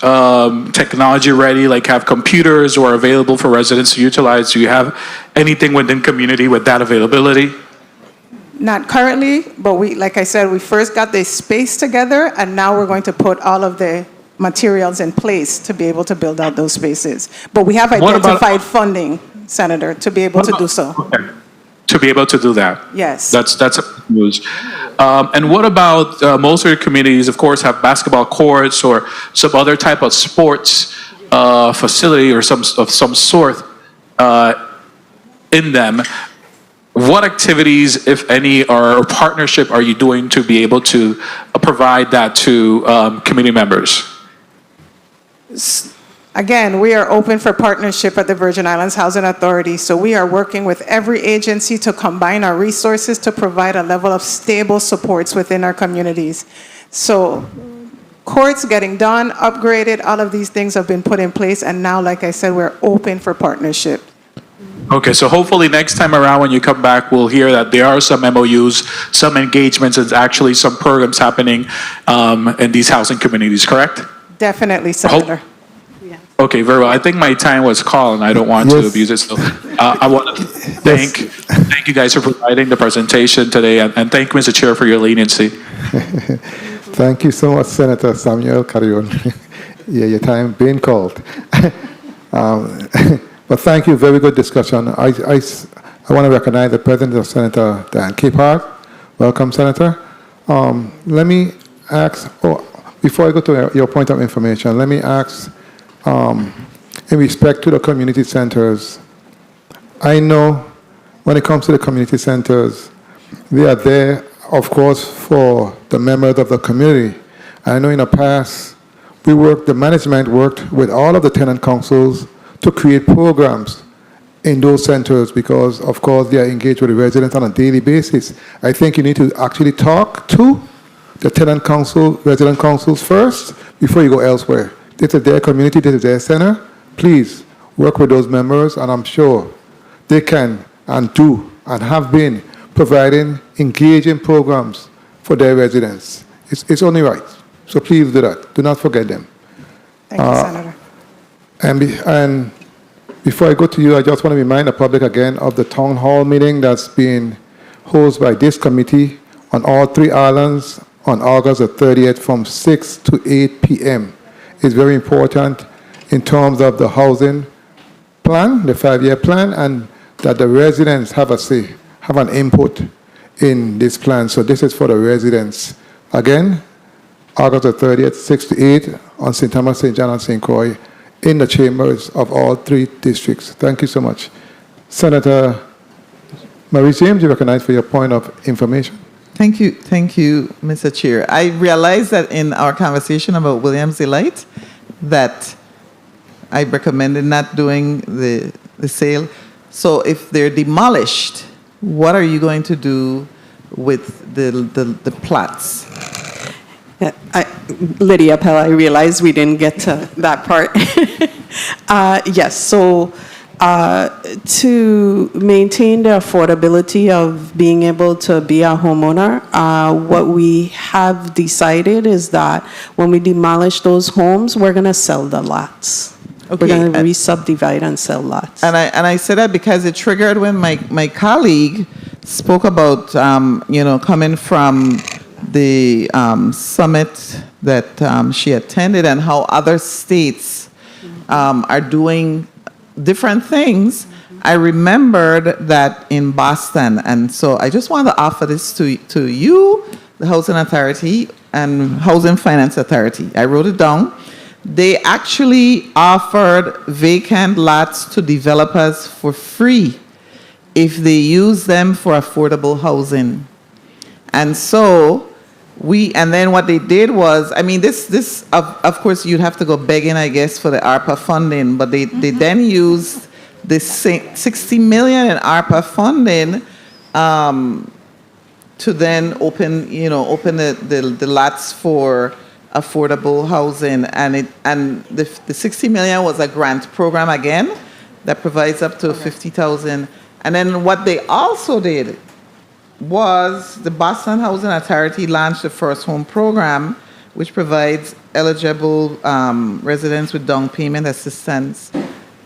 technology ready, like have computers or available for residents to utilize? Do you have anything within community with that availability? Not currently, but like I said, we first got the space together, and now we're going to put all of the materials in place to be able to build out those spaces. But we have identified funding, Senator, to be able to do so. Okay. To be able to do that? Yes. That's news. And what about most of your communities, of course, have basketball courts or some other type of sports facility or of some sort in them. what activities, if any, or partnership are you doing to be able to provide that to community members? Again, we are open for partnership at the Virgin Islands Housing Authority, so we are working with every agency to combine our resources to provide a level of stable supports within our communities. So courts getting done, upgraded, all of these things have been put in place, and now, like I said, we're open for partnership. Okay, so hopefully next time around when you come back, we'll hear that there are some MOUs, some engagements, and actually some programs happening in these housing communities, correct? Definitely, Senator. Okay, very well. I think my time was called, and I don't want to abuse it. So I want to thank you guys for providing the presentation today, and thank Mr. Chair for your leniency. Thank you so much, Senator Samuel Carrion. Yeah, your time being called. But thank you, very good discussion. I want to recognize the President of Senator Dan Capehart. Welcome, Senator. Let me ask, before I go to your point of information, let me ask, in respect to the community centers, I know when it comes to the community centers, they are there, of course, for the members of the community. I know in the past, the management worked with all of the tenant councils to create programs in those centers because, of course, they are engaged with the residents on a daily basis. I think you need to actually talk to the tenant council, resident councils first before you go elsewhere. This is their community, this is their center. Please work with those members, and I'm sure they can and do and have been providing engaging programs for their residents. It's only right. So please do that. Do not forget them. Thank you, Senator. And before I go to you, I just want to remind the public again of the town hall meeting that's being hosted by this committee on all three islands on August the 30th from 6 to 8 p.m. It's very important in terms of the housing plan, the 5-year plan, and that the residents have a say, have an input in this plan. So this is for the residents. Again, August the 30th, 6 to 8 on St. Thomas, St. John, and St. Croix in the chambers of all three districts. Thank you so much. Senator Marie James, you recognize for your point of information. Thank you, Mr. Chair. I realized that in our conversation about Williams Delight that I recommended not doing the sale. So if they're demolished, what are you going to do with the plots? Lydia Pell, I realized we didn't get to that part. Yes, so to maintain the affordability of being able to be a homeowner, what we have decided is that when we demolish those homes, we're going to sell the lots. Okay. We're going to re-subdivide and sell lots. And I said that because it triggered when my colleague spoke about, coming from the summit that she attended and how other states are doing different things. I remembered that in Boston, and so I just wanted to offer this to you, the Housing Authority and Housing Finance Authority. I wrote it down. They actually offered vacant lots to developers for free if they use them for affordable housing. And so and then what they did was, I mean, this of course, you'd have to go begging, I guess, for the ARPA funding, but they then used this 60 million in ARPA funding to then open the lots for affordable housing, and the 60 million was a grant program again that provides up to 50,000. And then what they also did was the Boston Housing Authority launched the First Home Program, which provides eligible residents with down payment assistance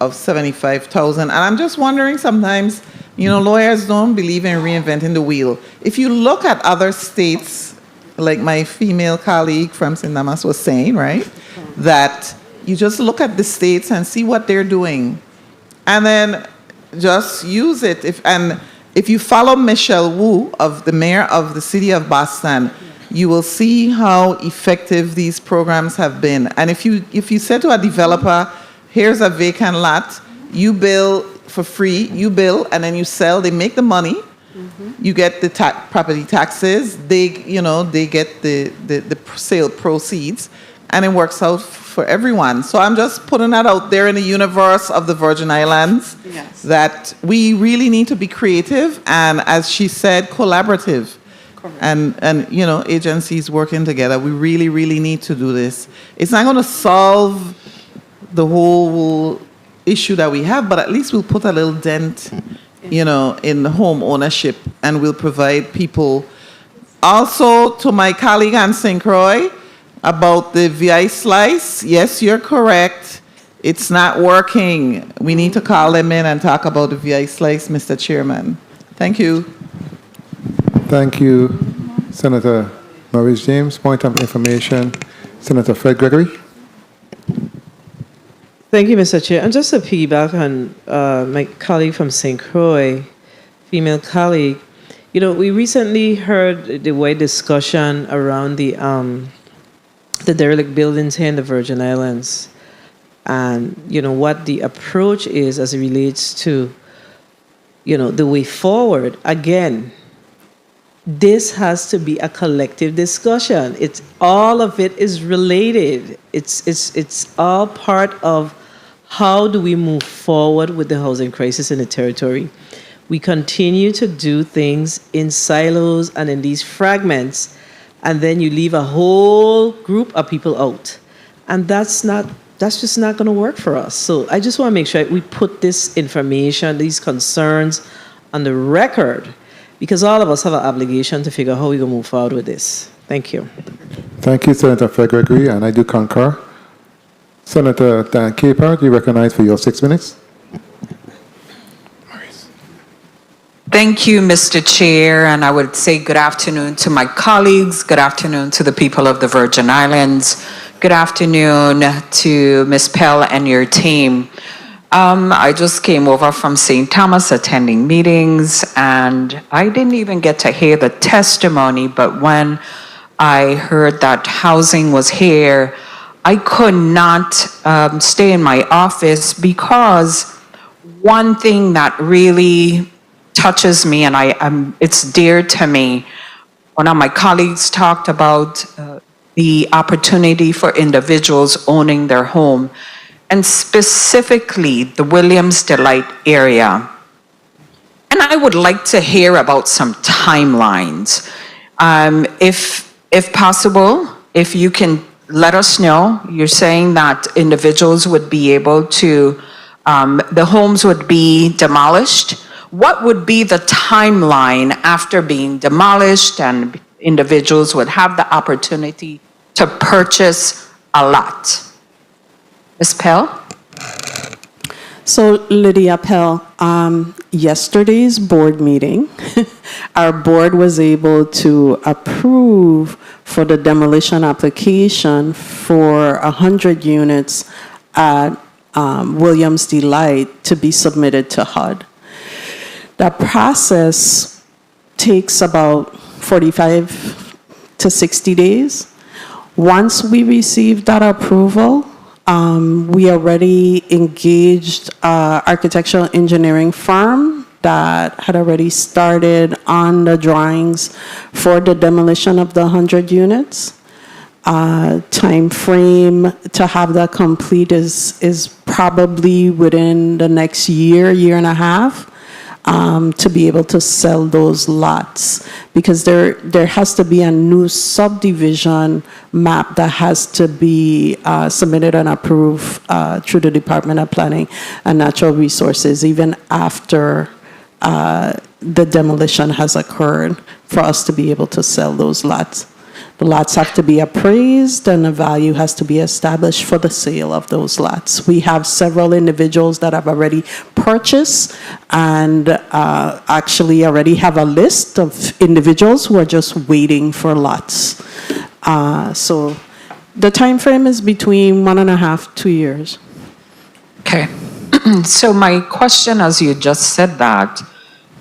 of 75,000. And I'm just wondering sometimes, lawyers don't believe in reinventing the wheel. If you look at other states, like my female colleague from St. Thomas was saying, right, that you just look at the states and see what they're doing, and then just use it. If you follow Michelle Wu, the mayor of the city of Boston, you will see how effective these programs have been. And if you said to a developer, here's a vacant lot, you build for free, and then you sell, they make the money, You get the property taxes, they get the sale proceeds, and it works out for everyone. So I'm just putting that out there in the universe of the Virgin Islands, that we really need to be creative and, as she said, collaborative. And agencies working together. We really, really need to do this. It's not going to solve the whole issue that we have, but at least we'll put a little dent, in the home ownership, and we'll provide people. Also, to my colleague on St. Croix about the VI slice, yes, you're correct. It's not working. We need to call them in and talk about the VI slice, Mr. Chairman. Thank you. Thank you, Senator Maurice James. Point of information, Senator Fred Gregory. Thank you, Mr. Chair. And just to piggyback on my colleague from St. Croix, female colleague, we recently heard the wide discussion around the derelict buildings here in the Virgin Islands, and what the approach is as it relates to the way forward. Again, this has to be a collective discussion. It's all of it is related. It's all part of how do we move forward with the housing crisis in the territory. We continue to do things in silos and in these fragments, and then you leave a whole group of people out, and that's just not going to work for us. So I just want to make sure we put this information, these concerns, on the record, because all of us have an obligation to figure out how we're going to move forward with this. Thank you. Thank you, Senator Fred Gregory, and I do concur. Senator Dan Capehart, you recognize for your 6 minutes. Thank you, Mr. Chair, and I would say good afternoon to my colleagues, good afternoon to the people of the Virgin Islands, good afternoon to Ms. Pell and your team. I just came over from St. Thomas attending meetings, and I didn't even get to hear the testimony, but when I heard that housing was here, I could not stay in my office, because one thing that really touches me, and it's dear to me, one of my colleagues talked about the opportunity for individuals owning their home, and specifically the Williams Delight area. And I would like to hear about some timelines. If possible, if you can let us know. You're saying that individuals would be able to, the homes would be demolished. What would be the timeline after being demolished and individuals would have the opportunity to purchase a lot? Ms. Pell? So, Lydia Pell, yesterday's board meeting, our board was able to approve for the demolition application for 100 units at Williams Delight to be submitted to HUD. That process takes about 45 to 60 days. Once we receive that approval, we already engaged an architectural engineering firm that had already started on the drawings for the demolition of the 100 units. Time frame to have that complete is probably within the next year and a half. To be able to sell those lots, because there has to be a new subdivision map that has to be submitted and approved through the Department of Planning and Natural Resources, even after the demolition has occurred, for us to be able to sell those lots. The lots have to be appraised and a value has to be established for the sale of those lots. We have several individuals that have already purchased and actually already have a list of individuals who are just waiting for lots. So the time frame is between 1.5 to 2 years. Okay. So my question, as you just said that,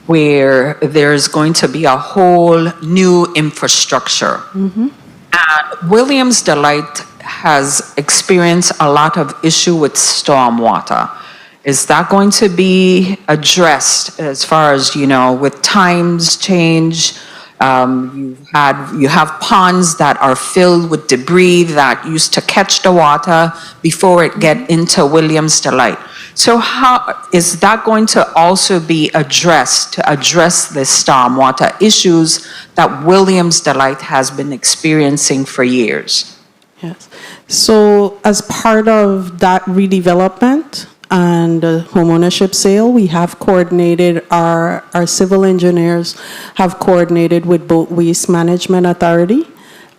where there's going to be a whole new infrastructure. Mm-hmm. And Williams Delight has experienced a lot of issue with stormwater. Is that going to be addressed as far as, with times change? You have ponds that are filled with debris that used to catch the water before it get into Williams Delight. So how is that going to also be addressed to address the stormwater issues that Williams Delight has been experiencing for years? Yes. So as part of that redevelopment and homeownership sale, we have coordinated, our civil engineers have coordinated with both Waste Management Authority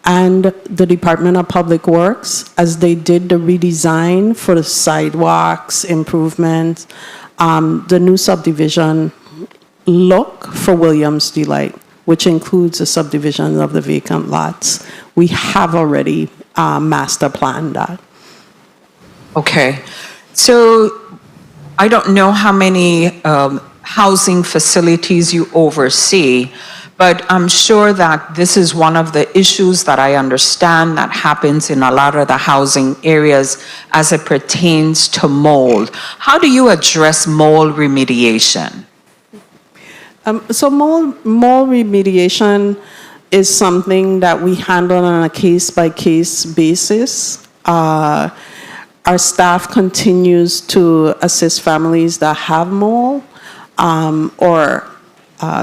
and the Department of Public Works as they did the redesign for the sidewalks, improvements, the new subdivision look for Williams Delight, which includes the subdivision of the vacant lots. We have already master planned that. Okay. So I don't know how many housing facilities you oversee, but I'm sure that this is one of the issues that I understand that happens in a lot of the housing areas as it pertains to mold. How do you address mold remediation? So mold remediation is something that we handle on a case-by-case basis. Our staff continues to assist families that have mold or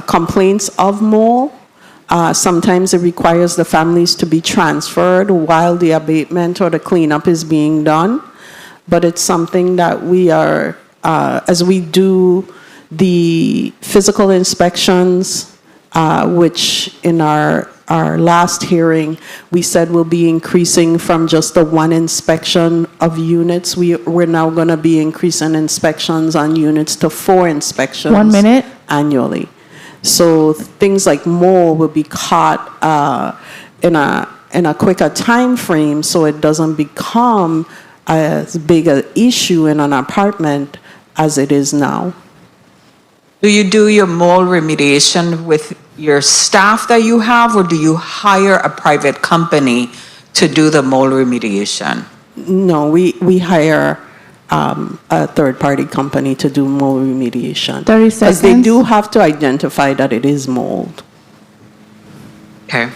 complaints of mold. Sometimes it requires the families to be transferred while the abatement or the cleanup is being done. But it's something that we are, as we do the physical inspections, which in our last hearing, we said we'll be increasing from just the one inspection of units. We're now going to be increasing inspections on units to 4 inspections 1 minute annually. So things like mold will be caught in a quicker time frame, so it doesn't become as big an issue in an apartment as it is now. Do you do your mold remediation with your staff that you have, or do you hire a private company to do the mold remediation? No, we hire a third-party company to do mold remediation. 30 Because they seconds. do have to identify that it is mold. Okay.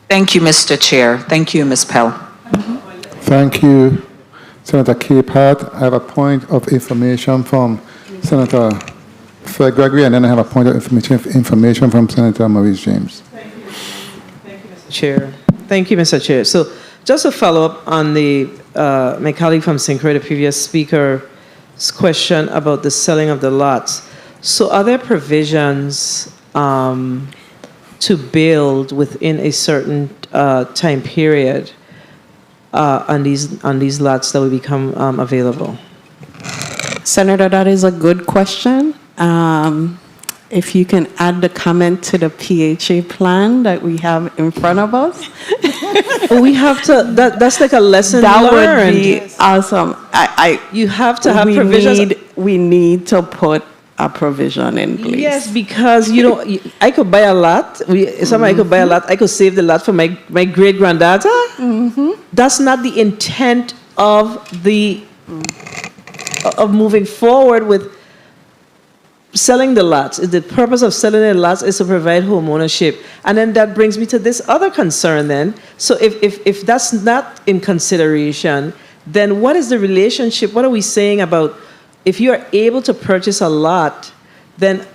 Thank you, Mr. Chair. Thank you, Ms. Pell. Thank you, Senator Capehart. I have a point of information from Senator Fred Gregory, and then I have a point of information from Senator Maurice James. Chair. Thank you, Mr. Chair. So just to follow up on my colleague from St. Croix, the previous speaker's question about the selling of the lots. So are there provisions to build within a certain time period on these lots that will become available? Senator, that is a good question. If you can add the comment to the PHA plan that we have in front of us. We have to, that's like a lesson that learned. would be awesome. You have to have provisions. We need to put a provision in place. Yes, because, I could buy a lot. Somebody could buy a lot. I could save the lot for my great-granddaughter. That's not the intent of of moving forward with selling the lots. The purpose of selling the lots is to provide home ownership. And then that brings me to this other concern then. So if that's not in consideration, then what is the relationship? What are we saying about if you are able to purchase a lot, then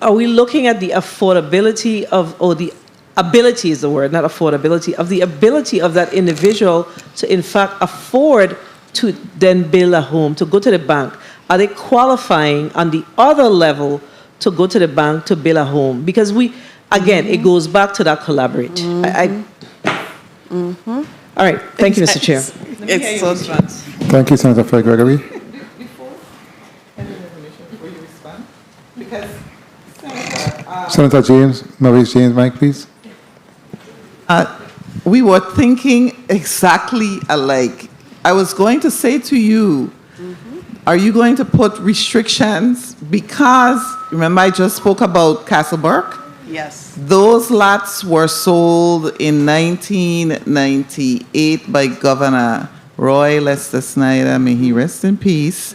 are we looking at the affordability of, or the ability is the word, not affordability, of the ability of that individual to in fact afford to then build a home, to go to the bank? Are they qualifying on the other level to go to the bank to build a home? Because again, it goes back to that collaborate. All right, thank you, Mr. Chair. Thank you, Senator Fred Gregory. Senator James, Maurice James, Mike, please. We were thinking exactly alike. I was going to say to you, are you going to put restrictions? Because, remember I just spoke about Castleburg? Yes. Those lots were sold in 1998 by Governor Roy Lester Snyder, may he rest in peace.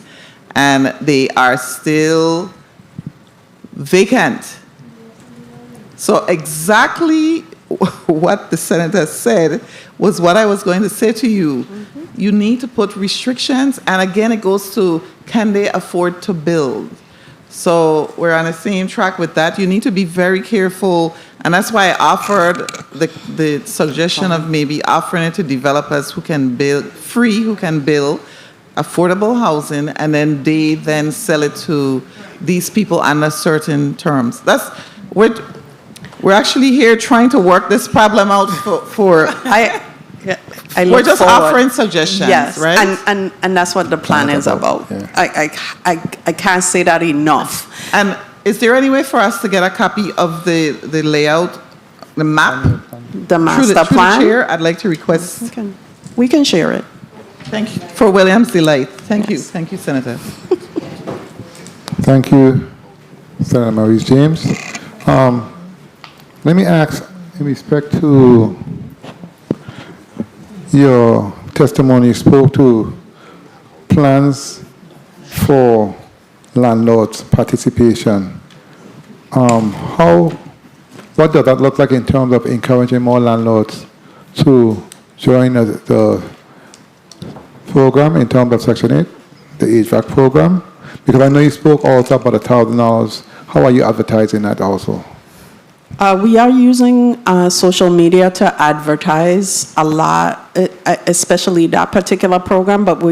and they are still vacant. So exactly what the senator said was what I was going to say to you. You need to put restrictions, and again, it goes to, can they afford to build? So we're on the same track with that. You need to be very careful, and that's why I offered the suggestion of maybe offering it to developers who can build who can build affordable housing, and then they then sell it to these people under certain terms. We're actually here trying to work this problem out for I we're look just forward. offering suggestions, yes, right? and that's what the plan is about. Yeah. I can't say that enough. And is there any way for us to get a copy of the layout, the map? The master through the plan. chair, I'd like to request. We can share it. Thank you. For Williams' delight. Thank you. Thank you, Senator. Thank you, Senator Maurice James. Let me ask, in respect to your testimony, you spoke to plans for landlords' participation. What does that look like in terms of encouraging more landlords to join the program in terms of Section 8, the HVAC program? Because I know you spoke also about $1,000. How are you advertising that also? We are using social media to advertise a lot, especially that particular program, but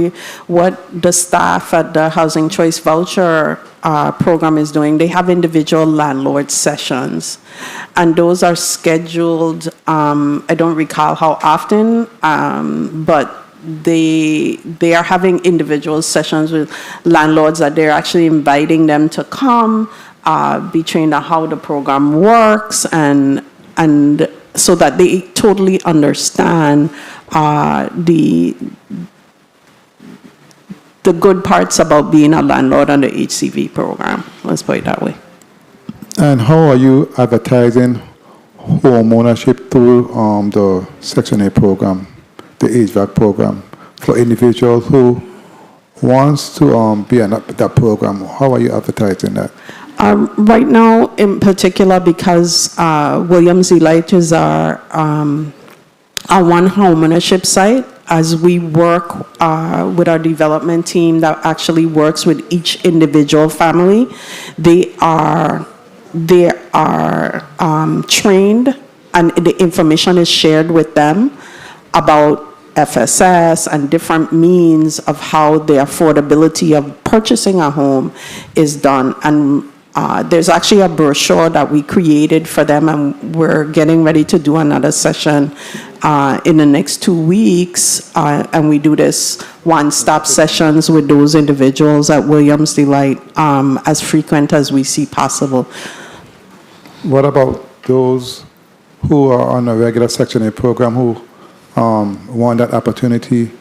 what the staff at the Housing Choice Voucher program is doing, they have individual landlord sessions, and those are scheduled, I don't recall how often, but they are having individual sessions with landlords that they're actually inviting them to come, be trained on how the program works, and so that they totally understand the good parts about being a landlord on the HCV program. Let's put it that way. And how are you advertising home ownership through the Section 8 program, the HVAC program, for individuals who wants to be in that program? How are you advertising that? Right now, in particular, because Williams Elite is our one home ownership site, as we work with our development team that actually works with each individual family, they are trained, and the information is shared with them about FSS and different means of how the affordability of purchasing a home is done. And there's actually a brochure that we created for them, and we're getting ready to do another session in the next 2 weeks. And we do this one-stop sessions with those individuals at Williams Delight as frequent as we see possible. What about those who are on a regular Section 8 program who want that opportunity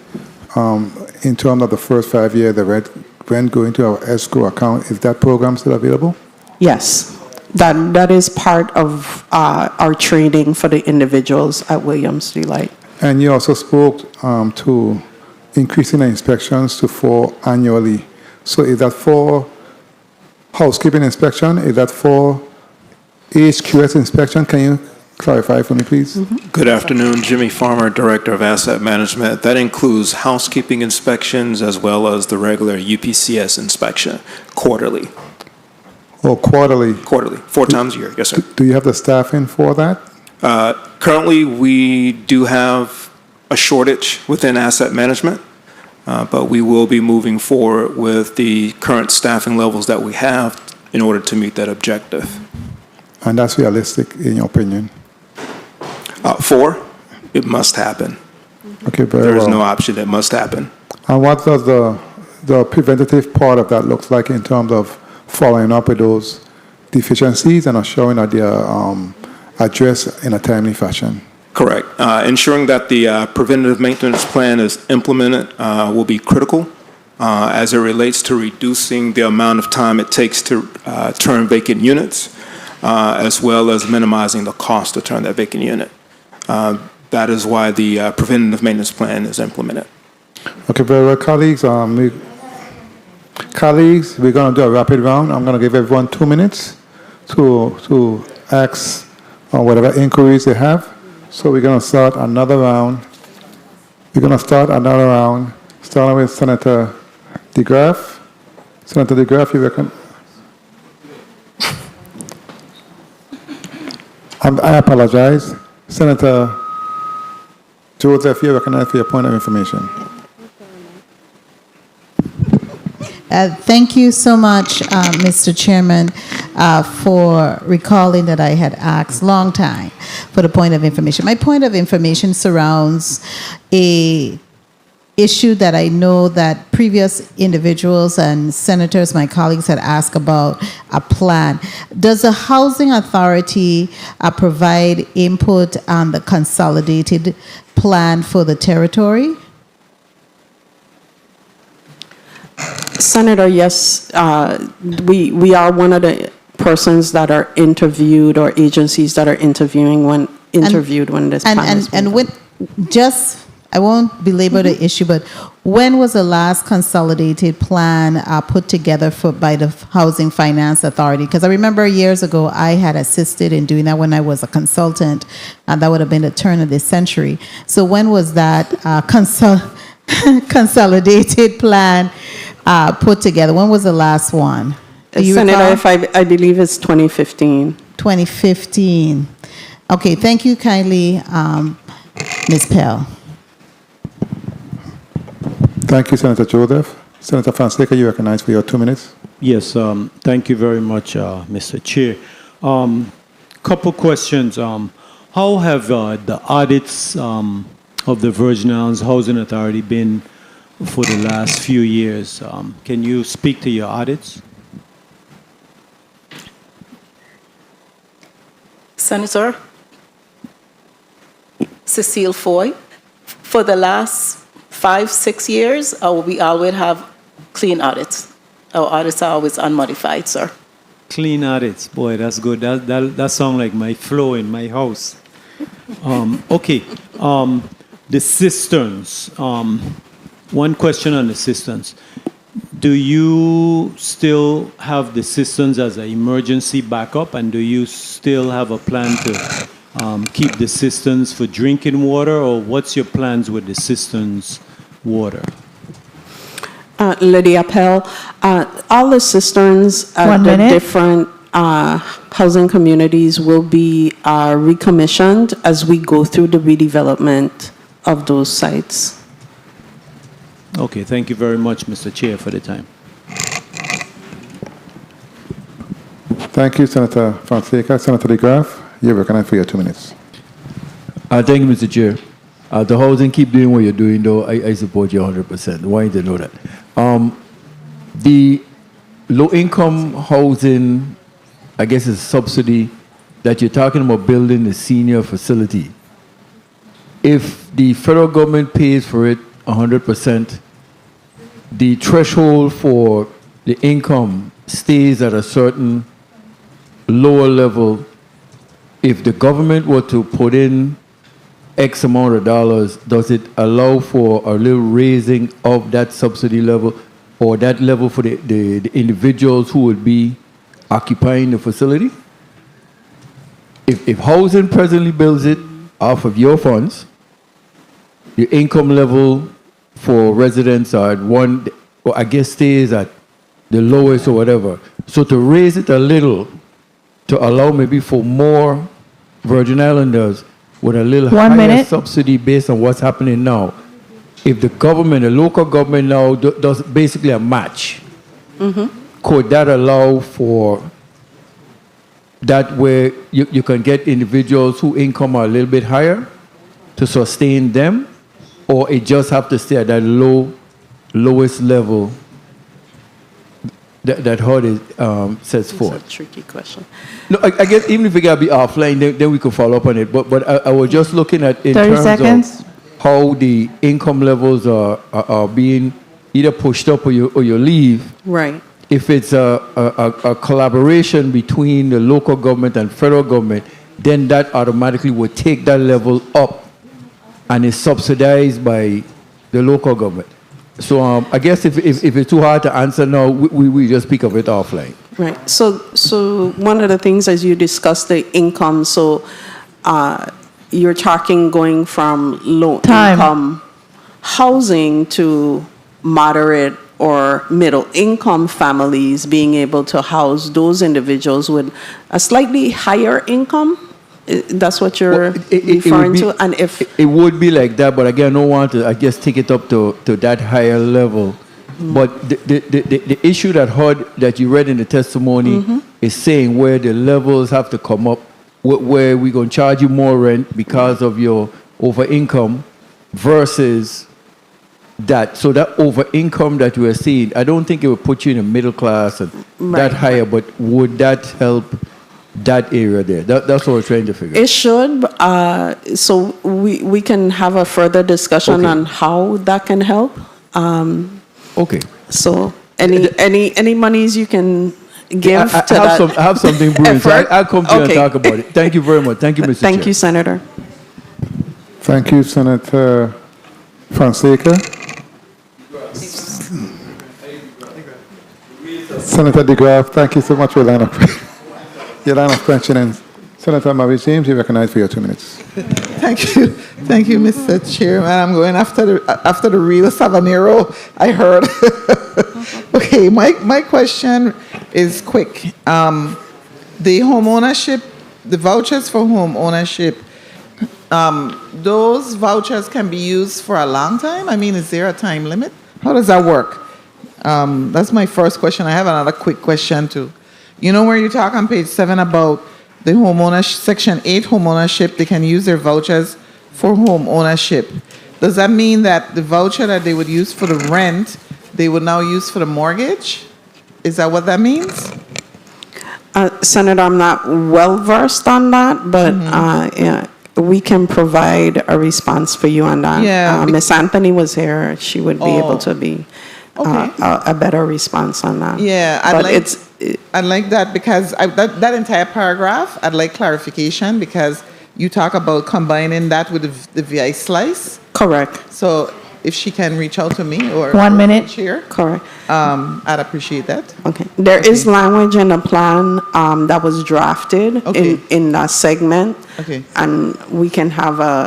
in terms of the first 5 years, the rent going to our escrow account? Is that program still available? Yes, that is part of our training for the individuals at Williams Delight. And you also spoke to increasing the inspections to 4 annually. So is that for housekeeping inspection? Is that for HQS inspection? Can you clarify for me, please? Good afternoon, Jimmy Farmer, Director of Asset Management. That includes housekeeping inspections as well as the regular UPCS inspection quarterly. Or quarterly? Quarterly, 4 times a year, yes, sir. Do you have the staffing for that? Currently, we do have a shortage within asset management, but we will be moving forward with the current staffing levels that we have in order to meet that objective. And that's realistic, in your opinion? 4, it must happen. Okay, very There is well. no option, it must happen. And what does the preventative part of that look like in terms of following up with those deficiencies and assuring that they are addressed in a timely fashion? Correct. Ensuring that the preventative maintenance plan is implemented will be critical as it relates to reducing the amount of time it takes to turn vacant units, as well as minimizing the cost to turn that vacant unit. That is why the preventative maintenance plan is implemented. Okay, very well, colleagues. Colleagues, we're going to do a rapid round. I'm going to give everyone 2 minutes to ask on whatever inquiries they have. So we're going to start another round. Starting with Senator DeGraff. Senator DeGraff, you reckon? I apologize. Senator Joseph, you're recognized for your point of information. Thank you so much, Mr. Chairman, for recalling that I had asked long time for the point of information. My point of information surrounds a issue that I know that previous individuals and senators, my colleagues, had asked about a plan. Does the Housing Authority provide input on the consolidated plan for the territory? Senator, yes, we are one of the persons that are interviewed or agencies that are interviewed when this plan is and when I won't belabor the issue, but when was the last consolidated plan put together by the Housing Finance Authority? Because I remember years ago I had assisted in doing that when I was a consultant, and that would have been the turn of this century. So when was that consolidated plan put together? When was the last one? Do you Senator, recall? I believe it's 2015. 2015. Okay, thank you kindly, Ms. Pell. Thank you, Senator Joseph. Senator Fonseca, you recognize for your 2 minutes. Yes, thank you very much, Mr. Chair. Couple questions. How have the audits of the Virgin Islands Housing Authority been for the last few years? Can you speak to your audits? Senator Cecile Foy, for the last 5-6 years, we always have clean audits. Our audits are always unmodified, sir. Clean audits, boy, that's good. That sounds like my flow in my house. Okay, the cisterns. One question on the cisterns. Do you still have the cisterns as an emergency backup, and do you still have a plan to keep the cisterns for drinking water, or what's your plans with the cisterns water? Lydia Pell, all the cisterns at the different housing communities will be recommissioned as we go through the redevelopment of those sites. Okay, thank you very much, Mr. Chair, for the time. Thank you, Senator Fonseca. Senator DeGraff, you're recognized for your 2 minutes. Thank you, Mr. Chair. The housing, keep doing what you're doing, though. I support you 100%. Why did you know that? The low-income housing, I guess, is subsidy that you're talking about building a senior facility. If the federal government pays for it 100%, the threshold for the income stays at a certain lower level. If the government were to put in X amount of dollars, does it allow for a little raising of that subsidy level or that level for the individuals who would be occupying the facility? If housing presently builds it off of your funds, your income level for residents are at one, or I guess stays at the lowest or whatever. So to raise it a little, to allow maybe for more Virgin Islanders with a little higher subsidy based on what's happening now. If the government, the local government now does basically a match, could that allow for that where you can get individuals whose income are a little bit higher to sustain them, or it just have to stay at that lowest level that HUD sets forth? It's a tricky question. No, I guess even if we gotta be offline, then we could follow up on it. But I was just looking at in 30 terms seconds. of how the income levels are being either pushed up or you leave. Right. If it's a collaboration between the local government and federal government, then that automatically would take that level up and is subsidized by the local government. So I guess if it's too hard to answer now, we just speak of it offline. Right. So one of the things as you discuss the income, so you're talking going from low income housing to moderate or middle income families being able to house those individuals with a slightly higher income. That's what you're referring to, and if it would be like that, but again, I don't want to, I guess, take it up to that higher level. But the issue that HUD that you read in the testimony is saying where the levels have to come up, where we're going to charge you more rent because of your over income versus that. So that over income that we are seeing, I don't think it would put you in the middle class and that higher, but would that help that area there? That's what we're trying to figure out. it should, so we can have a further discussion on how that can help. Okay. So any monies you can give to that. I have something brewing, so I'll come to you and Okay. talk about it. Thank you very much. Thank you, Mr. Thank Chair. you, Senator. Thank you, Senator Fonseca. Senator DeGraff, thank you so much for your line of questioning. Senator Maurice James, you're recognized for your 2 minutes. Thank you, Mr. Chairman. I'm going after the real Savanero, I heard. Okay, my question is quick. The home ownership, the vouchers for home ownership, those vouchers can be used for a long time? I mean, is there a time limit? How does that work? That's my first question. I have another quick question too. You know where you talk on page 7 about the homeowner, section 8 homeownership, they can use their vouchers for home ownership. Does that mean that the voucher that they would use for the rent, they would now use for the mortgage? Is that what that means? Senator, I'm not well versed on that, but yeah, we can provide a response for you on that. Yeah, Miss Anthony was here; she would be able to be Okay. a better response on that. Yeah, but I'd like that because that entire paragraph, I'd like clarification because you talk about combining that with the VI slice. Correct. So if she can reach out to me or 1 minute. Chair, Correct. I'd appreciate that. Okay. There is language in the plan that was drafted in that segment. Okay. And we can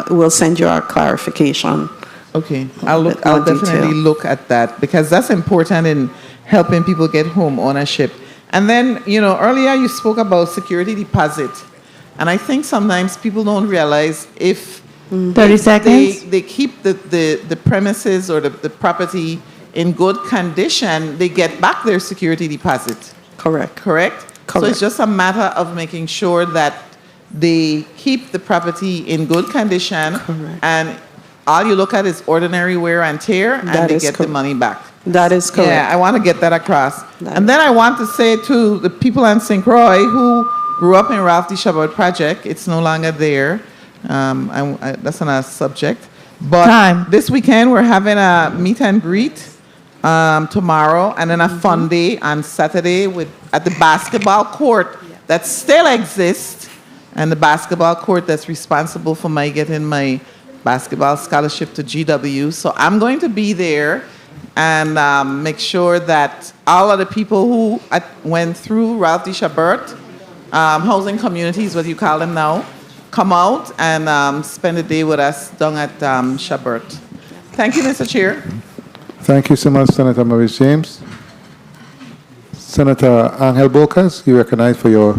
we'll send you our clarification. Okay. I'll definitely look at that because that's important in helping people get home ownership. And then, earlier you spoke about security deposit. And I think sometimes people don't realize if 30 seconds. They keep the premises or the property in good condition, they get back their security deposit. Correct. Correct? So it's just a matter of making sure that they keep the property in good condition. Correct. And all you look at is ordinary wear and tear, and they get the money back. That is correct. Yeah, I want to get that across. And then I want to say to the people in St. Croix who grew up in Ralph D. Chabot Project, it's no longer there. That's another subject. But this weekend we're having a meet and greet tomorrow, and then a fun day on Saturday at the basketball court that still exists, and the basketball court that's responsible for my getting my basketball scholarship to GW. So I'm going to be there and make sure that all of the people who went through Ralph D. Chabot housing communities, what you call them now, come out and spend a day with us down at Chabot. Thank you, Mr. Chair. Thank you so much, Senator Maurice James. Senator Angel Bocas, you recognized for your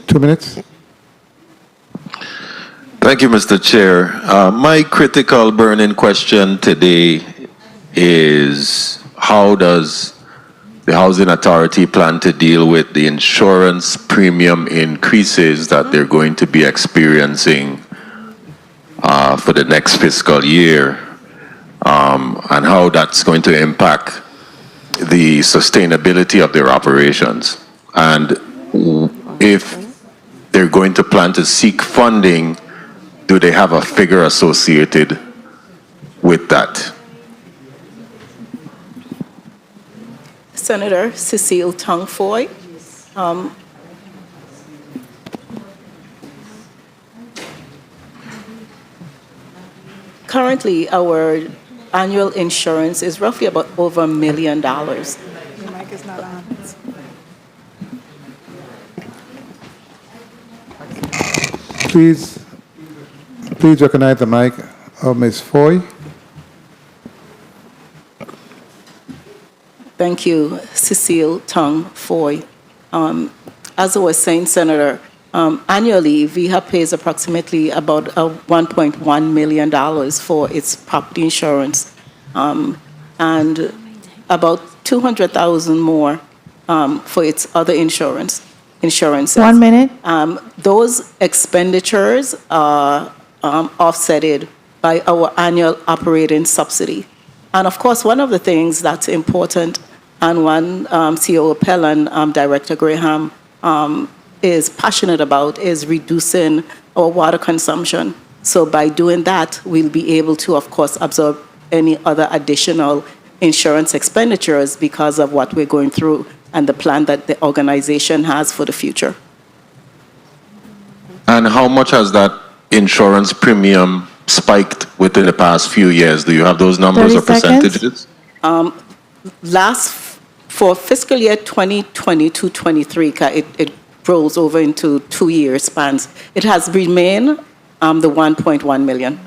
2 minutes. Thank you, Mr. Chair. My critical burning question today is how does the Housing Authority plan to deal with the insurance premium increases that they're going to be experiencing for the next fiscal year, and how that's going to impact the sustainability of their operations, and if they're going to plan to seek funding, do they have a figure associated with that? Senator Cecile Tongfoy. Currently, our annual insurance is roughly about over $1 million. The mic is not on. Please recognize the mic of Ms. Foy. Thank you, Cecile Tung Foy. As I was saying, Senator, annually, VIHA pays approximately about $1.1 million for its property insurance, and about $200,000 more for its other insurances. 1 minute. Those expenditures are offsetted by our annual operating subsidy. And of course, one of the things that's important, and one CEO Pell and Director Graham is passionate about, is reducing our water consumption. So by doing that, we'll be able to, of course, absorb any other additional insurance expenditures because of what we're going through and the plan that the organization has for the future. And how much has that insurance premium spiked within the past few years? Do you have those numbers or 30 seconds. percentages? For fiscal year 2022-23, it rolls over into 2-year spans. It has remained the 1.1 million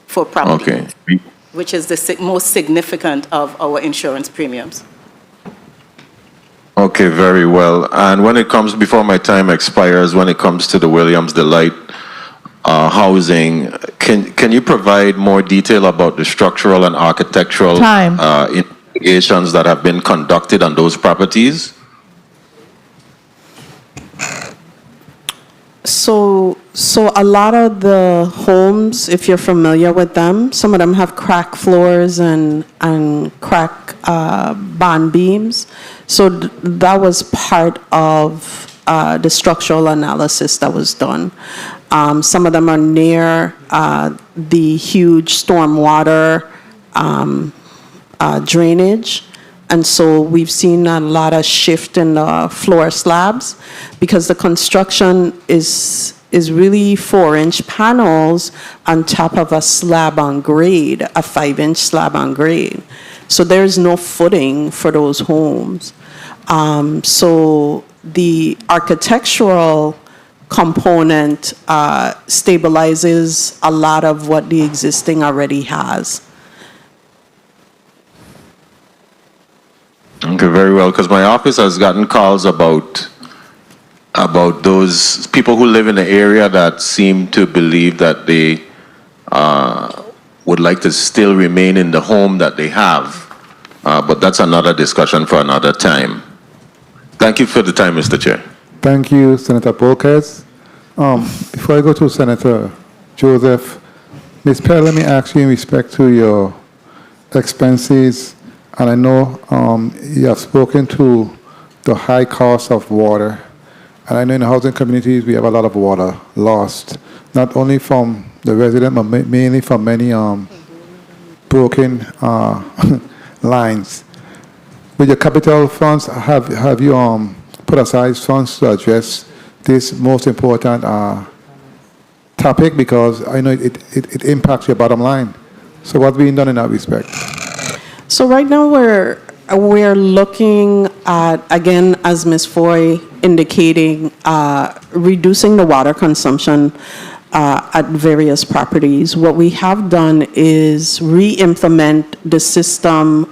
for property, Okay. which is the most significant of our insurance premiums. Okay, very well. And when it comes, before my time expires, when it comes to the Williams Delight housing, can you provide more detail about the structural and architectural investigations that have been conducted on those properties? So a lot of the homes, if you're familiar with them, some of them have crack floors and crack bond beams. So that was part of the structural analysis that was done. Some of them are near the huge stormwater drainage. And so we've seen a lot of shift in the floor slabs because the construction is really 4-inch panels on top of a slab on grade, a 5-inch slab on grade. So there's no footing for those homes. So the architectural component stabilizes a lot of what the existing already has. Okay, very well, because my office has gotten calls about those people who live in the area that seem to believe that they would like to still remain in the home that they have. But that's another discussion for another time. Thank you for the time, Mr. Chair. Thank you, Senator Polkes. Before I go to Senator Joseph, Ms. Pell, let me ask you in respect to your expenses, and I know you have spoken to the high cost of water, and I know in the housing communities we have a lot of water lost, not only from the resident, but mainly from many broken lines. With your capital funds, have you put aside funds to address this most important topic? Because I know it impacts your bottom line. So what's being done in that respect? So right now we're looking at, again, as Ms. Foy indicating, reducing the water consumption at various properties. What we have done is re-implement the system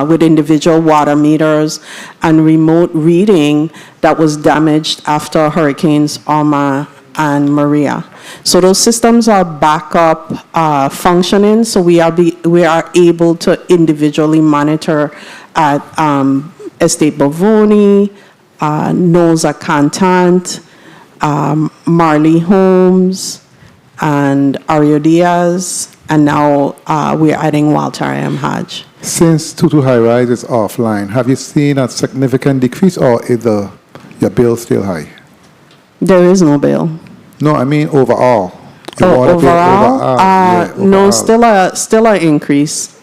with individual water meters and remote reading that was damaged after Hurricanes Irma and Maria. So those systems are back up functioning, so we are able to individually monitor at Estate Bovoni, Noza Cantant, Marley Homes, and Ario Diaz, and now we're adding Walter M. Hodge. Since Tutu High Rise is offline, have you seen a significant decrease, or is your bill still high? There is no bill. No, I mean overall. Overall? No, overall. still an increase,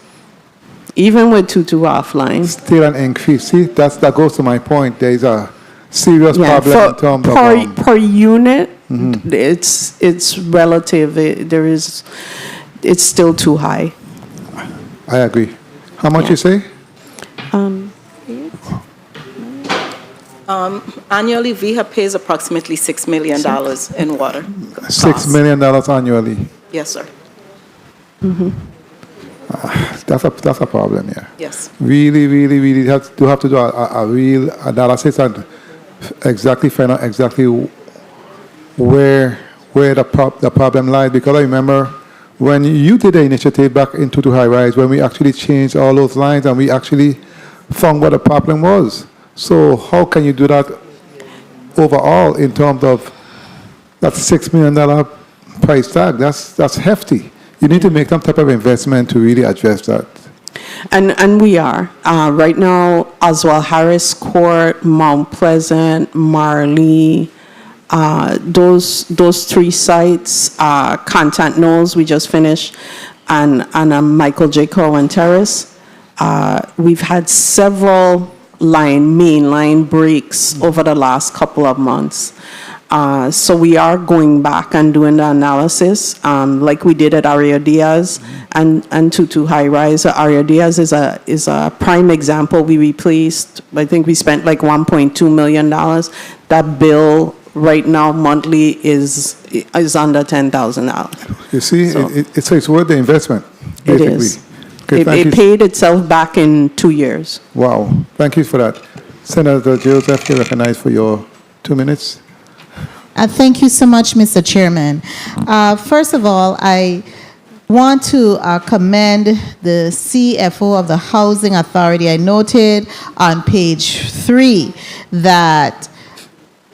even with Tutu offline. Still an increase. See, that goes to my point. There is a serious problem in terms of per unit. It's relative. It's still too high. I agree. How much you say? Annually, VIHA pays approximately $6 million in water. $6 million annually. Yes, sir. That's a problem, yeah. Yes. Really have to do a real analysis and exactly find out exactly where the problem lies. Because I remember when you did the initiative back in Tutu High Rise, when we actually changed all those lines and we actually found what the problem was. So how can you do that overall in terms of that $6 million price tag? That's hefty. You need to make some type of investment to really address that. And we are. Right now, Oswald Harris Court, Mount Pleasant, Marley, those three sites, Contant Knolls, we just finished, and Michael J. Cohen Terrace. We've had several main line breaks over the last couple of months. So we are going back and doing the analysis, like we did at Aria Diaz and Tutu High Rise. Aria Diaz is a prime example. We replaced, I think we spent like $1.2 million. That bill right now monthly is under $10,000. You see, So it's worth the investment, basically. it is. Okay, thank It you. paid itself back in 2 years. Wow, thank you for that. Senator Joseph, you're recognized for your 2 minutes. Thank you so much, Mr. Chairman. First of all, I want to commend the CFO of the Housing Authority. I noted on page 3 that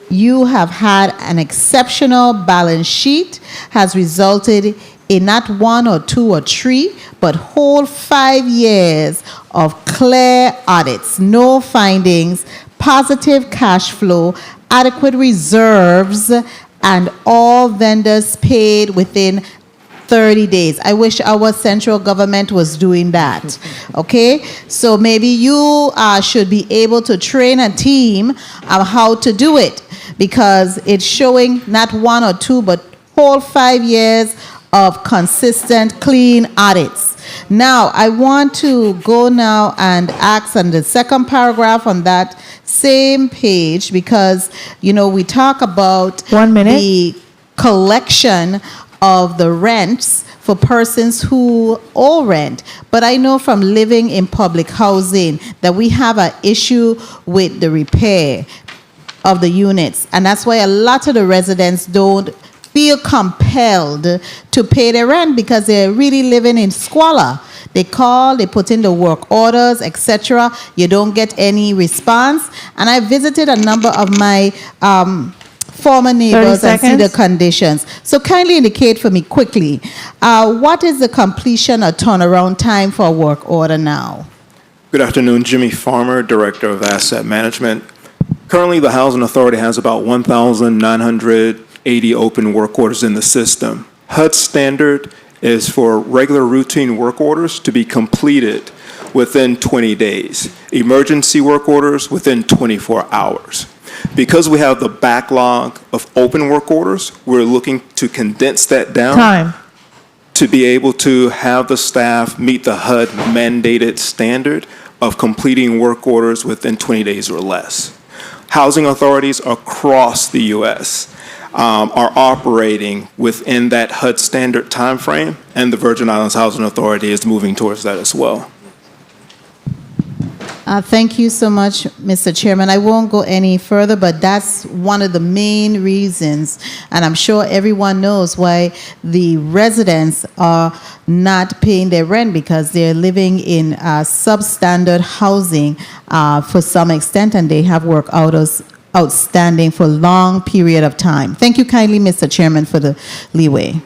you have had an exceptional balance sheet, has resulted in not 1 or 2 or 3, but whole 5 years of clear audits, no findings, positive cash flow, adequate reserves, and all vendors paid within 30 days. I wish our central government was doing that. Okay? So maybe you should be able to train a team on how to do it, because it's showing not 1 or 2, but whole 5 years of consistent, clean audits. Now, I want to go now and ask on the second paragraph on that same page, because, you know, we talk about 1 minute. the collection of the rents for persons who owe rent. But I know from living in public housing that we have an issue with the repair of the units. And that's why a lot of the residents don't feel compelled to pay their rent, because they're really living in squalor. They call, they put in the work orders, etc. You don't get any response. And I visited a number of my former neighbors and see the conditions. So kindly indicate for me quickly, what is the completion or turnaround time for a work order now? Good afternoon, Jimmy Farmer, Director of Asset Management. Currently, the Housing Authority has about 1,980 open work orders in the system. HUD's standard is for regular routine work orders to be completed within 20 days. Emergency work orders within 24 hours. Because we have the backlog of open work orders, we're looking to condense that down to be able to have the staff meet the HUD mandated standard of completing work orders within 20 days or less. Housing authorities across the U.S. Are operating within that HUD standard timeframe, and the Virgin Islands Housing Authority is moving towards that as well. Thank you so much, Mr. Chairman. I won't go any further, but that's one of the main reasons, and I'm sure everyone knows why the residents are not paying their rent, because they're living in substandard housing for some extent, and they have work orders outstanding for a long period of time. Thank you kindly, Mr. Chairman, for the leeway.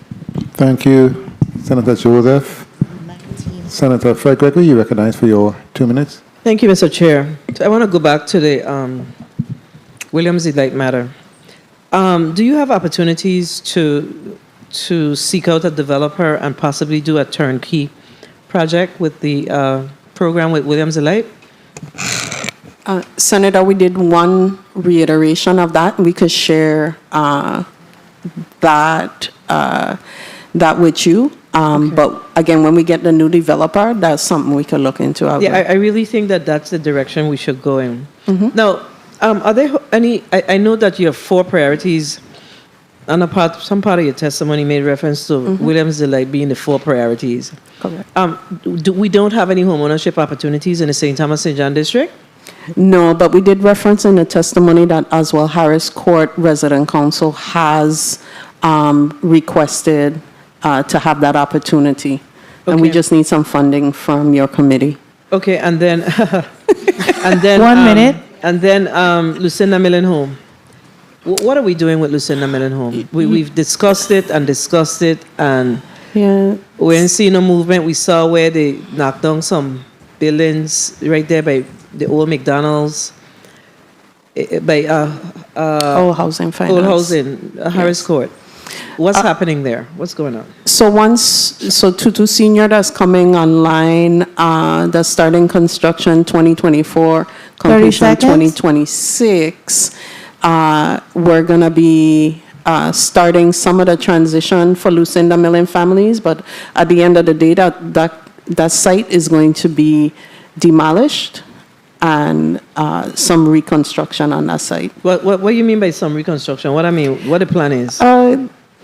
Thank you, Senator Joseph. Senator Fred Gregory, you recognized for your 2 minutes. Thank you, Mr. Chair. So I want to go back to the Williams Light matter. Do you have opportunities to seek out a developer and possibly do a turnkey project with the program with Williams Light? Senator, we did one reiteration of that. We could share that with you. But again, when we get the new developer, that's something we could look into. Yeah, I really think that that's the direction we should go in. Mhm. Now, are there any, I know that you have 4 priorities, and some part of your testimony made reference to Williams Delight being the 4 priorities. Correct. We don't have any homeownership opportunities in the St. Thomas St. John district? No, but we did reference in the testimony that Oswald Harris Court Resident Council has requested to have that opportunity. And we Okay. just need some funding from your committee. Okay, and then, and then. 1 minute. And then Lucinda Millen Home. What are we doing with Lucinda Millen Home? We've discussed it, and Yeah. we ain't seen no movement. We saw where they knocked down some buildings right there by the old McDonald's, by Old Housing Finance. Old Housing, Harris Court. What's happening there? What's going on? So Tutu Senior that's coming online, that's starting construction 2024, completion 2026. We're gonna be starting some of the transition for Lucinda Millen families, but at the end of the day, that site is going to be demolished and some reconstruction on that site. What do you mean by some reconstruction? What the plan is?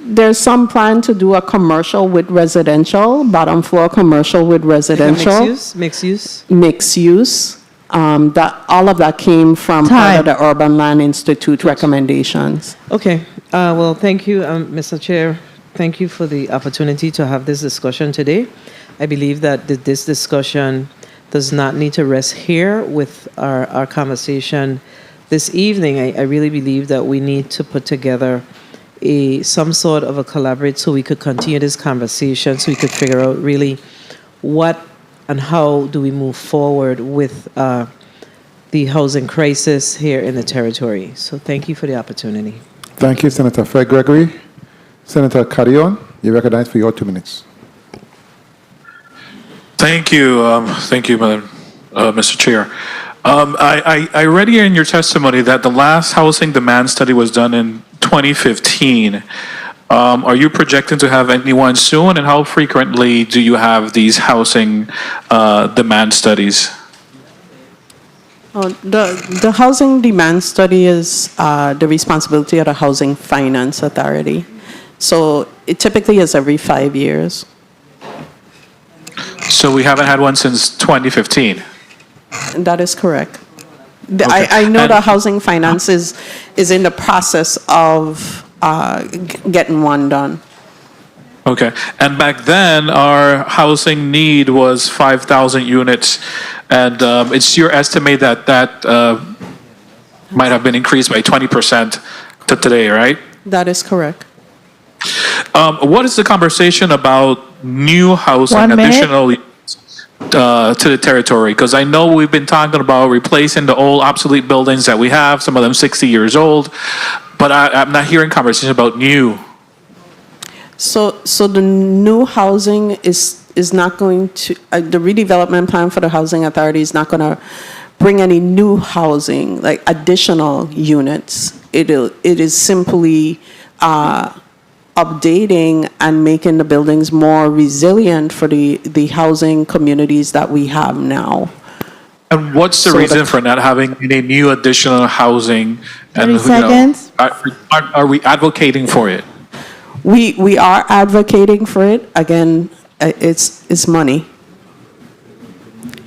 There's some plan to do a commercial with residential, bottom floor commercial with residential. Mixed use? Mixed use. That, all of that came from part of the Urban Land Institute recommendations. Okay. Well, thank you, Mr. Chair. Thank you for the opportunity to have this discussion today. I believe that this discussion does not need to rest here with our conversation this evening. I really believe that we need to put together some sort of a collaborate so we could continue this conversation, so we could figure out really what and how do we move forward with the housing crisis here in the territory. So thank you for the opportunity. Thank you, Senator Fred Gregory. Senator Carrion, you're recognized for your 2 minutes. Thank you, Madam, Mr. Chair. I read here in your testimony that the last housing demand study was done in 2015. Are you projecting to have anyone soon, and how frequently do you have these housing demand studies? The housing demand study is the responsibility of the Housing Finance Authority. So it typically is every 5 years. So we haven't had one since 2015? That is correct. Okay. I know And- the Housing Finance is in the process of getting one done. Okay. And back then, our housing need was 5,000 units. And it's your estimate that might have been increased by 20% to today, right? That is correct. What is the conversation about new housing, 1 minute. additional to the territory? Because I know we've been talking about replacing the old obsolete buildings that we have, some of them 60 years old, but I'm not hearing conversation about new. So the new housing is not going to, the redevelopment plan for the Housing Authority is not going to bring any new housing, like additional units. It is simply updating and making the buildings more resilient for the housing communities that we have now. And what's the So reason for not having any new additional housing? 30 And, seconds. Are we advocating for it? We are advocating for it. Again, it's money.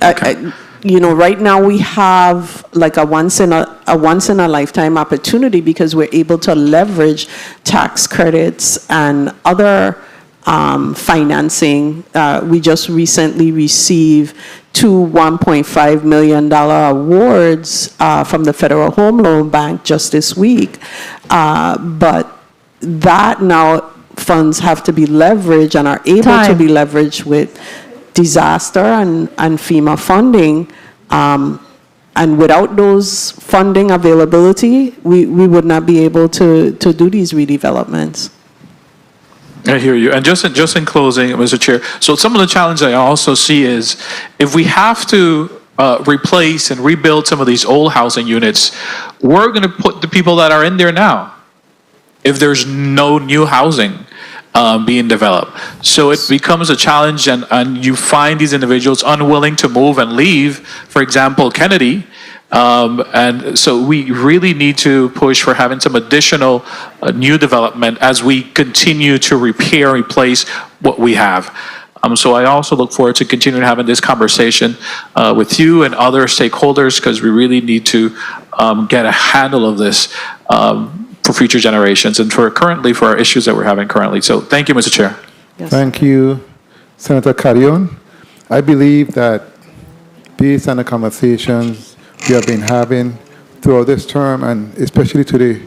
Right now we have like a once in a lifetime opportunity because we're able to leverage tax credits and other financing. We just recently received two $1.5 million awards from the Federal Home Loan Bank just this week. But that now funds have to be leveraged and are able to be leveraged with disaster and FEMA funding. And without those funding availability, we would not be able to do these redevelopments. I hear you. And just in closing, Mr. Chair, so some of the challenge I also see is if we have to replace and rebuild some of these old housing units, we're going to put the people that are in there now if there's no new housing. being developed. So it becomes a challenge, and you find these individuals unwilling to move and leave. For example, Kennedy. And so we really need to push for having some additional new development as we continue to repair and replace what we have. So I also look forward to continuing having this conversation with you and other stakeholders, because we really need to get a handle of this for future generations and for our issues that we're having currently. So thank you, Mr. Chair. Yes. Thank you, Senator Carrion. I believe that based on the conversations we have been having throughout this term, and especially today,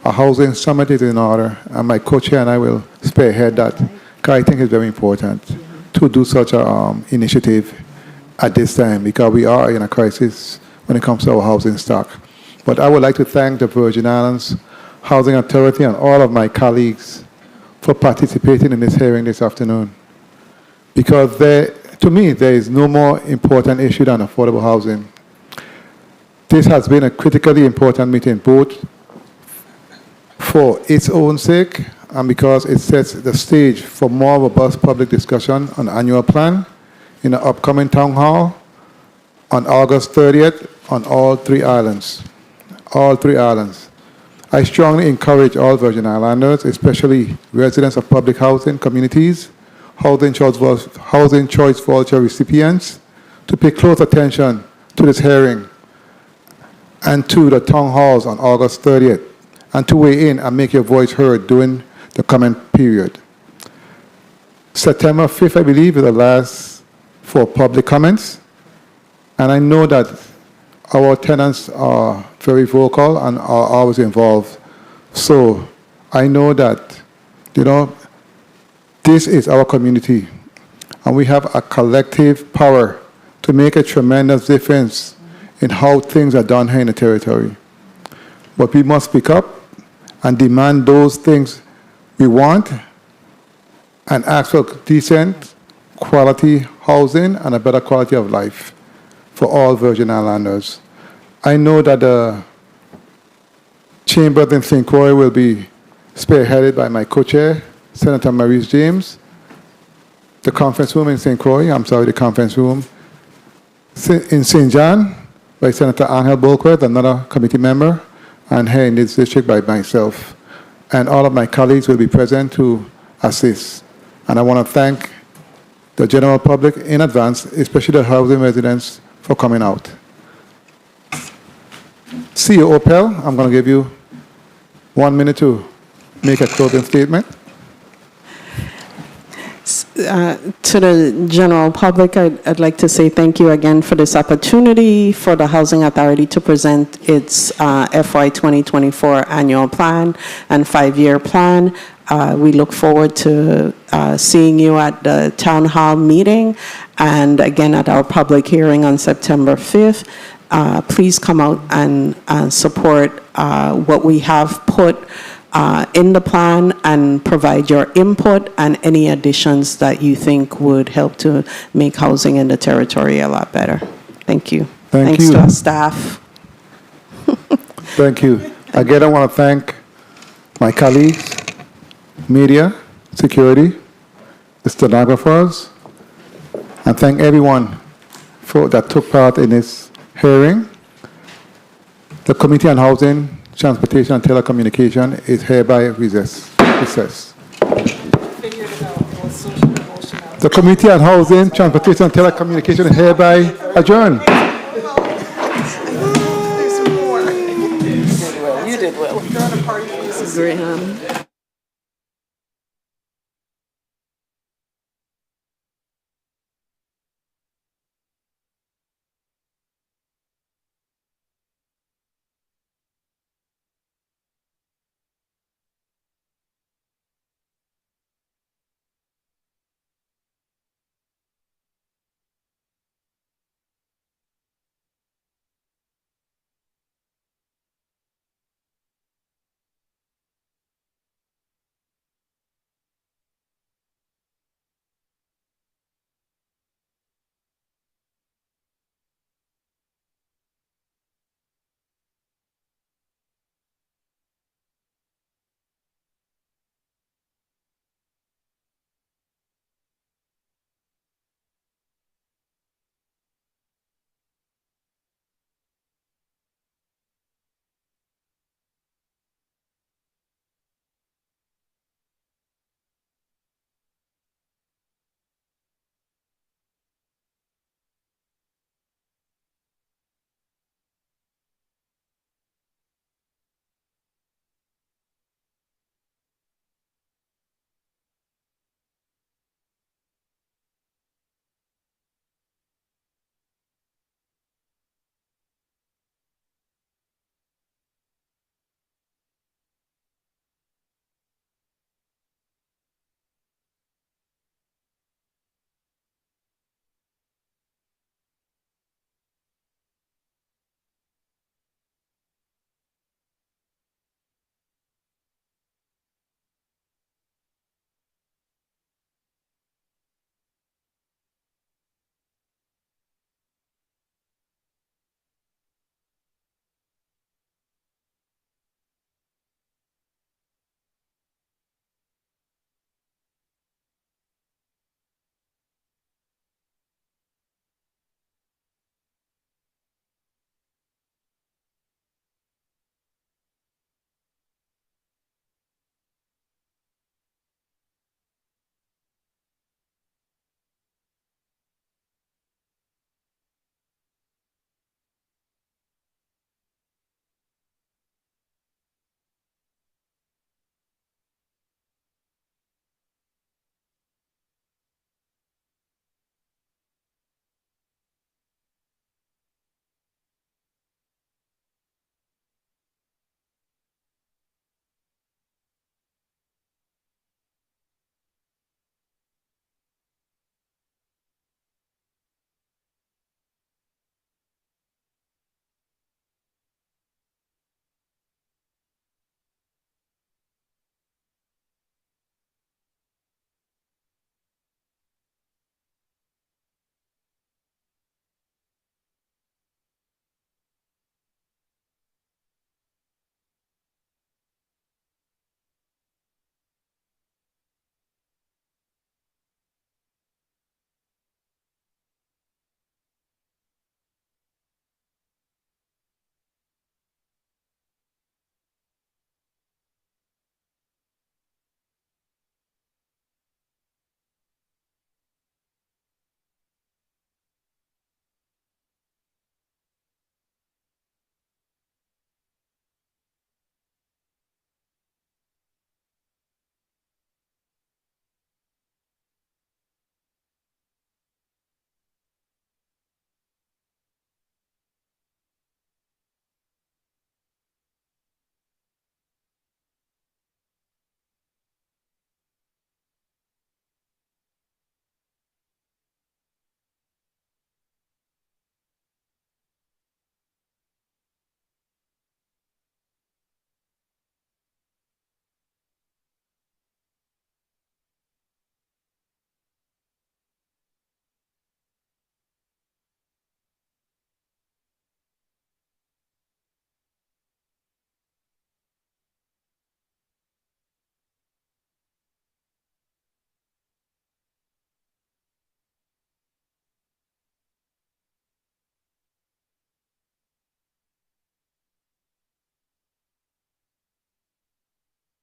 a housing summit is in order, and my co-chair and I will spearhead that, because I think it's very important to do such an initiative at this time, because we are in a crisis when it comes to our housing stock. But I would like to thank the Virgin Islands Housing Authority and all of my colleagues for participating in this hearing this afternoon, because to me, there is no more important issue than affordable housing. This has been a critically important meeting, both for its own sake and because it sets the stage for more robust public discussion on the annual plan in the upcoming town hall on August 30th on all three islands. All three islands. I strongly encourage all Virgin Islanders, especially residents of public housing communities, housing choice voucher recipients, to pay close attention to this hearing and to the town halls on August 30th, and to weigh in and make your voice heard during the comment period. September 5th, I believe, is the last for public comments, and I know that our tenants are very vocal and are always involved. So I know that, this is our community, and we have a collective power to make a tremendous difference in how things are done here in the territory. But we must speak up and demand those things we want and ask for decent, quality housing and a better quality of life for all Virgin Islanders. I know that the chambers in St. Croix will be spearheaded by my co-chair, Senator Maurice James. The conference room in St. Croix, the conference room in St. John, by Senator Angel Bolquet, another committee member, and here in this district by myself. And all of my colleagues will be present to assist. And I want to thank the general public in advance, especially the housing residents, for coming out. CEO Opel, I'm going to give you 1 minute to make a closing statement. To the general public, I'd like to say thank you again for this opportunity for the Housing Authority to present its FY 2024 annual plan and 5-year plan. We look forward to seeing you at the town hall meeting and again at our public hearing on September 5th. Please come out and support what we have put in the plan and provide your input and any additions that you think would help to make housing in the territory a lot better. Thank you. Thanks to our staff. Thank you. Again, I want to thank my colleagues, media, security, the stenographers, and thank everyone that took part in this hearing. The Committee on Housing, Transportation and Telecommunication is hereby recessed. The Committee on Housing, Transportation and Telecommunication is hereby adjourned. You did well. Graham.